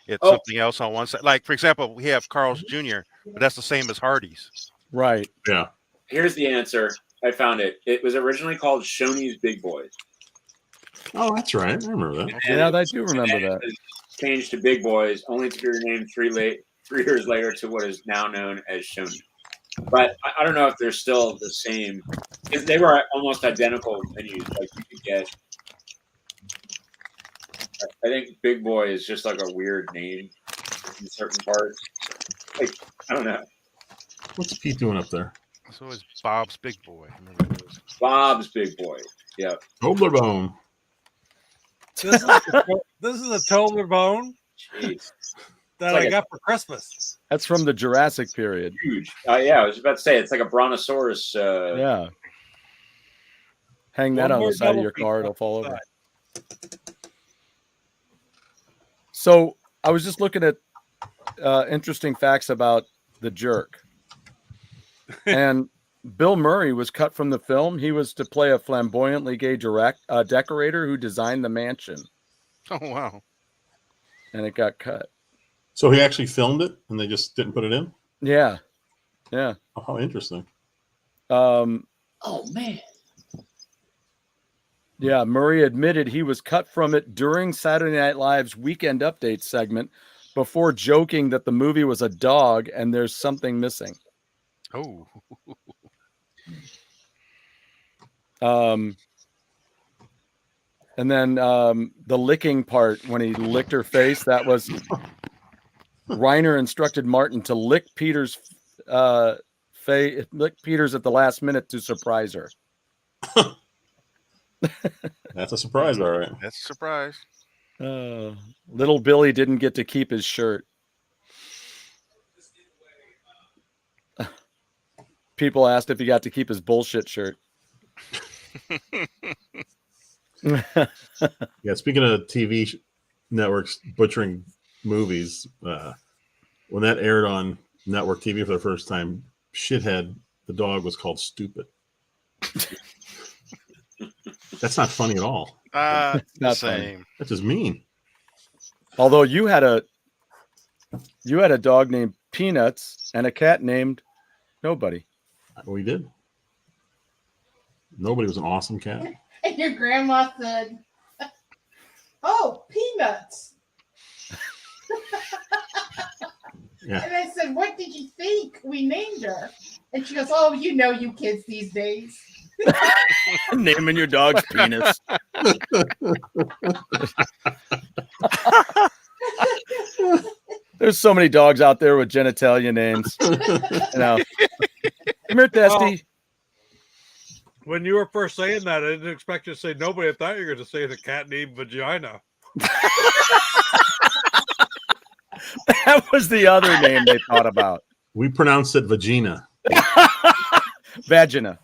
it's something else on one side? Like, for example, we have Carl's Jr., but that's the same as Hardee's. Right. Yeah. Here's the answer. I found it. It was originally called Shoney's Big Boys. Oh, that's right. I remember that. Yeah, I do remember that. Changed to Big Boys, only to be renamed 3 years later to what is now known as Shoney. But I don't know if they're still the same. Because they were almost identical menus. Like you could get. I think Big Boy is just like a weird name in certain parts. Like I don't know. What's Pete doing up there? So it's Bob's Big Boy. I remember those. Bob's Big Boy. Yeah. Toblerone. This is a Toblerone Jeez. that Like I got for Christmas. That's from the Jurassic period. Huge. Yeah, I was about to say it's like a brontosaurus. Yeah. Hang that One on more the side of double your feature car, on it'll fall the over. So I was just looking at interesting facts about the jerk. And Bill Murray was cut from the film. He was to play a flamboyantly gay decorator who designed the mansion. Oh, wow. And it got cut. So he actually filmed it and they just didn't put it in? Yeah. Yeah. Oh, how interesting. Oh, man. Yeah, Murray admitted he was cut from it during Saturday Night Live's Weekend Update segment before joking that the movie was a dog and there's something missing. Oh. And then the licking part when he licked her face, that was Reiner instructed Martin to lick Peter's lick Peter's at the last minute to surprise her. That's a surprise, all right. That's a surprise. Little Billy didn't get to keep his shirt. People asked if he got to keep his bullshit shirt. Yeah, speaking of TV networks butchering movies, when that aired on network TV for the first time, Shithead, the dog, was called Stupid. That's not funny at all. Not the same. same. That's just mean. Although you had a dog named Peanuts and a cat named Nobody. We did. Nobody was an awesome cat. And your grandma said, "Oh, Peanuts." Yeah. And I said, "What did you think we named her?" And she goes, "Oh, you know, you kids these days." Naming your dog's penis. There's so many dogs out there with genitalia names. You know. Come here, Testy. When you were first saying that, I didn't expect you to say Nobody. I thought you were going to say the cat named Vagina. That was the other name they thought about. We pronounced it Vagina. Vagina.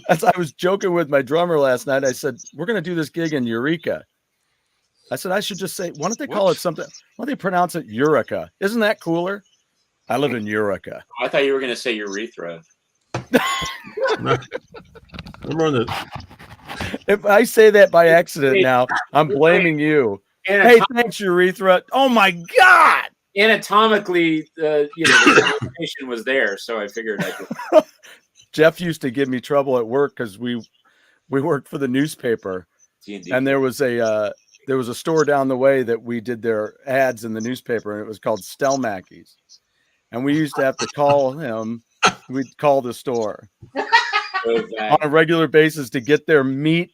As I was joking with my drummer last night, I said, we're going to do this gig in Eureka. I said, I should just say, why don't they call it something? Why don't they pronounce it Eureka? Isn't that cooler? I live in Eureka. I thought you were going to say urethra. If I say that by accident now, I'm blaming you. Hey, thanks, urethra. Oh my God! Anatomically, the information was there, so I figured I could. Jeff used to give me trouble at work because we worked for the newspaper, and there was a store down the way that we did their ads in the newspaper, and it was called Stelmackey's. And we used to have to call him. We'd call the store on a regular basis to get their meat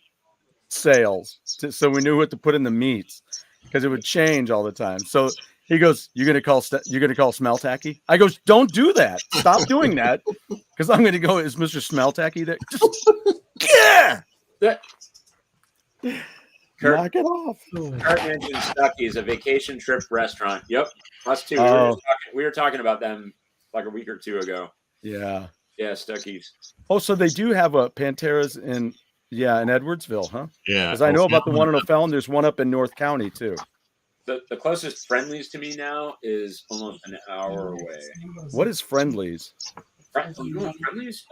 sales, so we knew what to put in the meats because it would change all the time. So he goes, "You're gonna call Smell Tacky?" I goes, "Don't do that. Stop doing that, because I'm gonna go. Is Mr. Smell Tacky there? Just, yeah." Knock it off. Kurt mentioned Stucky's, a vacation trip restaurant. Yep, us too. We were talking about them like a week or two ago. Yeah. Yeah, Stucky's. Oh, so they do have a Pantera's in Edwardsville, huh? Yeah. Because I know about the one in O'Fallon. There's one up in North County too. The closest Friendlies to me now is almost an hour away. What is Friendlies? Friendlies?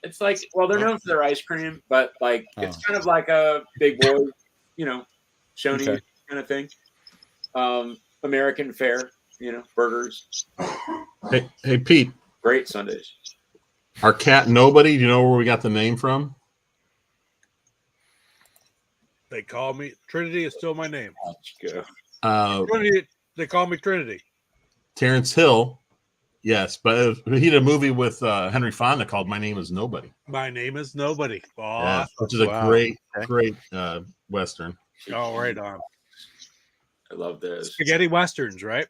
It's like, well, they're known for their ice cream, but like it's kind of like a big boy, Shoney kind of thing. American fare, burgers. Hey, Pete. Great Sundays. Our cat Nobody. Do you know where we got the name from? They call me Trinity. Is still my name. Trinity, they call me Trinity. Terrence Hill. Yes, but he did a movie with Henry Fonda called "My Name Is Nobody." My Name Is Nobody. Oh, yeah, which is a great Western. Oh, right on. I love this. Spaghetti Westerns, right?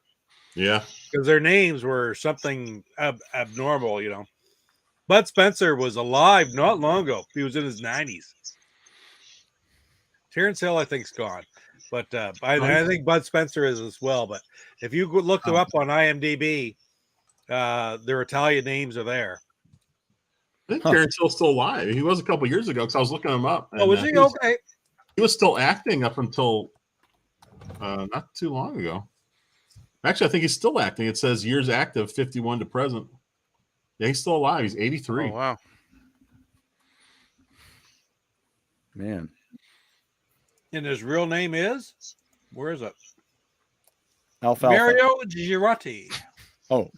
Yeah. Because their names were something abnormal, Bud Spencer was alive not long ago. He was in his 90s. Terrence Hill, I think, is gone. But I think Bud Spencer is as well. But if you look them up on IMDb, their Italian names are there. I think Terrence Hill's still alive. He was a couple years ago because I was looking him up. And, was he okay? He was still acting up until not too long ago. Actually, I think he's still acting. It says years active, 51 to present. Yeah, he's still alive. He's 83. Oh, wow. Man. And his real name is? Where is it? Alfalfa. Mario Girardi. Oh.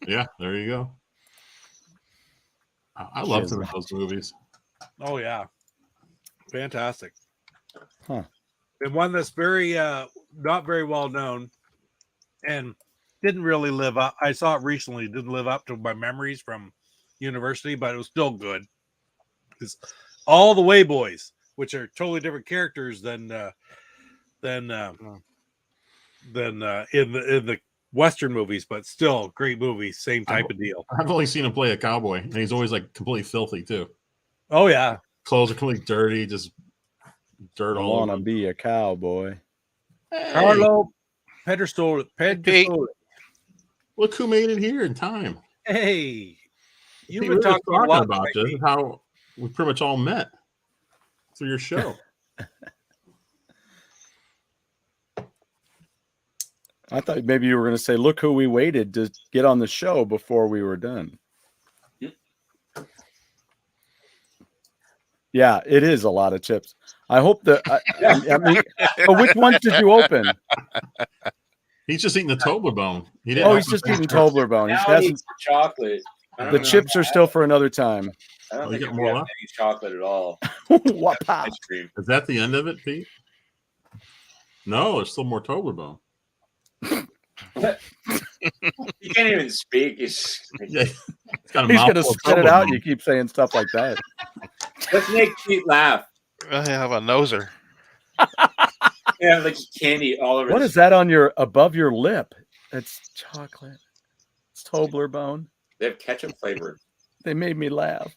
Yeah, there you go. I loved him in those movies. Oh, yeah. Fantastic. Huh. And one that's very, not very well known and didn't really live up. I saw it recently. Didn't live up to my memories from university, but it was still good. It's All the Way Boys, which are totally different characters than in the Western movies, but still great movies. Same type of deal. I've only seen him play a cowboy, and he's always like completely filthy too. Oh yeah, clothes are completely dirty, just dirt all over. I want to be a cowboy. Hey. Carlo Pedrostoli. Look who made it here in time. Hey, you've Hey, been talking a lot about this. How we pretty much all met through your show. I thought maybe you were going to say, look who we waited to get on the show before we were done. Yeah, it is a lot of chips. I hope that. I mean, but which ones did you open? He's just eating the Toblerone. He's just eating Toblerone. He hasn't chocolate. The chips are still for another time. I don't think you have any chocolate at all. What pop? Ice cream. Is that the end of it, Pete? No, there's still more Toblerone. You can't even speak. He's gonna spit it out. You keep saying stuff like that. Let's make Pete laugh. I have a noser. Yeah, like candy all over. What is that on your above your lip? It's chocolate. It's Toblerone. They have ketchup flavor. They made me laugh.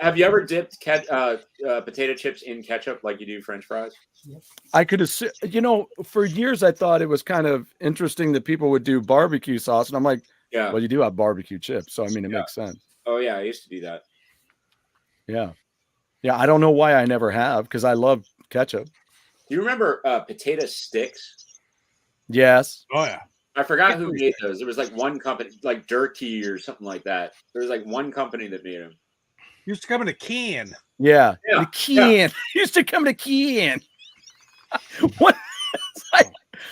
Have you ever dipped potato chips in ketchup like you do French fries? I could assume, for years I thought it was kind of interesting that people would do barbecue sauce, and I'm like, yeah, well, you do have barbecue chips, so I mean, it makes sense. Oh yeah, I used to do that. Yeah, I don't know why I never have, because I love ketchup. Do you remember potato sticks? Yes. Oh yeah. I forgot who made those. There was like one company, like Jerky or something like that. There was like one company that made them. Used to come in a can. Yeah. The can. Used to come in a can. What?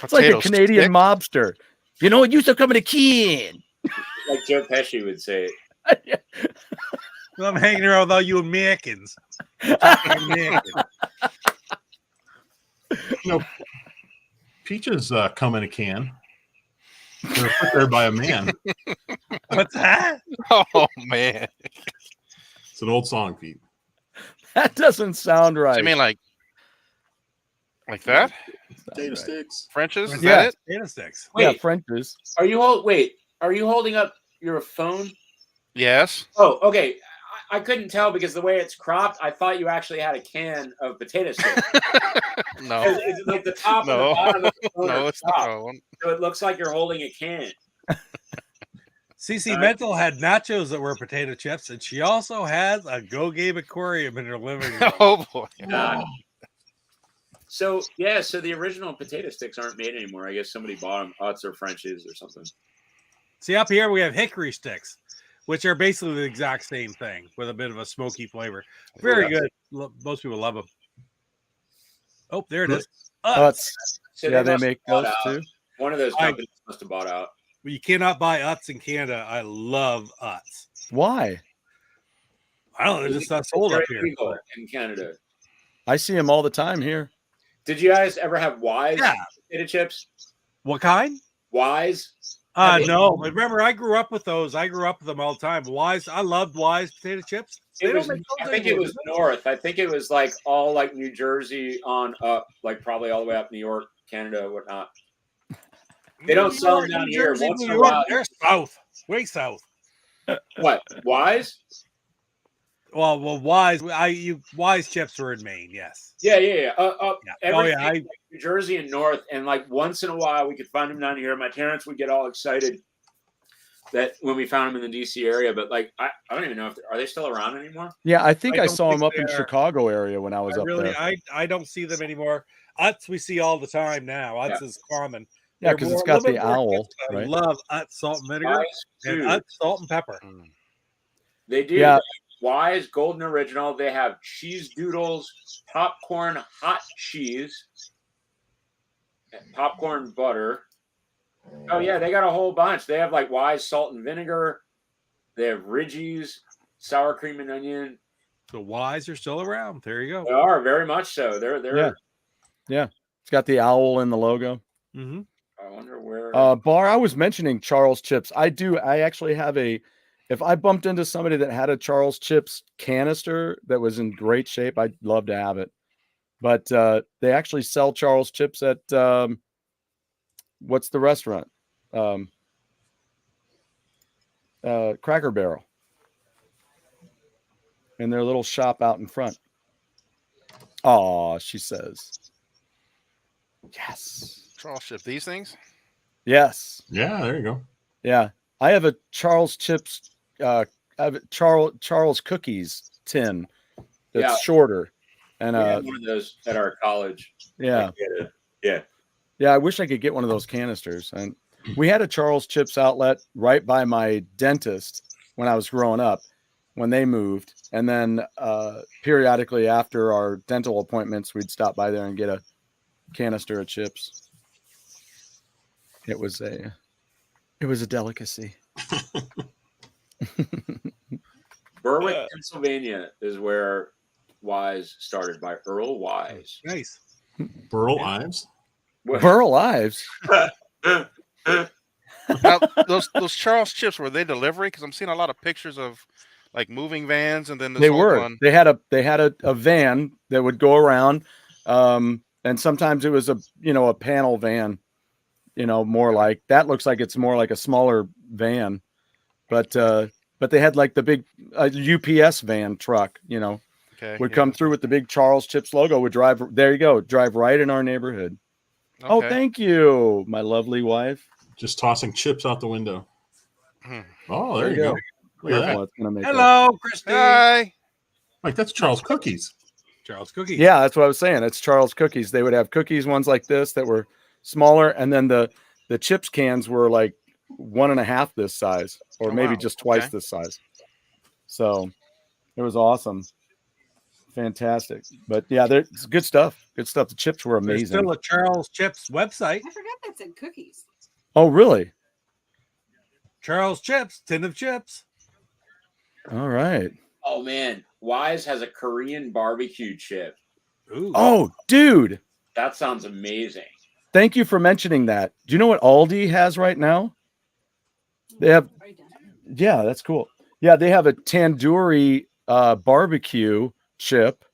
It's like a Canadian mobster. It used to come in a can. Like Joe Pesci would say it. I'm hanging around with all you Americans. Peaches come in a can. They're put there by a man. What's that? Oh man. It's an old song, Pete. That doesn't sound right. So you mean like that? Potato sticks. French's? Is Yeah. that it? Potato sticks. Wait, Yeah, French's. Are you holding up your phone? Yes. Oh, okay. I couldn't tell because the way it's cropped, I thought you actually had a can of potato sticks. No. It's like the top and the bottom of the phone No, are it's not. cropped. So it looks like you're holding a can. CC Mental had nachos that were potato chips, and she also has a Go Game aquarium in her living room. Oh boy. So the original potato sticks aren't made anymore. I guess somebody bought them, Utz or French's or something. See, up here we have hickory sticks, which are basically the exact same thing with a bit of a smoky flavor. Very good. Most people love them. Oh, there it is. Utz. So Yeah, they must make have those bought out. too. One of those companies must have bought out. You cannot buy Utz in Canada. I love Utz. Why? I don't know. They're just not sold up here. In Canada. I see them all the time here. Did you guys ever have Wise potato chips? What kind? Wise? No. But remember, I grew up with those. I grew up with them all the time. Wise. I loved Wise potato chips. I think it was north. I think it was like all like New Jersey on up, like probably all the way up New York, Canada, whatnot. They don't sell them down here. Once in a while, they're south, way south. What? Wise? Well, Wise. Wise chips were in Maine. Yes. Yeah. New Jersey and north, and like once in a while we could find them down here. My parents would get all excited that when we found them in the DC area, but like I don't even know if are they still around anymore. Yeah, I think I saw them up in Chicago area when I was up there. I don't see them anymore. Utz we see all the time now. Utz is common. Yeah, because it's got the owl, I right? love Ut salt and vinegar and Ut salt and pepper. They do. Yeah. Wise Golden Original. They have cheese doodles, popcorn hot cheese, and popcorn butter. Oh yeah, they got a whole bunch. They have like Wise salt and vinegar. They have Ridgie's sour cream and onion. The Wise are still around. There you go. They are very much so. They're Yeah. It's got the owl in the logo. Mm-hmm. I wonder where. Bar, I was mentioning Charles Chips. I actually have if I bumped into somebody that had a Charles Chips canister that was in great shape, I'd love to have it. But they actually sell Charles Chips at what's the restaurant? Cracker Barrel. In their little shop out in front. Oh, she says. Yes. Charles Chips, these things? Yes. Yeah, there you go. Yeah. I have a Charles Chips I have a Charles Cookies tin that's shorter. And we had one of those at our college. Yeah. Yeah. Yeah, I wish I could get one of those canisters. And we had a Charles Chips outlet right by my dentist when I was growing up, when they moved. And then periodically after our dental appointments, we'd stop by there and get a canister of chips. It was a delicacy. Berwick, Pennsylvania is where Wise started, by Earl Wise. Nice. Burl Ives? Burl Ives? Now, those Charles Chips, were they delivery? Because I'm seeing a lot of pictures of like moving vans, and then this one. They had a van that would go around, and sometimes it was a panel van, more like that. Looks like it's more like a smaller van, but they had like the big UPS van truck, would come through with the big Charles Chips logo. Would drive. There you go. Drive right in our neighborhood. Okay. Oh, thank you, my lovely wife. Just tossing chips out the window. Oh, there you go. Look at that. Hello, Christy. Hi. Like, that's Charles Cookies. Charles Cookies. Yeah, that's what I was saying. It's Charles Cookies. They would have cookies, ones like this that were smaller, and then the chips cans were like 1.5 this size, or maybe just twice this size. So it was awesome. Fantastic. But yeah, it's good stuff. Good stuff. The chips were amazing. There's still a Charles Chips website. I forgot that said cookies. Oh, really? Charles Chips, tin of chips. All right. Oh man, Wise has a Korean barbecue chip. Ooh. Oh, dude. That sounds amazing. Thank you for mentioning that. Do you know what Aldi has right now? They have. Yeah, that's cool. Yeah, they have a tandoori barbecue chip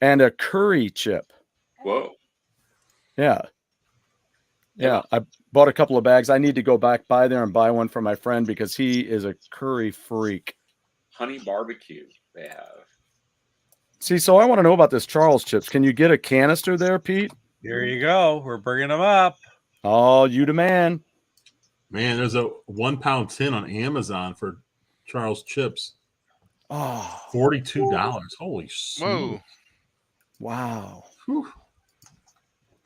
and a curry chip. Whoa. Yeah. Yeah, I bought a couple of bags. I need to go back by there and buy one for my friend because he is a curry freak. Honey barbecue they have. See, so I want to know about this Charles Chips. Can you get a canister there, Pete? Here you go. We're bringing them up. Oh, you the man. Man, there's a 1 pound tin on Amazon for Charles Chips. Oh, $42. Holy smokes. Whoa. Wow. Whew.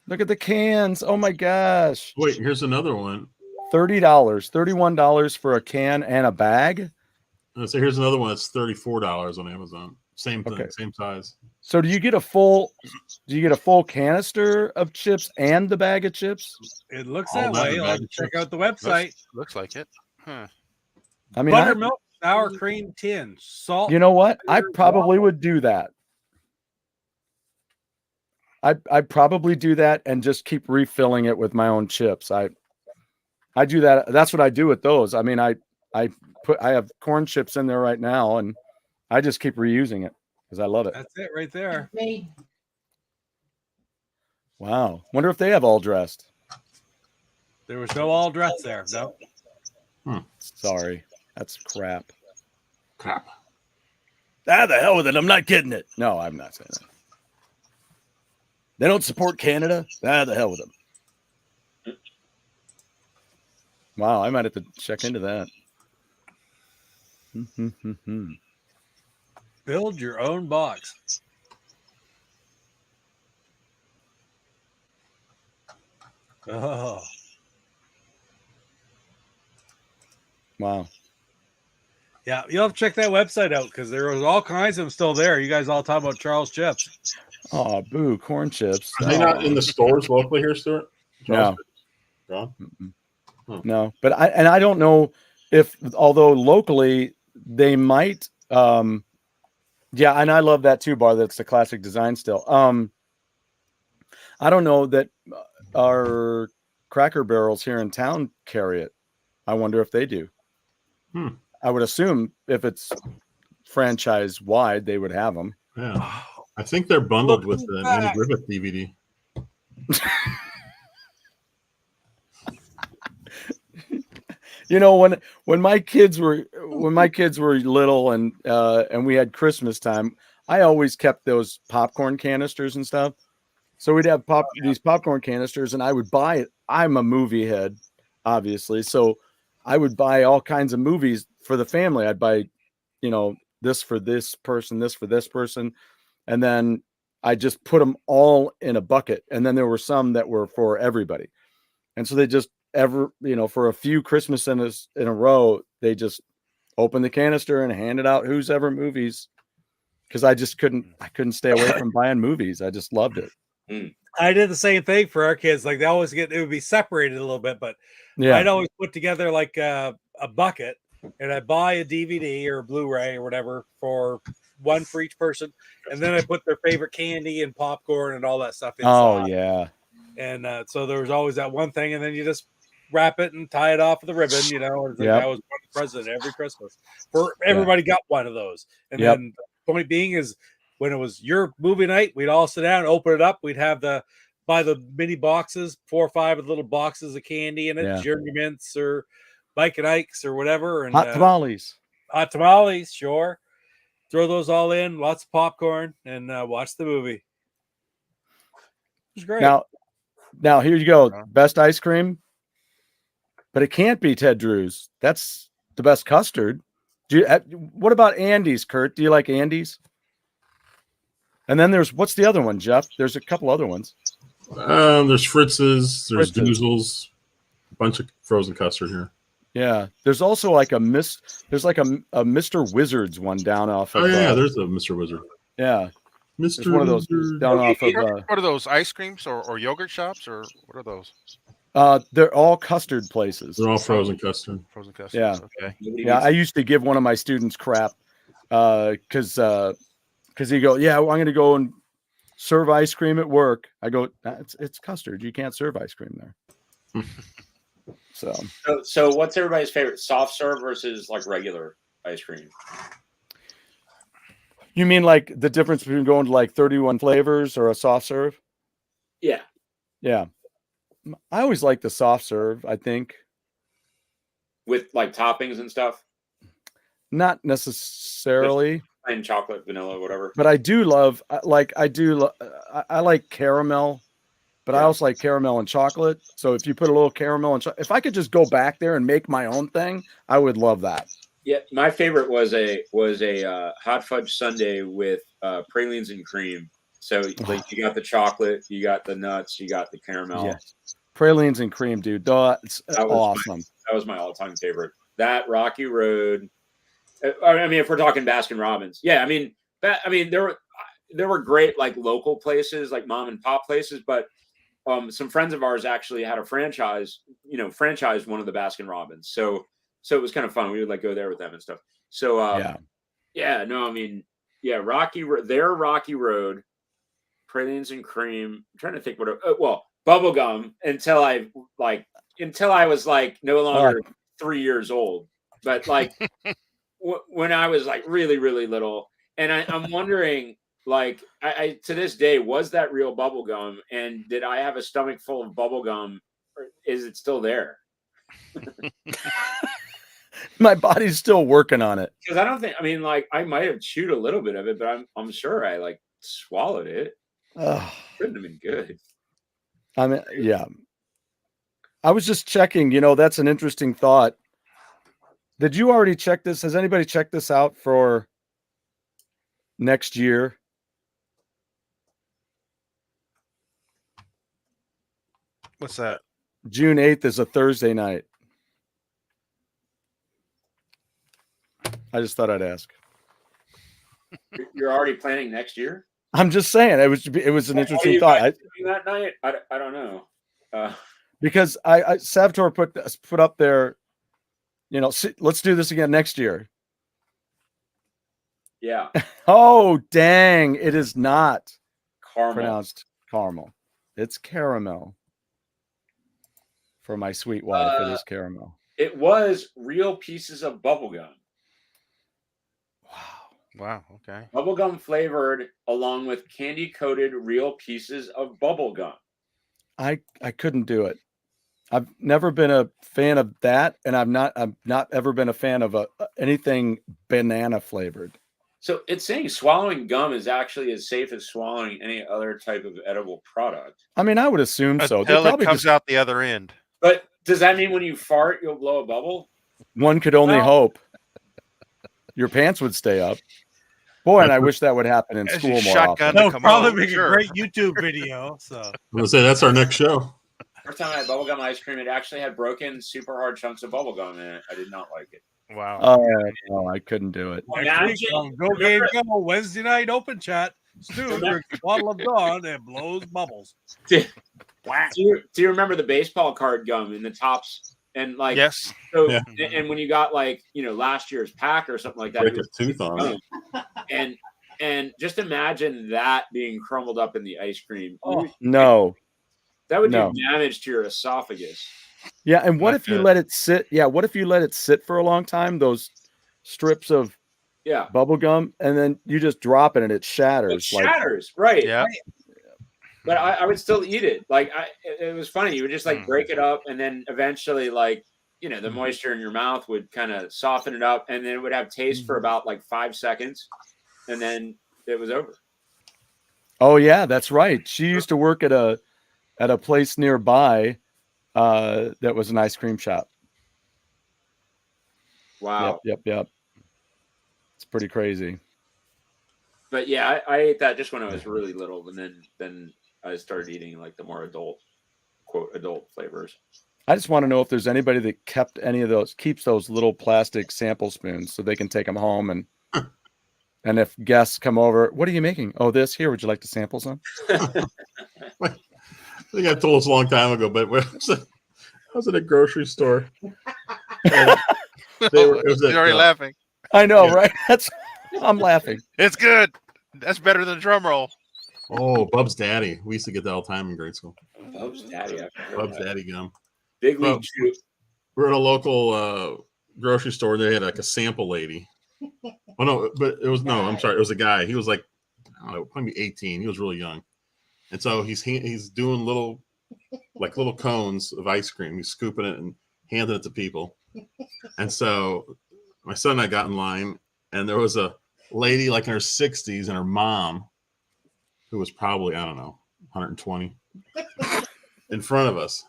Look at the cans. Oh my gosh. Wait, here's another one. $30, $31 for a can and a bag. So here's another one that's $34 on Amazon. Same thing, Okay. same size. So do you get a full canister of chips and the bag of chips? It looks All that that way. in a I'll bag have to of check chips. out the website. Looks like it. Huh. I mean, Buttermilk, sour cream tin, salt. you know what? I probably would do that. I'd probably do that and just keep refilling it with my own chips. I do that. That's what I do with those. I mean, I have corn chips in there right now, and I just keep reusing it because I love it. That's it right there. Made Wow. Wonder if they have all dressed. There was no all dress there. No. Sorry. That's crap. Crap. Ah, the hell with it. I'm not getting it. No, I'm not saying that. They don't support Canada. Ah, the hell with them. Wow, I might have to check into that. Build your own box. Oh, Wow. Yeah, you'll have to check that website out because there was all kinds of them still there. You guys all talk about Charles chips. Oh, boo, corn chips. Are they not in the stores locally here, Stuart? No. Gone? No, but I don't know if, although locally they might. Yeah, and I love that too, Bar. That's the classic design still. I don't know that our Cracker Barrels here in town carry it. I wonder if they do. I would assume if it's franchise wide, they would have them. Yeah, I think they're bundled with the Andy Griffith DVD. You know, when my kids were little and we had Christmas time, I always kept those popcorn canisters and stuff. So we'd have these popcorn canisters, and I would buy it. I'm a movie head, obviously, so I would buy all kinds of movies for the family. I'd buy, this for this person, this for this person, and then I just put them all in a bucket. And then there were some that were for everybody, and so they just for a few Christmas in a row, they just open the canister and hand it out who's ever movies, because I couldn't stay away from buying movies. I just loved it. I did the same thing for our kids. Like they always it would be separated a little bit, but yeah, I'd always put together like a bucket, and I'd buy a DVD or a Blu-ray or whatever for one for each person, and then I put their favorite candy and popcorn and all that stuff inside. Oh yeah, and so there was always that one thing, and then you just wrap it and tie it off with a ribbon. That was one present every Christmas for everybody. Got one of those, and then the point being is, when it was your movie night, we'd all sit down, open it up. We'd have buy the mini boxes, 4 or 5 little boxes of candy in it, Jeremy Mints or Mike and Ike's or whatever. And hot tamales, sure. Throw those all in, lots of popcorn, and watch the movie. It was great. Now here you go. Best ice cream, but it can't be Ted Drew's. That's the best custard. What about Andy's, Kurt? Do you like Andy's? And then what's the other one, Jeff? There's a couple other ones. There's Fritz's, there's Doozles, a bunch of frozen custard here. Yeah, there's also like a Mr. Wizards one down off of. Oh yeah, there's a Mr. Wizard. Yeah, Mr. One of those down off of. What are those, ice creams or yogurt shops, or what are those? They're all custard places. They're all frozen custard. Frozen custard. Yeah. Okay. Yeah, I used to give one of my students crap because he go, yeah, I'm going to go and serve ice cream at work. I go, it's custard. You can't serve ice cream there. So what's everybody's favorite, soft serve versus like regular ice cream? You mean like the difference between going to like 31 flavors or a soft serve? Yeah. Yeah. I always like the soft serve, I think. With like toppings and stuff? Not necessarily. And chocolate, vanilla, whatever. But I do love, I like caramel, but I also like caramel and chocolate. So if you put a little caramel and if I could just go back there and make my own thing, I would love that. Yeah, my favorite was a hot fudge sundae with pralines and cream. So like you got the chocolate, you got the nuts, you got the caramel. Yeah. Pralines and cream, dude. That's awesome. That was my all-time favorite. That Rocky Road. I mean, if we're talking Baskin Robbins, yeah. I mean, there were great like local places, like mom and pop places, but some friends of ours actually had a franchised one of the Baskin Robbins. So it was kind of fun. We would like go there with them and stuff. So Rocky Road, pralines and cream. I'm trying to think bubble gum until I was like no longer 3 years old, but like. When I was like really, really little, and I'm wondering, like, I to this day, was that real bubble gum? And did I have a stomach full of bubble gum, or is it still there? My body's still working on it. Because I don't think, I might have chewed a little bit of it, but I'm sure I like swallowed it. Couldn't have been good. I mean, yeah. I was just checking. That's an interesting thought. Did you already check this? Has anybody checked this out for next year? What's that? June 8th is a Thursday night. I just thought I'd ask. You're already planning next year? I'm just saying it was an interesting thought. That night, I don't know. Because I Savtor put up there, let's do this again next year. Yeah. Oh, dang. It is not Caramel. pronounced caramel. It's caramel. For my sweet wife, it is caramel. It was real pieces of bubblegum. Wow. Okay. Bubblegum flavored along with candy coated real pieces of bubblegum. I couldn't do it. I've never been a fan of that, and I've not ever been a fan of anything banana flavored. So it's saying swallowing gum is actually as safe as swallowing any other type of edible product. I mean, I would assume so. Until it comes out the other end. But does that mean when you fart, you'll blow a bubble? One could only hope. Your pants would stay up. Boy, and I wish that would happen in school more often. That would probably be a great YouTube video. So I'm gonna say that's our next show. First time I had bubblegum ice cream, it actually had broken, super hard chunks of bubblegum in it. I did not like it. Wow. Oh, no, I couldn't do it. GoGameGo Wednesday night open chat. Stu drinks a bottle of Dawn and blows bubbles. Do you remember the baseball card gum in the tops? And like, yes. So, and when you got like, last year's pack or something like that, Break a tooth on it. And just imagine that being crumbled up in the ice cream. Oh, no. That would do damage to your esophagus. Yeah, and what if you let it sit? Yeah, what if you let it sit for a long time? Those strips of bubble gum, and then you just drop it and it shatters. It shatters, right? Yeah. But I would still eat it. Like it was funny. You would just like break it up, and then eventually, like the moisture in your mouth would kind of soften it up, and then it would have taste for about like 5 seconds, and then it was over. Oh yeah, that's right. She used to work at a place nearby. That was an ice cream shop. Wow. Yep. It's pretty crazy. But yeah, I ate that just when I was really little, and then I started eating like the more adult flavors. I just want to know if there's anybody that keeps those little plastic sample spoons so they can take them home, and if guests come over, what are you making? Oh, this here. Would you like to sample some? I think I told us a long time ago, but I was at a grocery store. You're already laughing. I know, right? I'm laughing. It's good. That's better than drum roll. Oh, Bub's Daddy. We used to get that all the time in grade school. Bub's Daddy. Bub's Daddy gum. Big League Chew. We're at a local grocery store. They had like a sample lady. Oh no, but it was I'm sorry. It was a guy. He was like, I don't know, probably 18. He was really young. And so he's doing little cones of ice cream. He's scooping it and handing it to people. And so my son and I got in line, and there was a lady like in her 60s and her mom, who was probably, I don't know, 120, in front of us.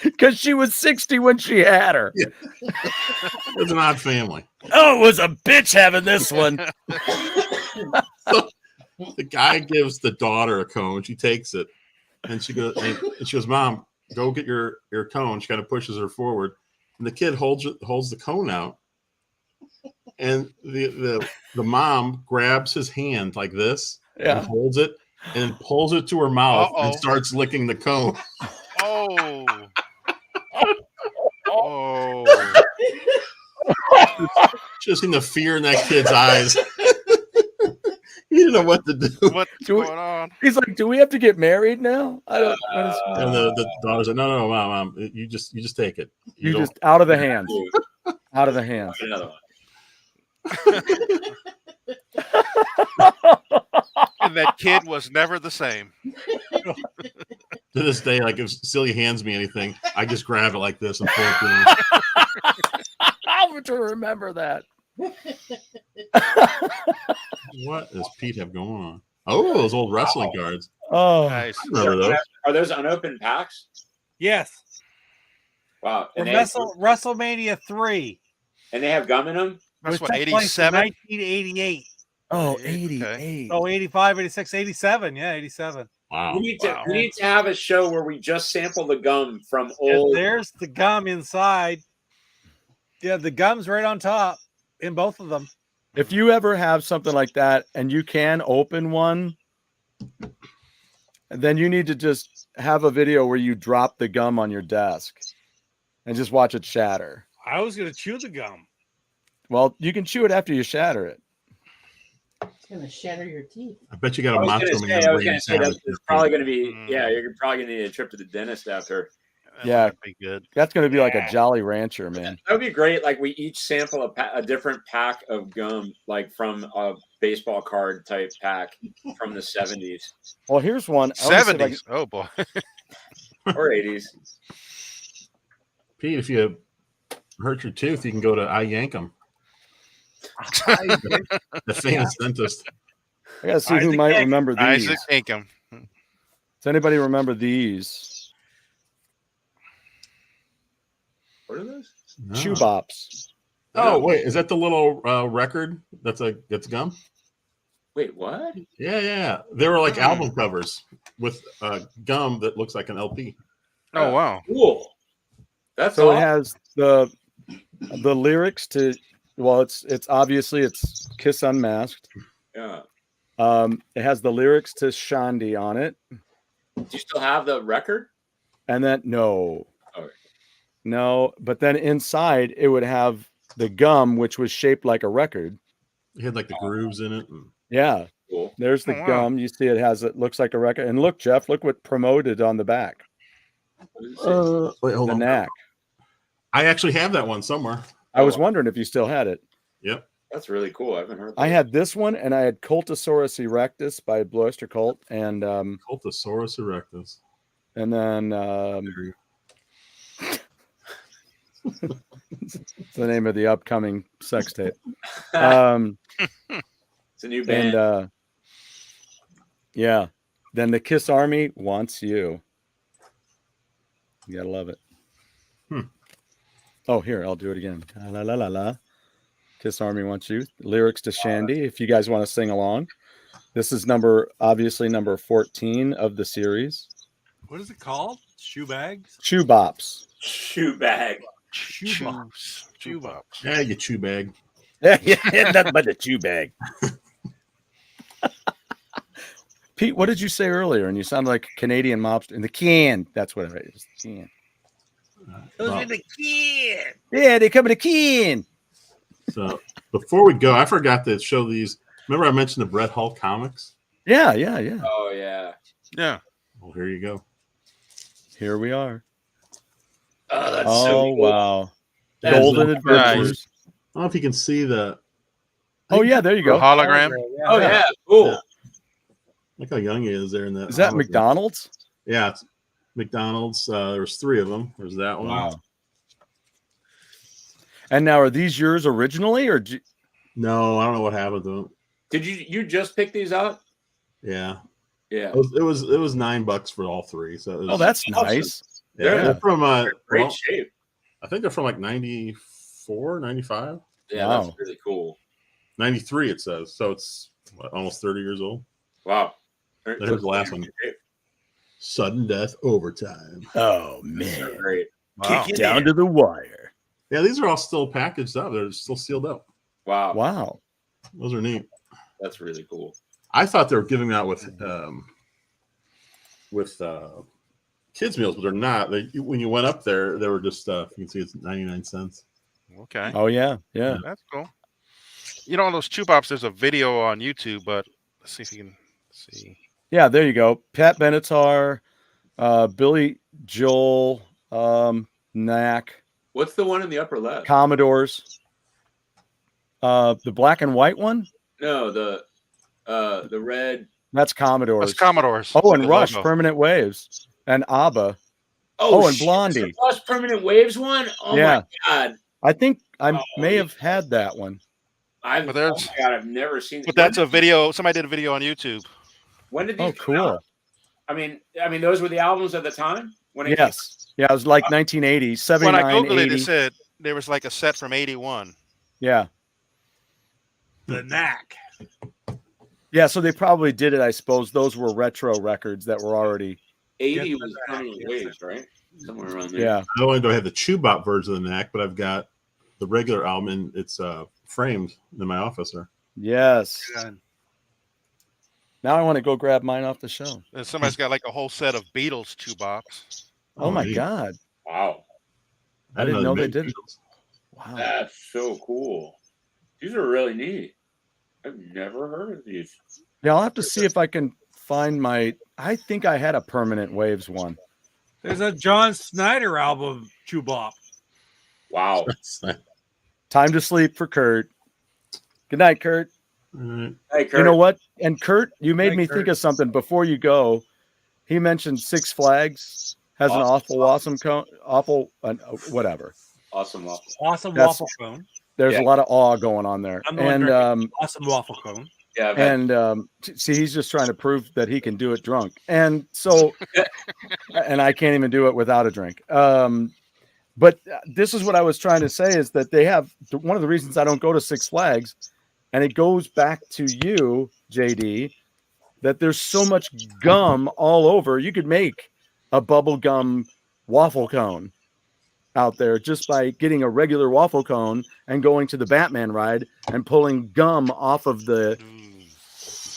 Because she was 60 when she had her. Yeah. It was an odd family. Oh, it was a bitch having this one. So, the guy gives the daughter a cone. She takes it, and she goes, "Mom, go get your cone." She kind of pushes her forward, and the kid holds the cone out, and the mom grabs his hand like this, and holds it, and pulls it to her mouth and starts licking the cone. Oh. Just seen the fear in that kid's eyes. He didn't know what to do. What's going on? He's like, "Do we have to get married now?" I don't. And the daughter's like, "No, mom, you just take it. You just out of the hands, out of the hands." Another one. And that kid was never the same. To this day, like if Celia hands me anything, I just grab it like this and pull it through. How to remember that? What does Pete have going on? Oh, those old wrestling cards. Oh, nice. Remember those? Are those unopened packs? Yes. Wow. And WrestleMania 3. And they have gum in them? That's what, 87? 1988. Oh, 88. Oh, 85, 86, 87. Yeah, 87. Wow. We need to have a show where we just sample the gum from old. There's the gum inside. Yeah, the gum's right on top. in both of them. If you ever have something like that and you can open one, then you need to just have a video where you drop the gum on your desk and just watch it shatter. I was going to chew the gum. Well, you can chew it after you shatter it. It's gonna shatter your teeth. I bet you got I a was monster. gonna say that's it's probably gonna be you're probably gonna need a trip to the dentist after. Yeah, be good. That's going to be like a Jolly Rancher, man. That would be great. Like we each sample a different pack of gum, like from a baseball card type pack from the 70s. Well, here's one. 70s. Oh boy. Or 80s. Pete, if you hurt your tooth, you can go to I Yankum. The famous dentist. I got to see who might remember these. Isaac Yankum. Does anybody remember these? What are those? No. Chew Bops. Oh, wait. Is that the little record that's gum? Wait, what? Yeah. They were like album covers with gum that looks like an LP. Oh, wow. Cool. That's So awesome. it has the lyrics to, well, it's obviously it's Kiss Unmasked. Yeah. It has the lyrics to Shandy on it. Do you still have the record? And then no. Okay. No, but then inside it would have the gum, which was shaped like a record. It had like the grooves in it. Yeah. Cool. There's the gum. You see it looks like a record. And look, Jeff, look what promoted on the back. Wait, hold The on. knack. I actually have that one somewhere. I was wondering if you still had it. Yep. That's really cool. I haven't heard that. I had this one, and I had Cultosaurus erectus by Blue Oyster Cult, and Cultosaurus erectus. And then it's the name of the upcoming sex tape. It's a new band. And yeah, then the Kiss Army wants you. You gotta love it. Oh, here, I'll do it again. La la la la. Kiss Army wants you. Lyrics to Shandy. If you guys want to sing along, this is obviously number 14 of the series. What is it called? Shoe bags? Chew Bops. Shoe bag. Shoe bops. Chew Bops. Yeah, you chew bag. Yeah, nothing but the chew bag. Pete, what did you say earlier? And you sound like a Canadian mobster in the can. That's what it is. Can. Those in the can. Yeah, they come in a can. So before we go, I forgot to show these. Remember I mentioned the Bret Hall comics? Yeah. Oh yeah. Yeah. Well, here you go. Here we are. Oh, that's so cool. Wow. That's Golden nice. Adventures. I don't know if you can see the. Oh yeah, there you go. Hologram. Oh yeah, cool. Look how young he is there in that. Is that hologram. McDonald's? Yeah, it's McDonald's. There's 3 of them. There's that one. Wow. And now, are these yours originally, or No, I don't know what happened to them. Did you just pick these out? Yeah, Yeah. it was $9 for all 3. So it was, that's awesome. nice. yeah, they're from Great shape. I think they're from like 94, 95, Yeah, Wow. that's really cool. 93. It says so. It's almost 30 years old. Wow. There's the last one. Sudden death overtime. Oh So man, great. Wow. down to the wire. Yeah, these are all still packaged up. They're still sealed up. Wow. Wow. Those are neat. That's really cool. I thought they were giving out with kids meals, but they're not. When you went up there, they were just you can see it's 99 cents. Okay. Oh yeah. That's cool. You know, on those Chew Bops, there's a video on YouTube, but let's see if you can see. Yeah, there you go. Pat Benatar, Billy Joel, Knack, What's the one in the upper left? Commodores. The black and white one? No, the red. That's Commodores. That's Commodores. Oh, and The Rush, logo. Permanent Waves, and ABBA. Oh, and shit, Blondie. the Rush Permanent Waves one? Oh Yeah. my god. I think I Oh, may have had that one. I've, But oh there's- my god, I've never seen But that's a video. Somebody did a video on YouTube. When did these Oh, come cool. out? I mean, those were the albums at the time? When it Yes. Yeah, it was like 1980, 79, When I Googled 80. it, it said there was like a set from 81. Yeah. The knack. Yeah, so they probably did it, I suppose. Those were retro records that were already. 80 Yes, was that's Permanent right. Waves, right? Somewhere around there. Yeah. Not only do I have the Chew Bop version of the Knack, but I've got the regular album. And it's framed in my office there. Yes. Good. Now I want to go grab mine off the shelf. And somebody's got like a whole set of Beatles shoebox. Oh my neat. God. Wow. I didn't know they made did. Beatles. Wow. That's so cool. These are really neat. I've never heard of these. Yeah, I'll have to see if I can find my. I think I had a Permanent Waves one. There's a John Snyder album, Chewbop. Wow. Time to sleep for Kurt. Good night, Kurt. Hey, Kurt. You know what? And Kurt, you made Hey, me Kurt. think of something before you go. He mentioned Six Flags has an awesome cone, whatever. Awesome waffle. Awesome That's- waffle cone. There's Yeah. a lot of awe going on there. I'm the one And drinking awesome waffle cone. Yeah, I've had- and see, he's just trying to prove that he can do it drunk. And so, and I can't even do it without a drink. But this is what I was trying to say is that they have one of the reasons I don't go to Six Flags, and it goes back to you, JD, that there's so much gum all over. You could make a bubble gum waffle cone out there just by getting a regular waffle cone and going to the Batman ride and pulling gum off of the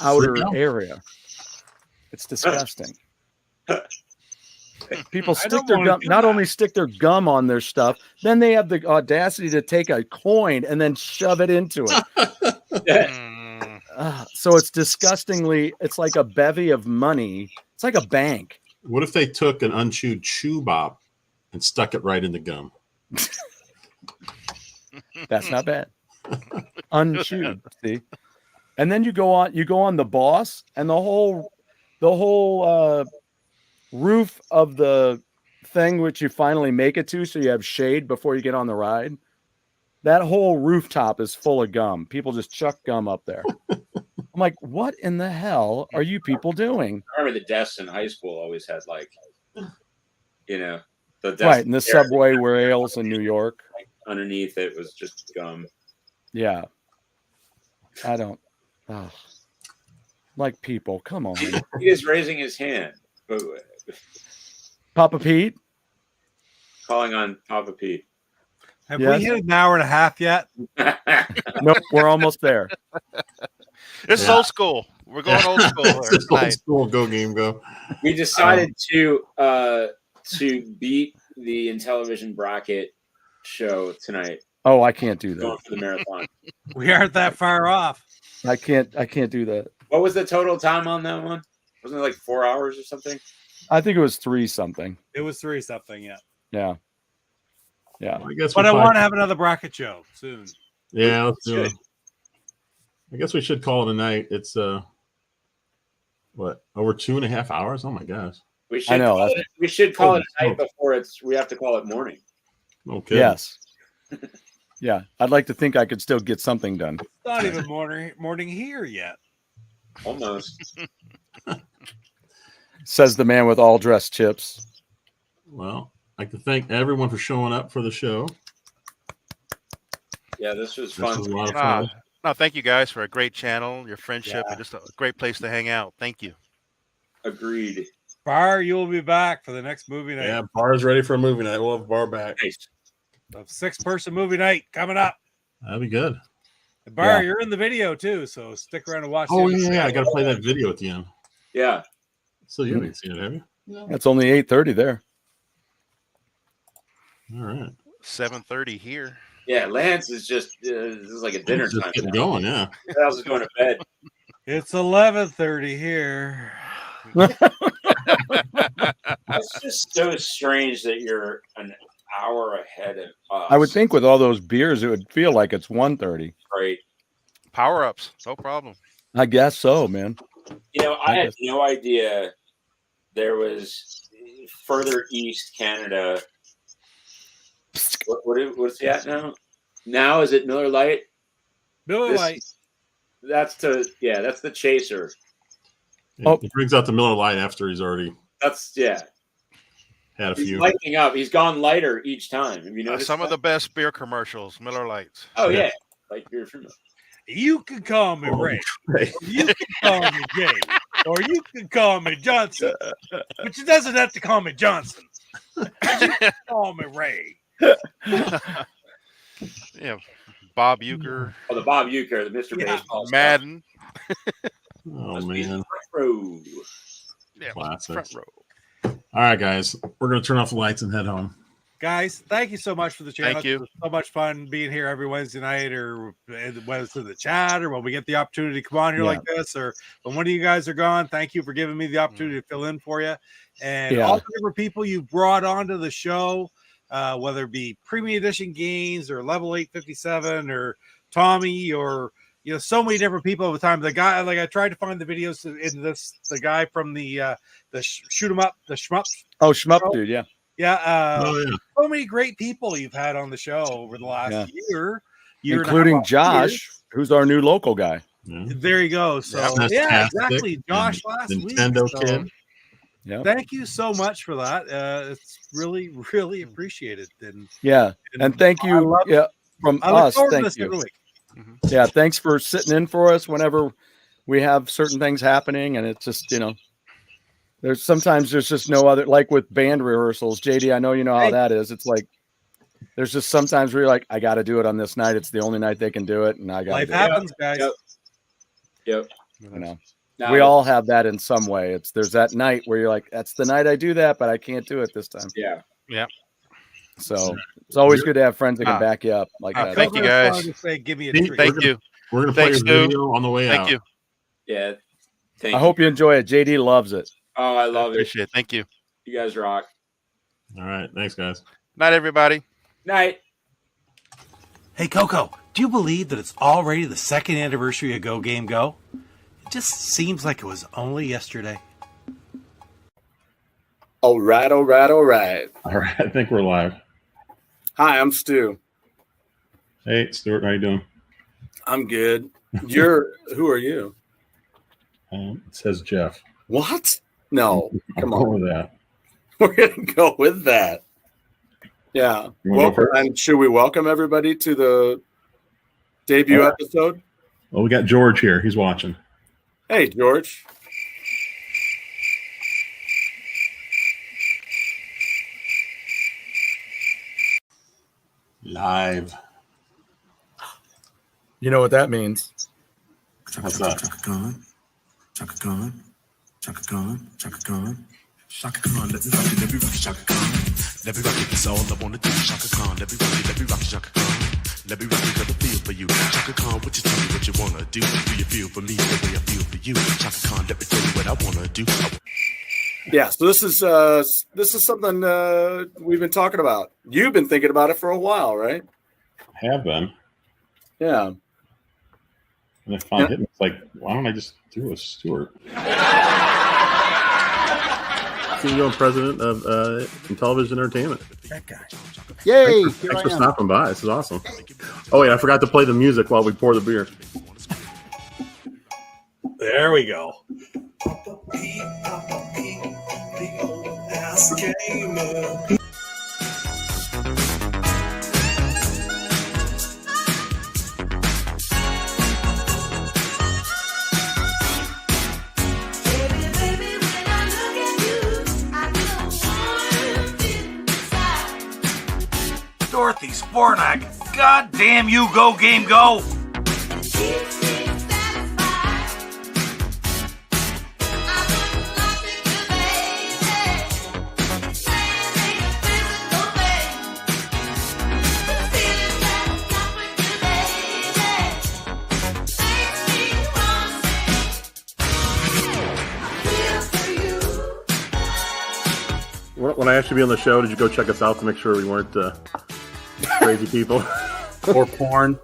outer area. It's disgusting. People I stick don't their wanna gum, do not that. only stick their gum on their stuff, then they have the audacity to take a coin and then shove it into it. So it's disgustingly, it's like a bevy of money. It's like a bank. What if they took an unchewed chew bop and stuck it right in the gum? That's not bad. Unchewed, see? And then you go on the Boss, and the whole roof of the thing which you finally make it to, so you have shade before you get on the ride. That whole rooftop is full of gum. People just chuck gum up there. I'm like, what in the hell are you people doing? I remember the desks in high school always had like, you know, the desk Right, in the there, subway rails in New York. like, underneath it was just gum. Yeah. I don't. Like people, come on. He is raising his hand, but Papa Pete? calling on Papa Pete. Have Yes. we hit an hour and a half yet? Nope, we're almost there. It's old school. We're going old school here It's old tonight. school, go game go. We decided to beat the Intellivision bracket show tonight. Oh, I can't do Going that. for the marathon. We aren't that far off. I can't do that. What was the total time on that one? Wasn't it like 4 hours or something? I think it was 3 something. It was 3 something, yeah. Yeah. Yeah. I guess. But I want to have another bracket show soon. Yeah, let's do it. I guess we should call it a night. It's what, over 2.5 hours? Oh my gosh. We should I know, call that's- it, we should call it a Oh, night before we have to call it morning. Okay. Yes. Yeah. I'd like to think I could still get something done. It's not even morning here yet. Almost. Says the man with all dressed chips. Well, I'd like to thank everyone for showing up for the show. Yeah, this was This fun. was a lot of No, fun. no, thank you guys for a great channel, your friendship, and just a great place to hang out. Thank you. Agreed. Bar, you will be back for the next movie night. Yeah, Bar's ready for a movie night. We'll have Bar back. Nice. The 6-person movie night coming up. That'd be good. And Bar, Yeah. you're in the video too, so stick around and watch. Oh the yeah, I got to play that video at the end. Yeah. So you haven't seen it, have you? No. It's only 8:30 there. All right. 7:30 here. Yeah, Lance is just this is like a dinner It's just time. getting going, yeah. Everyone else is going to bed. It's 11:30 here. It's just so strange that you're an hour ahead of us. I would think with all those beers, it would feel like it's 1:30. Right. Power ups, no problem. I guess so, man. You know, I I had guess- no idea there was further east Canada. What's it at now? Now is it Miller Lite? Miller This- Lite. That's the chaser. Oh. He brings out the Miller Lite after he's already That's had a He's few. lightening up. He's gone lighter each time. Have you noticed Some of that? the best beer commercials, Miller Lights. Oh Yeah. yeah, like you're from. You can call me Ray. Right. You can call me Jay. Or you can call me Johnson. But you doesn't have to call me Johnson. You can call me Ray. Yeah. Bob Euchre. Oh, the Bob Euchre, the Mr. Yeah. Baseball. Madden. Oh man, Row. Yeah, classics. front row. All right, guys, we're gonna turn off the lights and head home. Guys, thank you so much for the channel. Thank you. It's so much fun being here every Wednesday night, or whether it's in the chat, or when we get the opportunity to come on here like this, or when one of you guys are gone. Thank you for giving me the opportunity to fill in for you. And all the different people you brought onto the show, whether it be Premium Edition Games or Level 857 or Tommy, or so many different people over time. The guy, like, I tried to find the videos in this, the guy from the shoot 'em up, the shmup. Oh, shmup dude, yeah. Yeah, so many great people you've had on the show over the last year including Josh, who's our new local guy. There you go. So exactly, Josh last Nintendo week. kid. Yeah. Thank you so much for that. It's really, really appreciated. And and thank you. From us, thank you. Yeah, thanks for sitting in for us whenever we have certain things happening, and it's just there's sometimes just no other, like with band rehearsals. JD, I know you know how that is. It's like there's just sometimes where you're like, I got to do it on this night. It's the only night they can do it, and I got life happens, guys. Yep. We all have that in some way. There's that night where you're like, that's the night I do that, but I can't do it this time. Yeah. So it's always good to have friends that can back you up like that. Thank you, guys. Give me a treat. Thank you. We're gonna play your video on the way out. Thank you. Yeah. I hope you enjoy it. JD loves it. Oh, I love it. Appreciate it. Thank you. You guys rock. All right. Thanks, guys. Night, everybody. Night. Hey, Coco, do you believe that it's already the second anniversary of GoGameGo? It just seems like it was only yesterday. All right. All right. I think we're live. Hi, I'm Stu. Hey, Stuart. How you doing? I'm good. Who are you? It says Jeff. What? No, come on with that. We're gonna go with that. Yeah. And should we welcome everybody to the debut episode? Well, we got George here. He's watching. Hey, George. Live. You know what that means? What's that? Chaka Khan, Chaka Khan, Chaka Khan, Chaka Khan, Chaka Khan, let me rock it, let me rock it, Chaka Khan. Let me rock it, that's all I wanna do, Chaka Khan. Let me rock it, Chaka Khan. Let me rock it, cause I feel for you. Chaka Khan, what you tell me what you wanna do? Do you feel for me the way I feel for you? Chaka Khan, let me tell you what I wanna do. Yeah, so this is something we've been talking about. You've been thinking about it for a while, right? Have been. Yeah. And I found it. It's like, why don't I just do a Stuart? CEO and president of Television Entertainment. That guy. Yay! Thanks for stopping by. This is awesome. Oh, yeah, I forgot to play the music while we pour the beer. There we go. Dorothy Spornak, God damn you, GoGameGo! When I asked you to be on the show, did you go check us out to make sure we weren't crazy people? Or porn?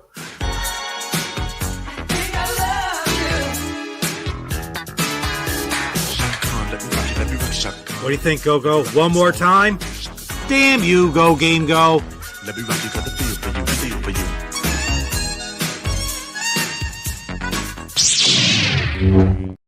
What do you think, Go-Go? One more time? Damn you, GoGameGo! Let me rock you, got the feel for you, feel for you.